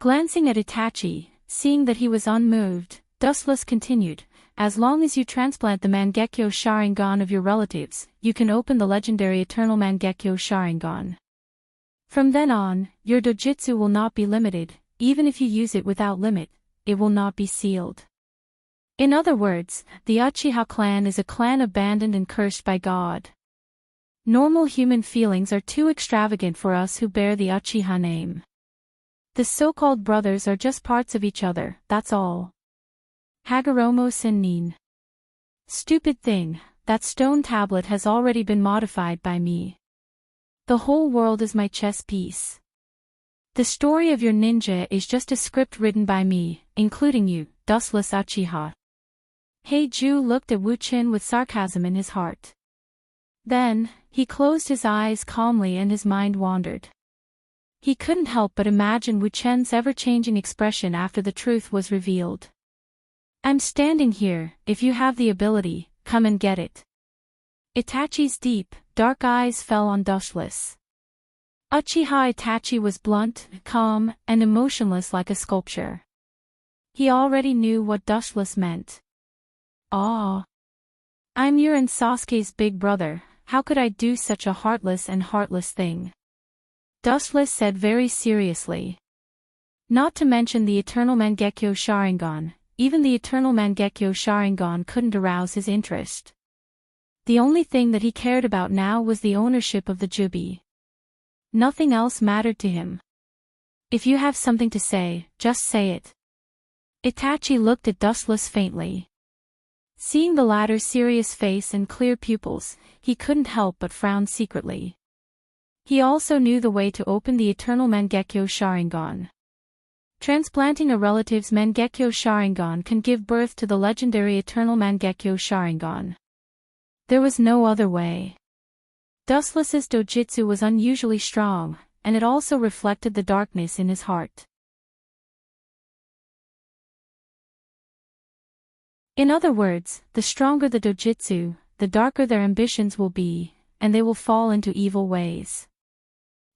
Glancing at Itachi, seeing that he was unmoved, Dustless continued, as long as you transplant the Mangekyo Sharingan of your relatives, you can open the legendary eternal Mangekyo Sharingan. From then on, your dojutsu will not be limited, even if you use it without limit, it will not be sealed. In other words, the Uchiha clan is a clan abandoned and cursed by God. Normal human feelings are too extravagant for us who bear the Uchiha name. The so-called brothers are just parts of each other, that's all. Hagoromo Sennin. Stupid thing, that stone tablet has already been modified by me. The whole world is my chess piece. The story of your ninja is just a script written by me, including you, Dustless Uchiha. Heiju looked at Wu Qin with sarcasm in his heart. Then, he closed his eyes calmly and his mind wandered. He couldn't help but imagine Wu Chen's ever-changing expression after the truth was revealed. I'm standing here, if you have the ability, come and get it. Itachi's deep, dark eyes fell on Dustless. Uchiha Itachi was blunt, calm, and emotionless like a sculpture. He already knew what Dustless meant. Ah. I'm your and Sasuke's big brother, how could I do such a heartless thing? Dustless said very seriously. Not to mention the eternal Mangekyo Sharingan, even the eternal Mangekyo Sharingan couldn't arouse his interest. The only thing that he cared about now was the ownership of the Jubi. Nothing else mattered to him. If you have something to say, just say it. Itachi looked at Dustless faintly. Seeing the latter's serious face and clear pupils, he couldn't help but frown secretly. He also knew the way to open the eternal Mangekyo Sharingan. Transplanting a relative's Mangekyo Sharingan can give birth to the legendary eternal Mangekyo Sharingan. There was no other way. Dustless's dojutsu was unusually strong, and it also reflected the darkness in his heart. In other words, the stronger the dojutsu, the darker their ambitions will be, and they will fall into evil ways.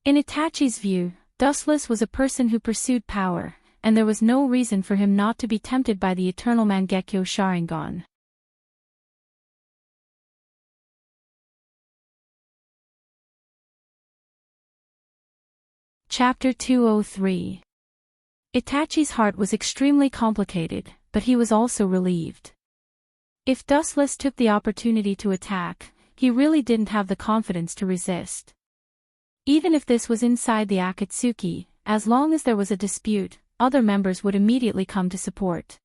In Itachi's view, Dustless was a person who pursued power, and there was no reason for him not to be tempted by the eternal Mangekyo Sharingan. Chapter 203. Itachi's heart was extremely complicated, but he was also relieved. If Dustless took the opportunity to attack, he really didn't have the confidence to resist. Even if this was inside the Akatsuki, as long as there was a dispute, other members would immediately come to support.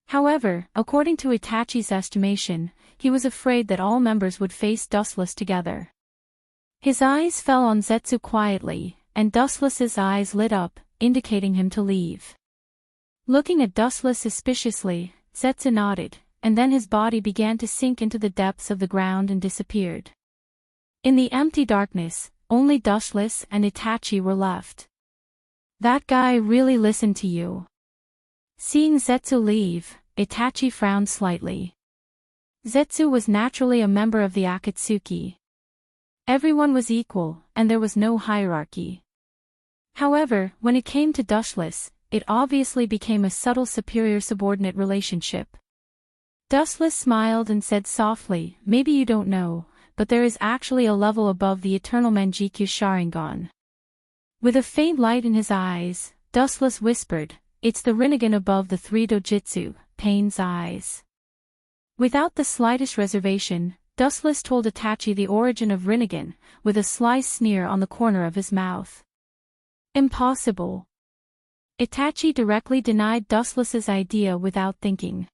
However, according to Itachi's estimation, he was afraid that all members would face Dustless together. His eyes fell on Zetsu quietly, and Dustless's eyes lit up, indicating him to leave. Looking at Dustless suspiciously, Zetsu nodded, and then his body began to sink into the depths of the ground and disappeared. In the empty darkness, only Dustless and Itachi were left. That guy really listened to you. Seeing Zetsu leave, Itachi frowned slightly. Zetsu was naturally a member of the Akatsuki. Everyone was equal, and there was no hierarchy. However, when it came to Dustless, it obviously became a subtle superior-subordinate relationship. Dustless smiled and said softly, "Maybe you don't know, but there is actually a level above the eternal Mangekyo Sharingan." With a faint light in his eyes, Dustless whispered, "It's the Rinnegan above the three dojutsu, Pain's eyes." Without the slightest reservation, Dustless told Itachi the origin of Rinnegan, with a sly sneer on the corner of his mouth. Impossible. Itachi directly denied Dustless's idea without thinking.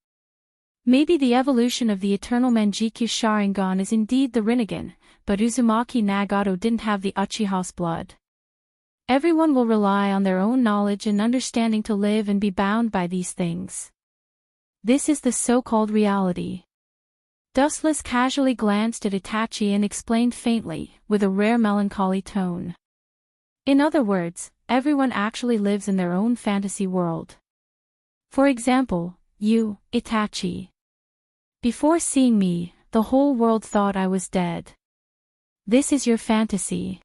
Maybe the evolution of the eternal Mangekyo Sharingan is indeed the Rinnegan, but Uzumaki Nagato didn't have the Uchiha's blood. Everyone will rely on their own knowledge and understanding to live and be bound by these things. This is the so-called reality. Dustless casually glanced at Itachi and explained faintly, with a rare melancholy tone. In other words, everyone actually lives in their own fantasy world. For example, you, Itachi. Before seeing me, the whole world thought I was dead. This is your fantasy.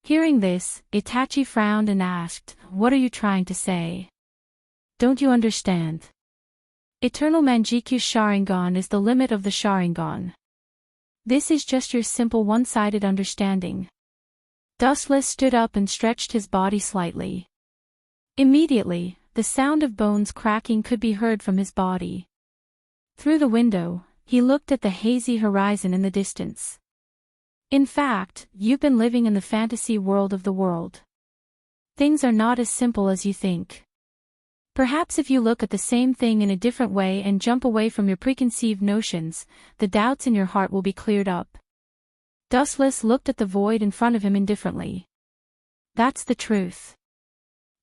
Hearing this, Itachi frowned and asked, "What are you trying to say? Don't you understand? Eternal Mangekyo Sharingan is the limit of the Sharingan. This is just your simple one-sided understanding." Dustless stood up and stretched his body slightly. Immediately, the sound of bones cracking could be heard from his body. Through the window, he looked at the hazy horizon in the distance. In fact, you've been living in the fantasy world of the world. Things are not as simple as you think. Perhaps if you look at the same thing in a different way and jump away from your preconceived notions, the doubts in your heart will be cleared up. Dustless looked at the void in front of him indifferently. That's the truth.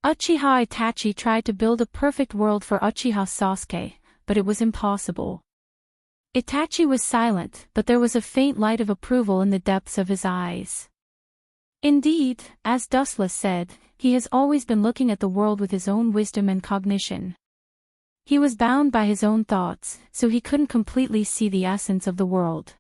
Uchiha Itachi tried to build a perfect world for Uchiha Sasuke, but it was impossible. Itachi was silent, but there was a faint light of approval in the depths of his eyes. Indeed, as Dustless said, he has always been looking at the world with his own wisdom and cognition. He was bound by his own thoughts, so he couldn't completely see the essence of the world.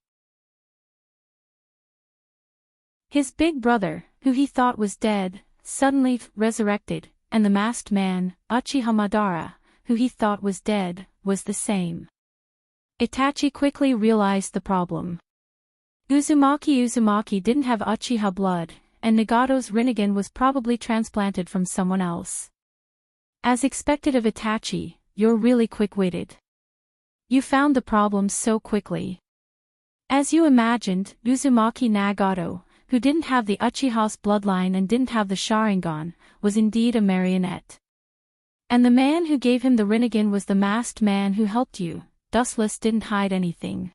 His big brother, who he thought was dead, suddenly resurrected, and the masked man, Uchiha Madara, who he thought was dead, was the same. Itachi quickly realized the problem. Uzumaki didn't have Uchiha blood, and Nagato's Rinnegan was probably transplanted from someone else. As expected of Itachi, you're really quick-witted. You found the problem so quickly. As you imagined, Uzumaki Nagato, who didn't have the Uchiha's bloodline and didn't have the Sharingan, was indeed a marionette. And the man who gave him the Rinnegan was the masked man who helped you. Dustless didn't hide anything.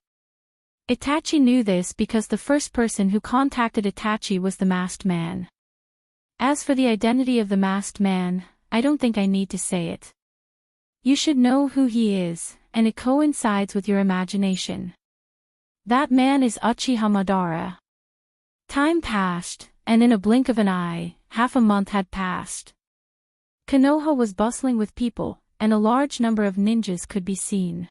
Itachi knew this because the first person who contacted Itachi was the masked man. As for the identity of the masked man, I don't think I need to say it. You should know who he is, and it coincides with your imagination. That man is Uchiha Madara. Time passed, and in a blink of an eye, half a month had passed. Konoha was bustling with people, and a large number of ninjas could be seen.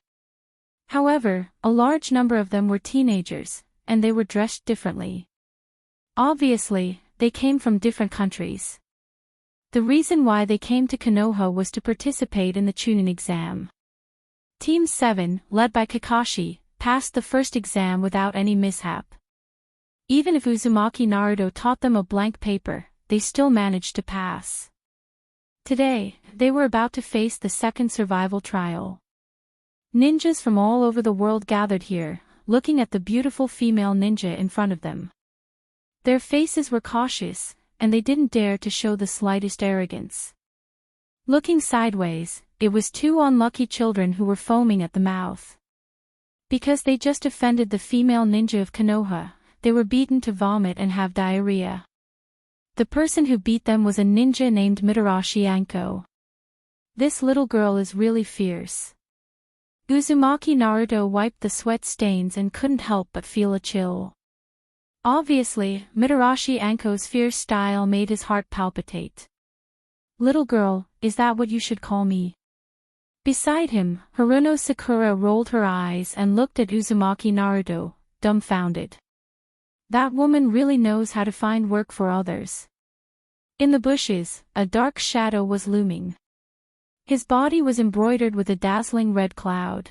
However, a large number of them were teenagers, and they were dressed differently. Obviously, they came from different countries. The reason why they came to Konoha was to participate in the Chunin exam. Team 7, led by Kakashi, passed the first exam without any mishap. Even if Uzumaki Naruto taught them a blank paper, they still managed to pass. Today, they were about to face the second survival trial. Ninjas from all over the world gathered here, looking at the beautiful female ninja in front of them. Their faces were cautious, and they didn't dare to show the slightest arrogance. Looking sideways, it was two unlucky children who were foaming at the mouth. Because they just offended the female ninja of Konoha, they were beaten to vomit and have diarrhea. The person who beat them was a ninja named Mitarashi Anko. This little girl is really fierce. Uzumaki Naruto wiped the sweat stains and couldn't help but feel a chill. Obviously, Mitarashi Anko's fierce style made his heart palpitate. Little girl, is that what you should call me? Beside him, Haruno Sakura rolled her eyes and looked at Uzumaki Naruto, dumbfounded. That woman really knows how to find work for others. In the bushes, a dark shadow was looming. His body was embroidered with a dazzling red cloud.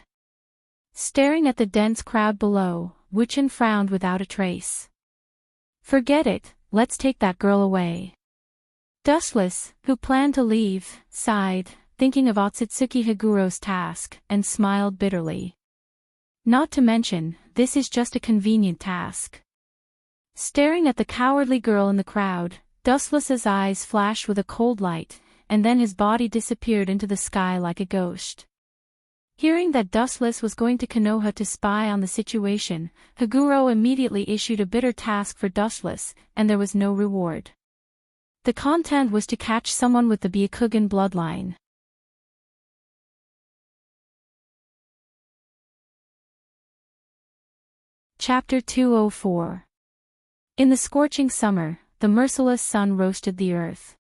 Staring at the dense crowd below, Wuchen frowned without a trace. Forget it, let's take that girl away. Dustless, who planned to leave, sighed, thinking of Otsutsuki Higuro's task, and smiled bitterly. Not to mention, this is just a convenient task. Staring at the cowardly girl in the crowd, Dustless's eyes flashed with a cold light, and then his body disappeared into the sky like a ghost. Hearing that Dustless was going to Konoha to spy on the situation, Higuro immediately issued a bitter task for Dustless, and there was no reward. The content was to catch someone with the Byakugan bloodline. Chapter 204. In the scorching summer, the merciless sun roasted the earth.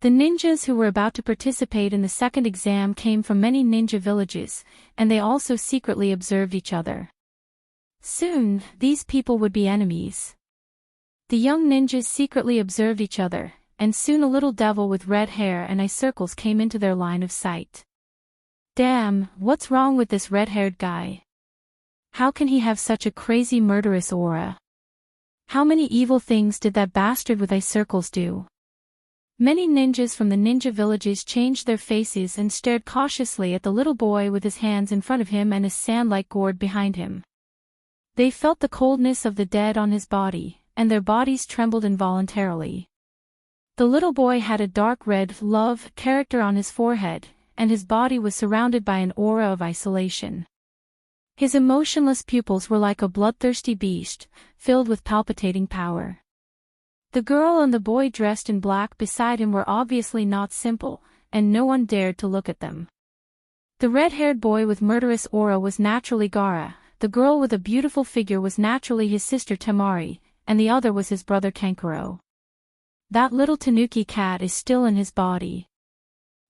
The ninjas who were about to participate in the second exam came from many ninja villages, and they also secretly observed each other. Soon, these people would be enemies. The young ninjas secretly observed each other, and soon a little devil with red hair and eye circles came into their line of sight. Damn, what's wrong with this red-haired guy? How can he have such a crazy murderous aura? How many evil things did that bastard with eye circles do? Many ninjas from the ninja villages changed their faces and stared cautiously at the little boy with his hands in front of him and a sand-like gourd behind him. They felt the coldness of the dead on his body, and their bodies trembled involuntarily. The little boy had a dark red love character on his forehead, and his body was surrounded by an aura of isolation. His emotionless pupils were like a bloodthirsty beast, filled with palpitating power. The girl and the boy dressed in black beside him were obviously not simple, and no one dared to look at them. The red-haired boy with murderous aura was naturally Gaara, the girl with a beautiful figure was naturally his sister Temari, and the other was his brother Kankuro. That little tanuki cat is still in his body.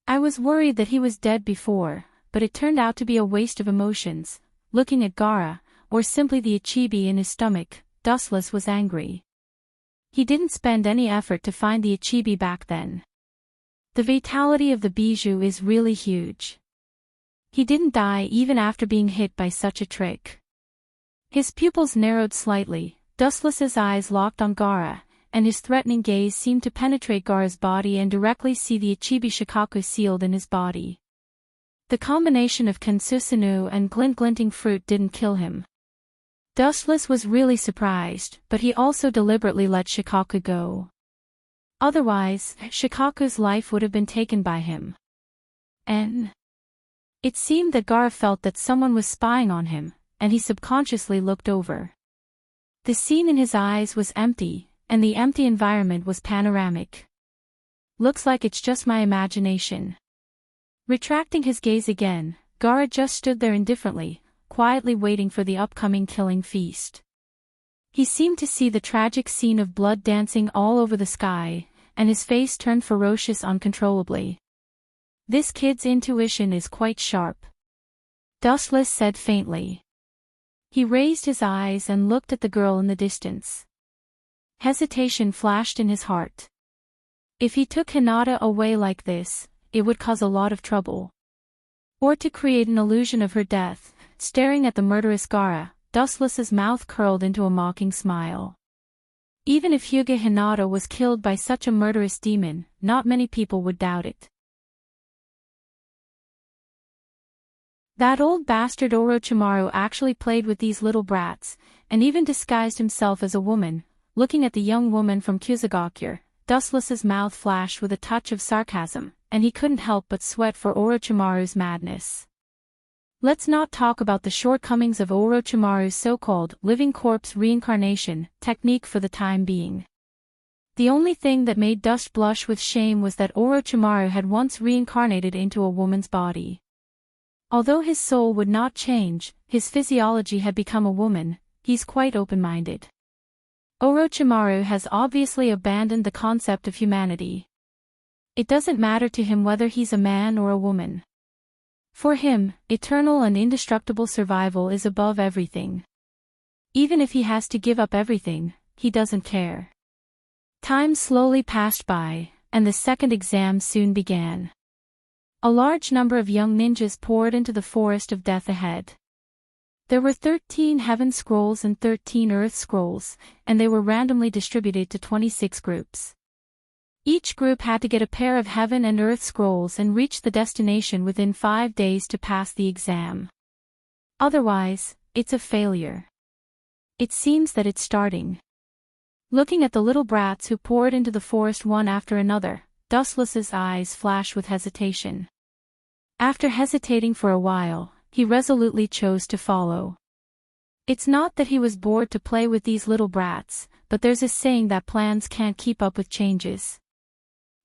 I was worried that he was dead before, but it turned out to be a waste of emotions. Looking at Gaara, or simply the Ichibi in his stomach, Dustless was angry. He didn't spend any effort to find the Ichibi back then. The vitality of the Bijou is really huge. He didn't die even after being hit by such a trick. His pupils narrowed slightly, Dustless's eyes locked on Gaara, and his threatening gaze seemed to penetrate Gaara's body and directly see the Ichibi Shikaku sealed in his body. The combination of Kensusunu and glint-glinting fruit didn't kill him. Dustless was really surprised, but he also deliberately let Shikaku go. Otherwise, Shikaku's life would have been taken by him. And it seemed that Gaara felt that someone was spying on him, and he subconsciously looked over. The scene in his eyes was empty, and the empty environment was panoramic. Looks like it's just my imagination. Retracting his gaze again, Gaara just stood there indifferently, quietly waiting for the upcoming killing feast. He seemed to see the tragic scene of blood dancing all over the sky, and his face turned ferocious uncontrollably. This kid's intuition is quite sharp, Dustless said faintly. He raised his eyes and looked at the girl in the distance. Hesitation flashed in his heart. If he took Hinata away like this, it would cause a lot of trouble. Or to create an illusion of her death. Staring at the murderous Gaara, Dustless's mouth curled into a mocking smile. Even if Hyuga Hinata was killed by such a murderous demon, not many people would doubt it. That old bastard Orochimaru actually played with these little brats, and even disguised himself as a woman. Looking at the young woman from Kyuzugakur, Dustless's mouth flashed with a touch of sarcasm, and he couldn't help but sweat for Orochimaru's madness. Let's not talk about the shortcomings of Orochimaru's so-called living corpse reincarnation technique for the time being. The only thing that made Dust blush with shame was that Orochimaru had once reincarnated into a woman's body. Although his soul would not change, his physiology had become a woman. He's quite open-minded. Orochimaru has obviously abandoned the concept of humanity. It doesn't matter to him whether he's a man or a woman. For him, eternal and indestructible survival is above everything. Even if he has to give up everything, he doesn't care. Time slowly passed by, and the second exam soon began. A large number of young ninjas poured into the forest of death ahead. There were 13 Heaven Scrolls and 13 Earth Scrolls, and they were randomly distributed to 26 groups. Each group had to get a pair of Heaven and Earth Scrolls and reach the destination within 5 days to pass the exam. Otherwise, it's a failure. It seems that it's starting. Looking at the little brats who poured into the forest one after another, Dustless's eyes flashed with hesitation. After hesitating for a while, he resolutely chose to follow. It's not that he was bored to play with these little brats, but there's a saying that plans can't keep up with changes.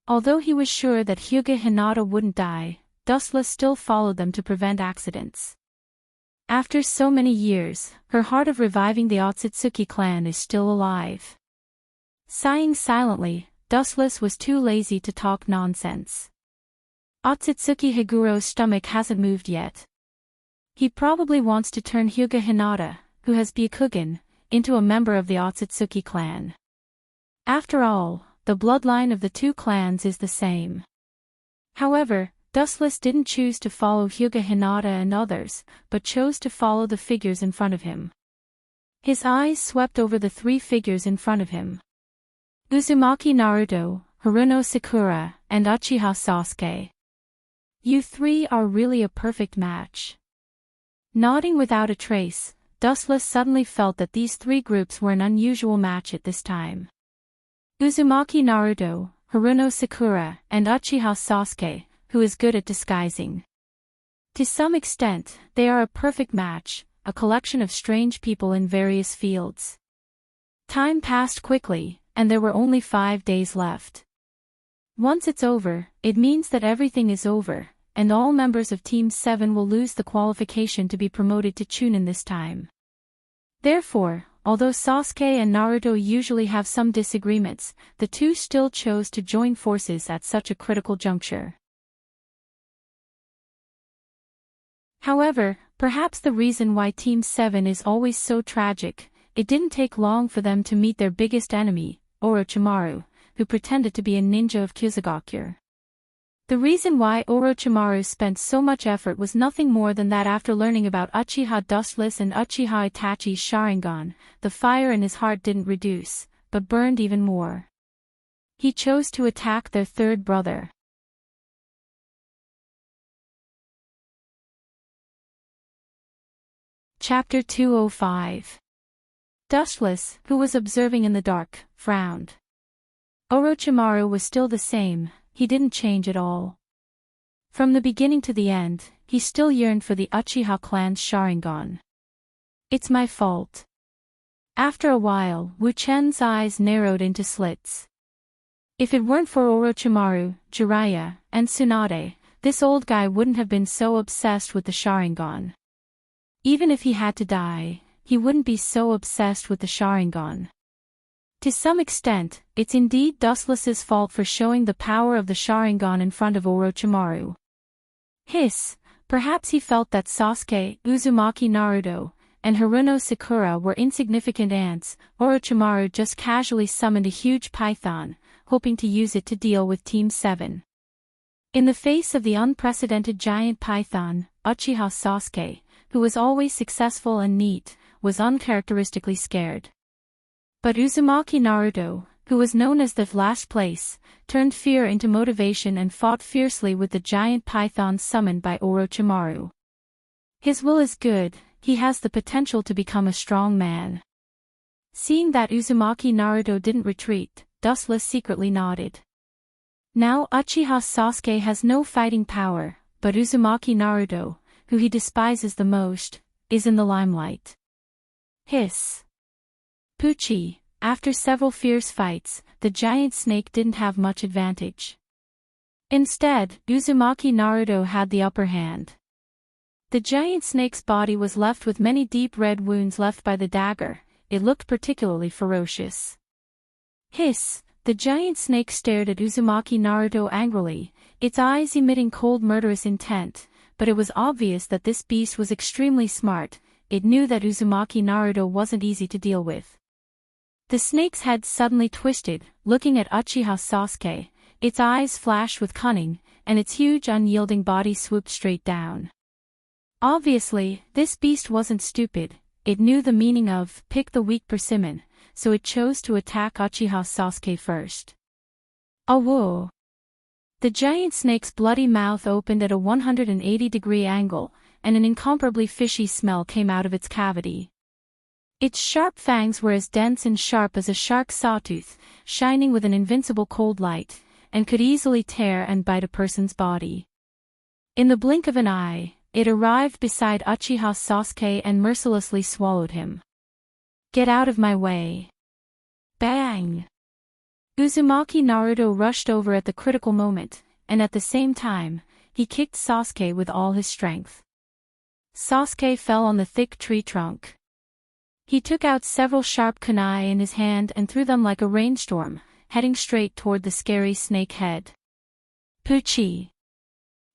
Although he was sure that Hyuga Hinata wouldn't die, Dustless still followed them to prevent accidents. After so many years, her heart of reviving the Otsutsuki clan is still alive. Sighing silently, Dustless was too lazy to talk nonsense. Otsutsuki Higuro's stomach hasn't moved yet. He probably wants to turn Hyuga Hinata, who has Byakugan, into a member of the Otsutsuki clan. After all, the bloodline of the two clans is the same. However, Dustless didn't choose to follow Hyuga Hinata and others, but chose to follow the figures in front of him. His eyes swept over the 3 figures in front of him. Uzumaki Naruto, Haruno Sakura, and Uchiha Sasuke. You 3 are really a perfect match. Nodding without a trace, Dustless suddenly felt that these 3 groups were an unusual match at this time. Uzumaki Naruto, Haruno Sakura, and Uchiha Sasuke, who is good at disguising. To some extent, they are a perfect match, a collection of strange people in various fields. Time passed quickly, and there were only 5 days left. Once it's over, it means that everything is over, and all members of Team 7 will lose the qualification to be promoted to Chunin this time. Therefore, although Sasuke and Naruto usually have some disagreements, the two still chose to join forces at such a critical juncture. However, perhaps the reason why Team 7 is always so tragic, it didn't take long for them to meet their biggest enemy, Orochimaru, who pretended to be a ninja of Kyuzugakur. The reason why Orochimaru spent so much effort was nothing more than that after learning about Uchiha Dustless and Uchiha Itachi's Sharingan, the fire in his heart didn't reduce, but burned even more. He chose to attack their third brother. Chapter 205. Dustless, who was observing in the dark, frowned. Orochimaru was still the same, he didn't change at all. From the beginning to the end, he still yearned for the Uchiha clan's Sharingan. It's my fault. After a while, Wu Chen's eyes narrowed into slits. If it weren't for Orochimaru, Jiraiya, and Tsunade, this old guy wouldn't have been so obsessed with the Sharingan. Even if he had to die, he wouldn't be so obsessed with the Sharingan. To some extent, it's indeed Dustless's fault for showing the power of the Sharingan in front of Orochimaru. Hiss, perhaps he felt that Sasuke, Uzumaki Naruto, and Haruno Sakura were insignificant ants. Orochimaru just casually summoned a huge python, hoping to use it to deal with Team 7. In the face of the unprecedented giant python, Uchiha Sasuke, who was always successful and neat, was uncharacteristically scared. But Uzumaki Naruto, who was known as the last place, turned fear into motivation and fought fiercely with the giant python summoned by Orochimaru. His will is good, he has the potential to become a strong man. Seeing that Uzumaki Naruto didn't retreat, Dustless secretly nodded. Now Uchiha Sasuke has no fighting power, but Uzumaki Naruto, who he despises the most, is in the limelight. Hiss. Pucci, after several fierce fights, the giant snake didn't have much advantage. Instead, Uzumaki Naruto had the upper hand. The giant snake's body was left with many deep red wounds left by the dagger, it looked particularly ferocious. Hiss, the giant snake stared at Uzumaki Naruto angrily, its eyes emitting cold murderous intent, but it was obvious that this beast was extremely smart, it knew that Uzumaki Naruto wasn't easy to deal with. The snake's head suddenly twisted, looking at Uchiha Sasuke, its eyes flashed with cunning, and its huge unyielding body swooped straight down. Obviously, this beast wasn't stupid, it knew the meaning of pick the weak persimmon, so it chose to attack Uchiha Sasuke first. Awoo! The giant snake's bloody mouth opened at a 180-degree angle, and an incomparably fishy smell came out of its cavity. Its sharp fangs were as dense and sharp as a shark's sawtooth, shining with an invincible cold light, and could easily tear and bite a person's body. In the blink of an eye, it arrived beside Uchiha Sasuke and mercilessly swallowed him. Get out of my way! Bang! Uzumaki Naruto rushed over at the critical moment, and at the same time, he kicked Sasuke with all his strength. Sasuke fell on the thick tree trunk. He took out several sharp kunai in his hand and threw them like a rainstorm, heading straight toward the scary snake head. Pucci!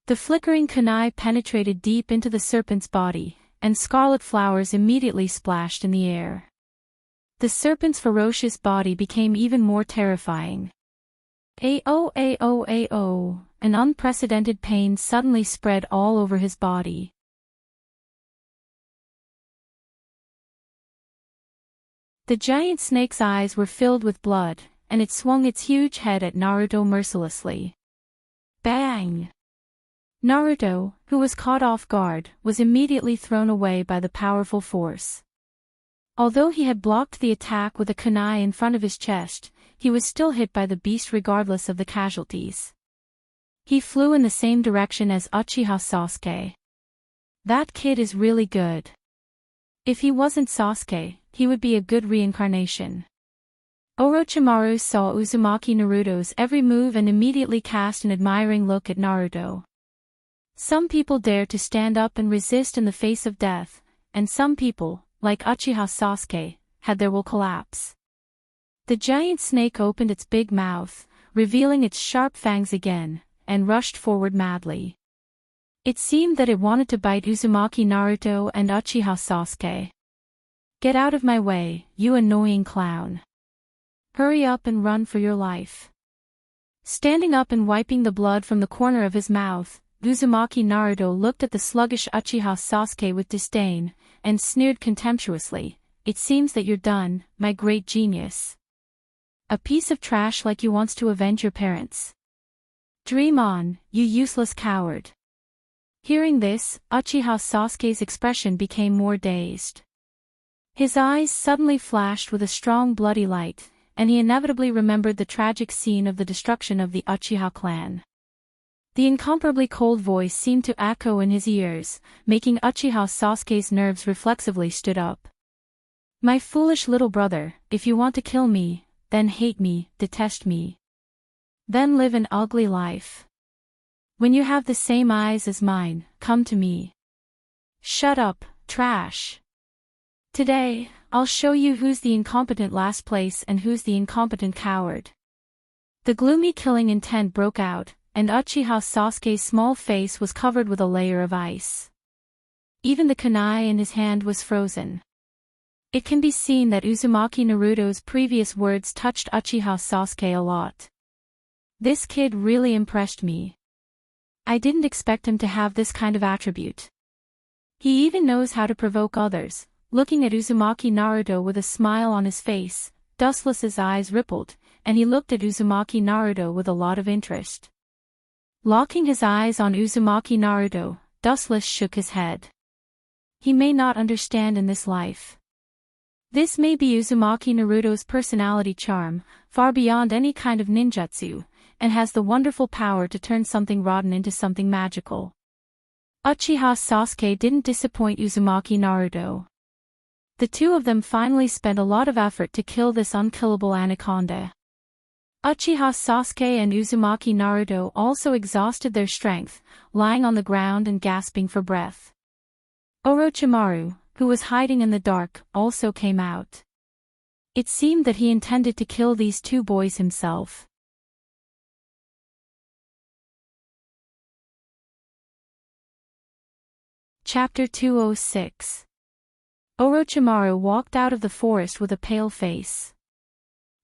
The flickering kunai penetrated deep into the serpent's body, and scarlet flowers immediately splashed in the air. The serpent's ferocious body became even more terrifying. Ao, an unprecedented pain suddenly spread all over his body. The giant snake's eyes were filled with blood, and it swung its huge head at Naruto mercilessly. Bang! Naruto, who was caught off guard, was immediately thrown away by the powerful force. Although he had blocked the attack with a kunai in front of his chest, he was still hit by the beast regardless of the casualties. He flew in the same direction as Uchiha Sasuke. That kid is really good. If he wasn't Sasuke, he would be a good reincarnation. Orochimaru saw Uzumaki Naruto's every move and immediately cast an admiring look at Naruto. Some people dare to stand up and resist in the face of death, and some people, like Uchiha Sasuke, had their will collapse. The giant snake opened its big mouth, revealing its sharp fangs again, and rushed forward madly. It seemed that it wanted to bite Uzumaki Naruto and Uchiha Sasuke. Get out of my way, you annoying clown. Hurry up and run for your life. Standing up and wiping the blood from the corner of his mouth, Uzumaki Naruto looked at the sluggish Uchiha Sasuke with disdain, and sneered contemptuously, "It seems that you're done, my great genius. A piece of trash like you wants to avenge your parents. Dream on, you useless coward." Hearing this, Uchiha Sasuke's expression became more dazed. His eyes suddenly flashed with a strong bloody light, and he inevitably remembered the tragic scene of the destruction of the Uchiha clan. The incomparably cold voice seemed to echo in his ears, making Uchiha Sasuke's nerves reflexively stood up. My foolish little brother, if you want to kill me, then hate me, detest me. Then live an ugly life. When you have the same eyes as mine, come to me. Shut up, trash. Today, I'll show you who's the incompetent last place and who's the incompetent coward. The gloomy killing intent broke out, and Uchiha Sasuke's small face was covered with a layer of ice. Even the kunai in his hand was frozen. It can be seen that Uzumaki Naruto's previous words touched Uchiha Sasuke a lot. This kid really impressed me. I didn't expect him to have this kind of attribute. He even knows how to provoke others. Looking at Uzumaki Naruto with a smile on his face, Dustless's eyes rippled, and he looked at Uzumaki Naruto with a lot of interest. Locking his eyes on Uzumaki Naruto, Dustless shook his head. He may not understand in this life. This may be Uzumaki Naruto's personality charm, far beyond any kind of ninjutsu, and has the wonderful power to turn something rotten into something magical. Uchiha Sasuke didn't disappoint Uzumaki Naruto. The two of them finally spent a lot of effort to kill this unkillable anaconda. Uchiha Sasuke and Uzumaki Naruto also exhausted their strength, lying on the ground and gasping for breath. Orochimaru, who was hiding in the dark, also came out. It seemed that he intended to kill these two boys himself. Chapter 206. Orochimaru walked out of the forest with a pale face.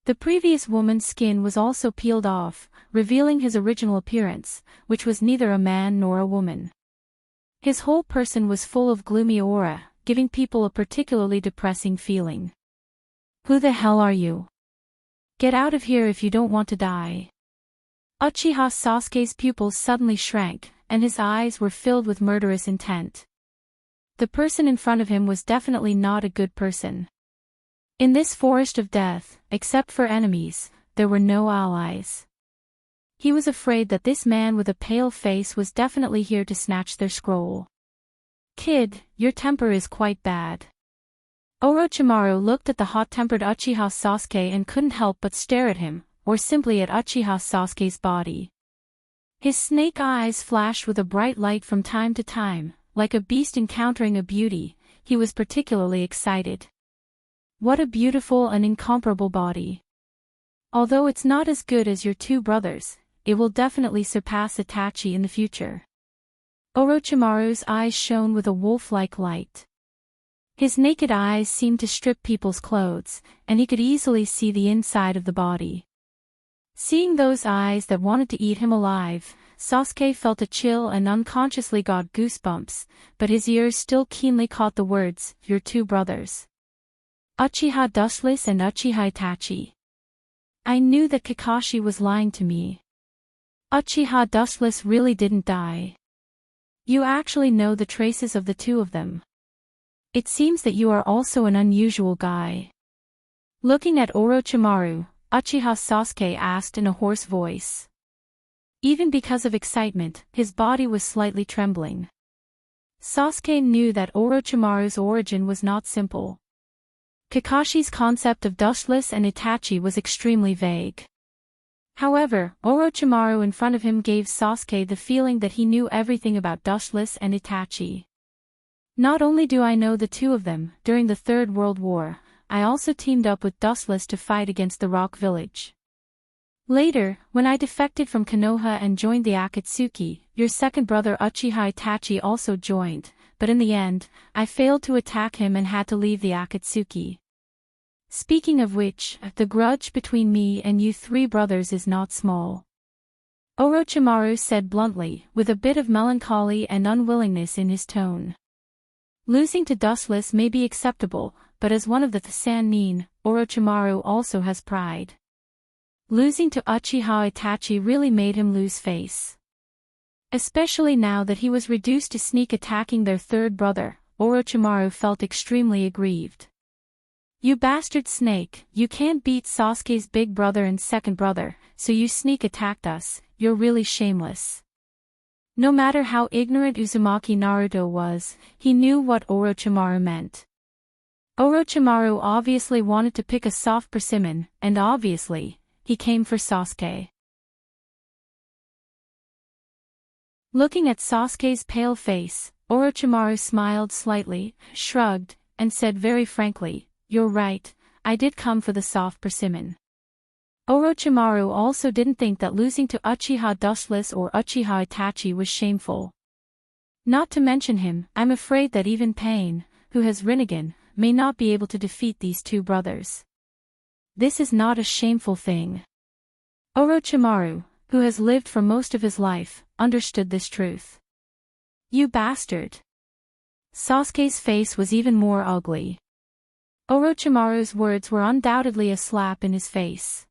The previous woman's skin was also peeled off, revealing his original appearance, which was neither a man nor a woman. His whole person was full of gloomy aura, giving people a particularly depressing feeling. Who the hell are you? Get out of here if you don't want to die. Uchiha Sasuke's pupils suddenly shrank, and his eyes were filled with murderous intent. The person in front of him was definitely not a good person. In this forest of death, except for enemies, there were no allies. He was afraid that this man with a pale face was definitely here to snatch their scroll. Kid, your temper is quite bad. Orochimaru looked at the hot-tempered Uchiha Sasuke and couldn't help but stare at him, or simply at Uchiha Sasuke's body. His snake eyes flashed with a bright light from time to time. Like a beast encountering a beauty, he was particularly excited. What a beautiful and incomparable body. Although it's not as good as your two brothers, it will definitely surpass Itachi in the future. Orochimaru's eyes shone with a wolf-like light. His naked eyes seemed to strip people's clothes, and he could easily see the inside of the body. Seeing those eyes that wanted to eat him alive, Sasuke felt a chill and unconsciously got goosebumps, but his ears still keenly caught the words, your two brothers. Uchiha Dustless and Uchiha Itachi. I knew that Kakashi was lying to me. Uchiha Dustless really didn't die. You actually know the traces of the two of them. It seems that you are also an unusual guy. Looking at Orochimaru, Uchiha Sasuke asked in a hoarse voice. Even because of excitement, his body was slightly trembling. Sasuke knew that Orochimaru's origin was not simple. Kakashi's concept of Dustless and Itachi was extremely vague. However, Orochimaru in front of him gave Sasuke the feeling that he knew everything about Dustless and Itachi. Not only do I know the two of them, during the Third World War, I also teamed up with Dustless to fight against the Rock Village. Later, when I defected from Konoha and joined the Akatsuki, your second brother Uchiha Itachi also joined, but in the end, I failed to attack him and had to leave the Akatsuki. Speaking of which, the grudge between me and you three brothers is not small. Orochimaru said bluntly, with a bit of melancholy and unwillingness in his tone. Losing to Dustless may be acceptable, but as one of the Sannin, Orochimaru also has pride. Losing to Uchiha Itachi really made him lose face. Especially now that he was reduced to sneak attacking their third brother, Orochimaru felt extremely aggrieved. You bastard snake, you can't beat Sasuke's big brother and second brother, so you sneak attacked us, you're really shameless. No matter how ignorant Uzumaki Naruto was, he knew what Orochimaru meant. Orochimaru obviously wanted to pick a soft persimmon, and obviously, he came for Sasuke. Looking at Sasuke's pale face, Orochimaru smiled slightly, shrugged, and said very frankly, "You're right, I did come for the soft persimmon." Orochimaru also didn't think that losing to Uchiha Dustless or Uchiha Itachi was shameful. Not to mention him, I'm afraid that even Pain, who has Rinnegan, may not be able to defeat these two brothers. This is not a shameful thing. Orochimaru, who has lived for most of his life, understood this truth. You bastard. Sasuke's face was even more ugly. Orochimaru's words were undoubtedly a slap in his face.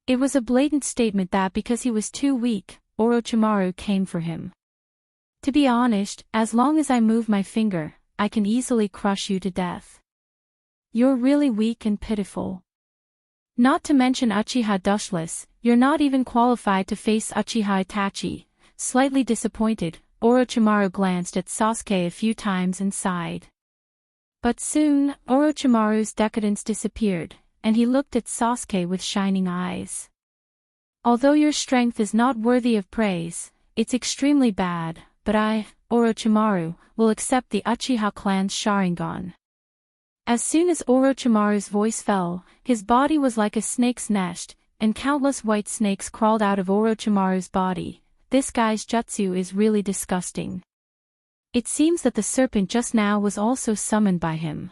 It was a blatant statement that because he was too weak, Orochimaru came for him. To be honest, as long as I move my finger, I can easily crush you to death. You're really weak and pitiful. Not to mention Uchiha Dustless, you're not even qualified to face Uchiha Itachi. Slightly disappointed, Orochimaru glanced at Sasuke a few times and sighed. But soon, Orochimaru's decadence disappeared, and he looked at Sasuke with shining eyes. Although your strength is not worthy of praise, it's extremely bad, but I, Orochimaru, will accept the Uchiha clan's Sharingan. As soon as Orochimaru's voice fell, his body was like a snake's nest, and countless white snakes crawled out of Orochimaru's body. This guy's jutsu is really disgusting. It seems that the serpent just now was also summoned by him.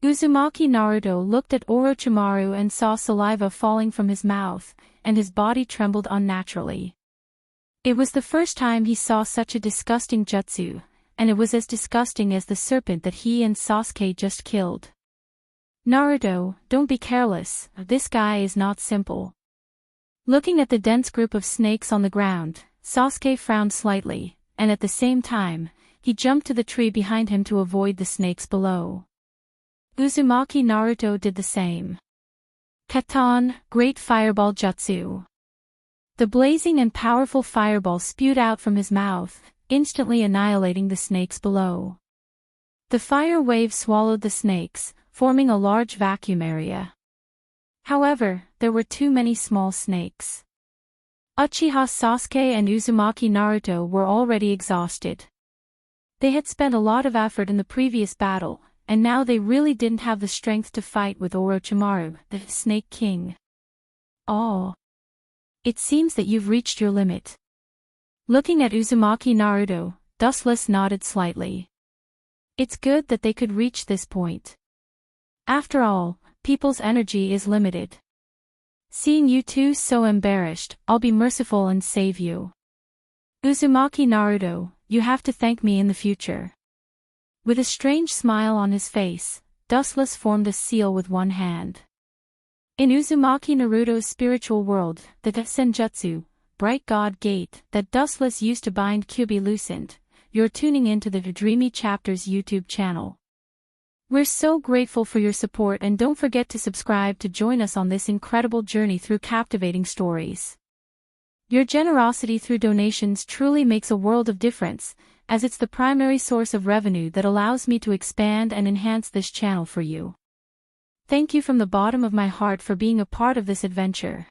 Uzumaki Naruto looked at Orochimaru and saw saliva falling from his mouth, and his body trembled unnaturally. It was the first time he saw such a disgusting jutsu, and it was as disgusting as the serpent that he and Sasuke just killed. Naruto, don't be careless, this guy is not simple. Looking at the dense group of snakes on the ground, Sasuke frowned slightly, and at the same time, he jumped to the tree behind him to avoid the snakes below. Uzumaki Naruto did the same. Katon, Great Fireball Jutsu. The blazing and powerful fireball spewed out from his mouth, instantly annihilating the snakes below. The fire wave swallowed the snakes, forming a large vacuum area. However, there were too many small snakes. Uchiha Sasuke and Uzumaki Naruto were already exhausted. They had spent a lot of effort in the previous battle, and now they really didn't have the strength to fight with Orochimaru, the Snake King. Oh. It seems that you've reached your limit. Looking at Uzumaki Naruto, Dustless nodded slightly. It's good that they could reach this point. After all, people's energy is limited. Seeing you two so embarrassed, I'll be merciful and save you. Uzumaki Naruto, you have to thank me in the future. With a strange smile on his face, Dustless formed a seal with one hand. In Uzumaki Naruto's spiritual world, the Senjutsu, Bright God Gate, that Dustless used to bind Kyuubi loosened. You're tuning into the Dreamy Chapters YouTube channel. We're so grateful for your support, and don't forget to subscribe to join us on this incredible journey through captivating stories. Your generosity through donations truly makes a world of difference, as it's the primary source of revenue that allows me to expand and enhance this channel for you. Thank you from the bottom of my heart for being a part of this adventure.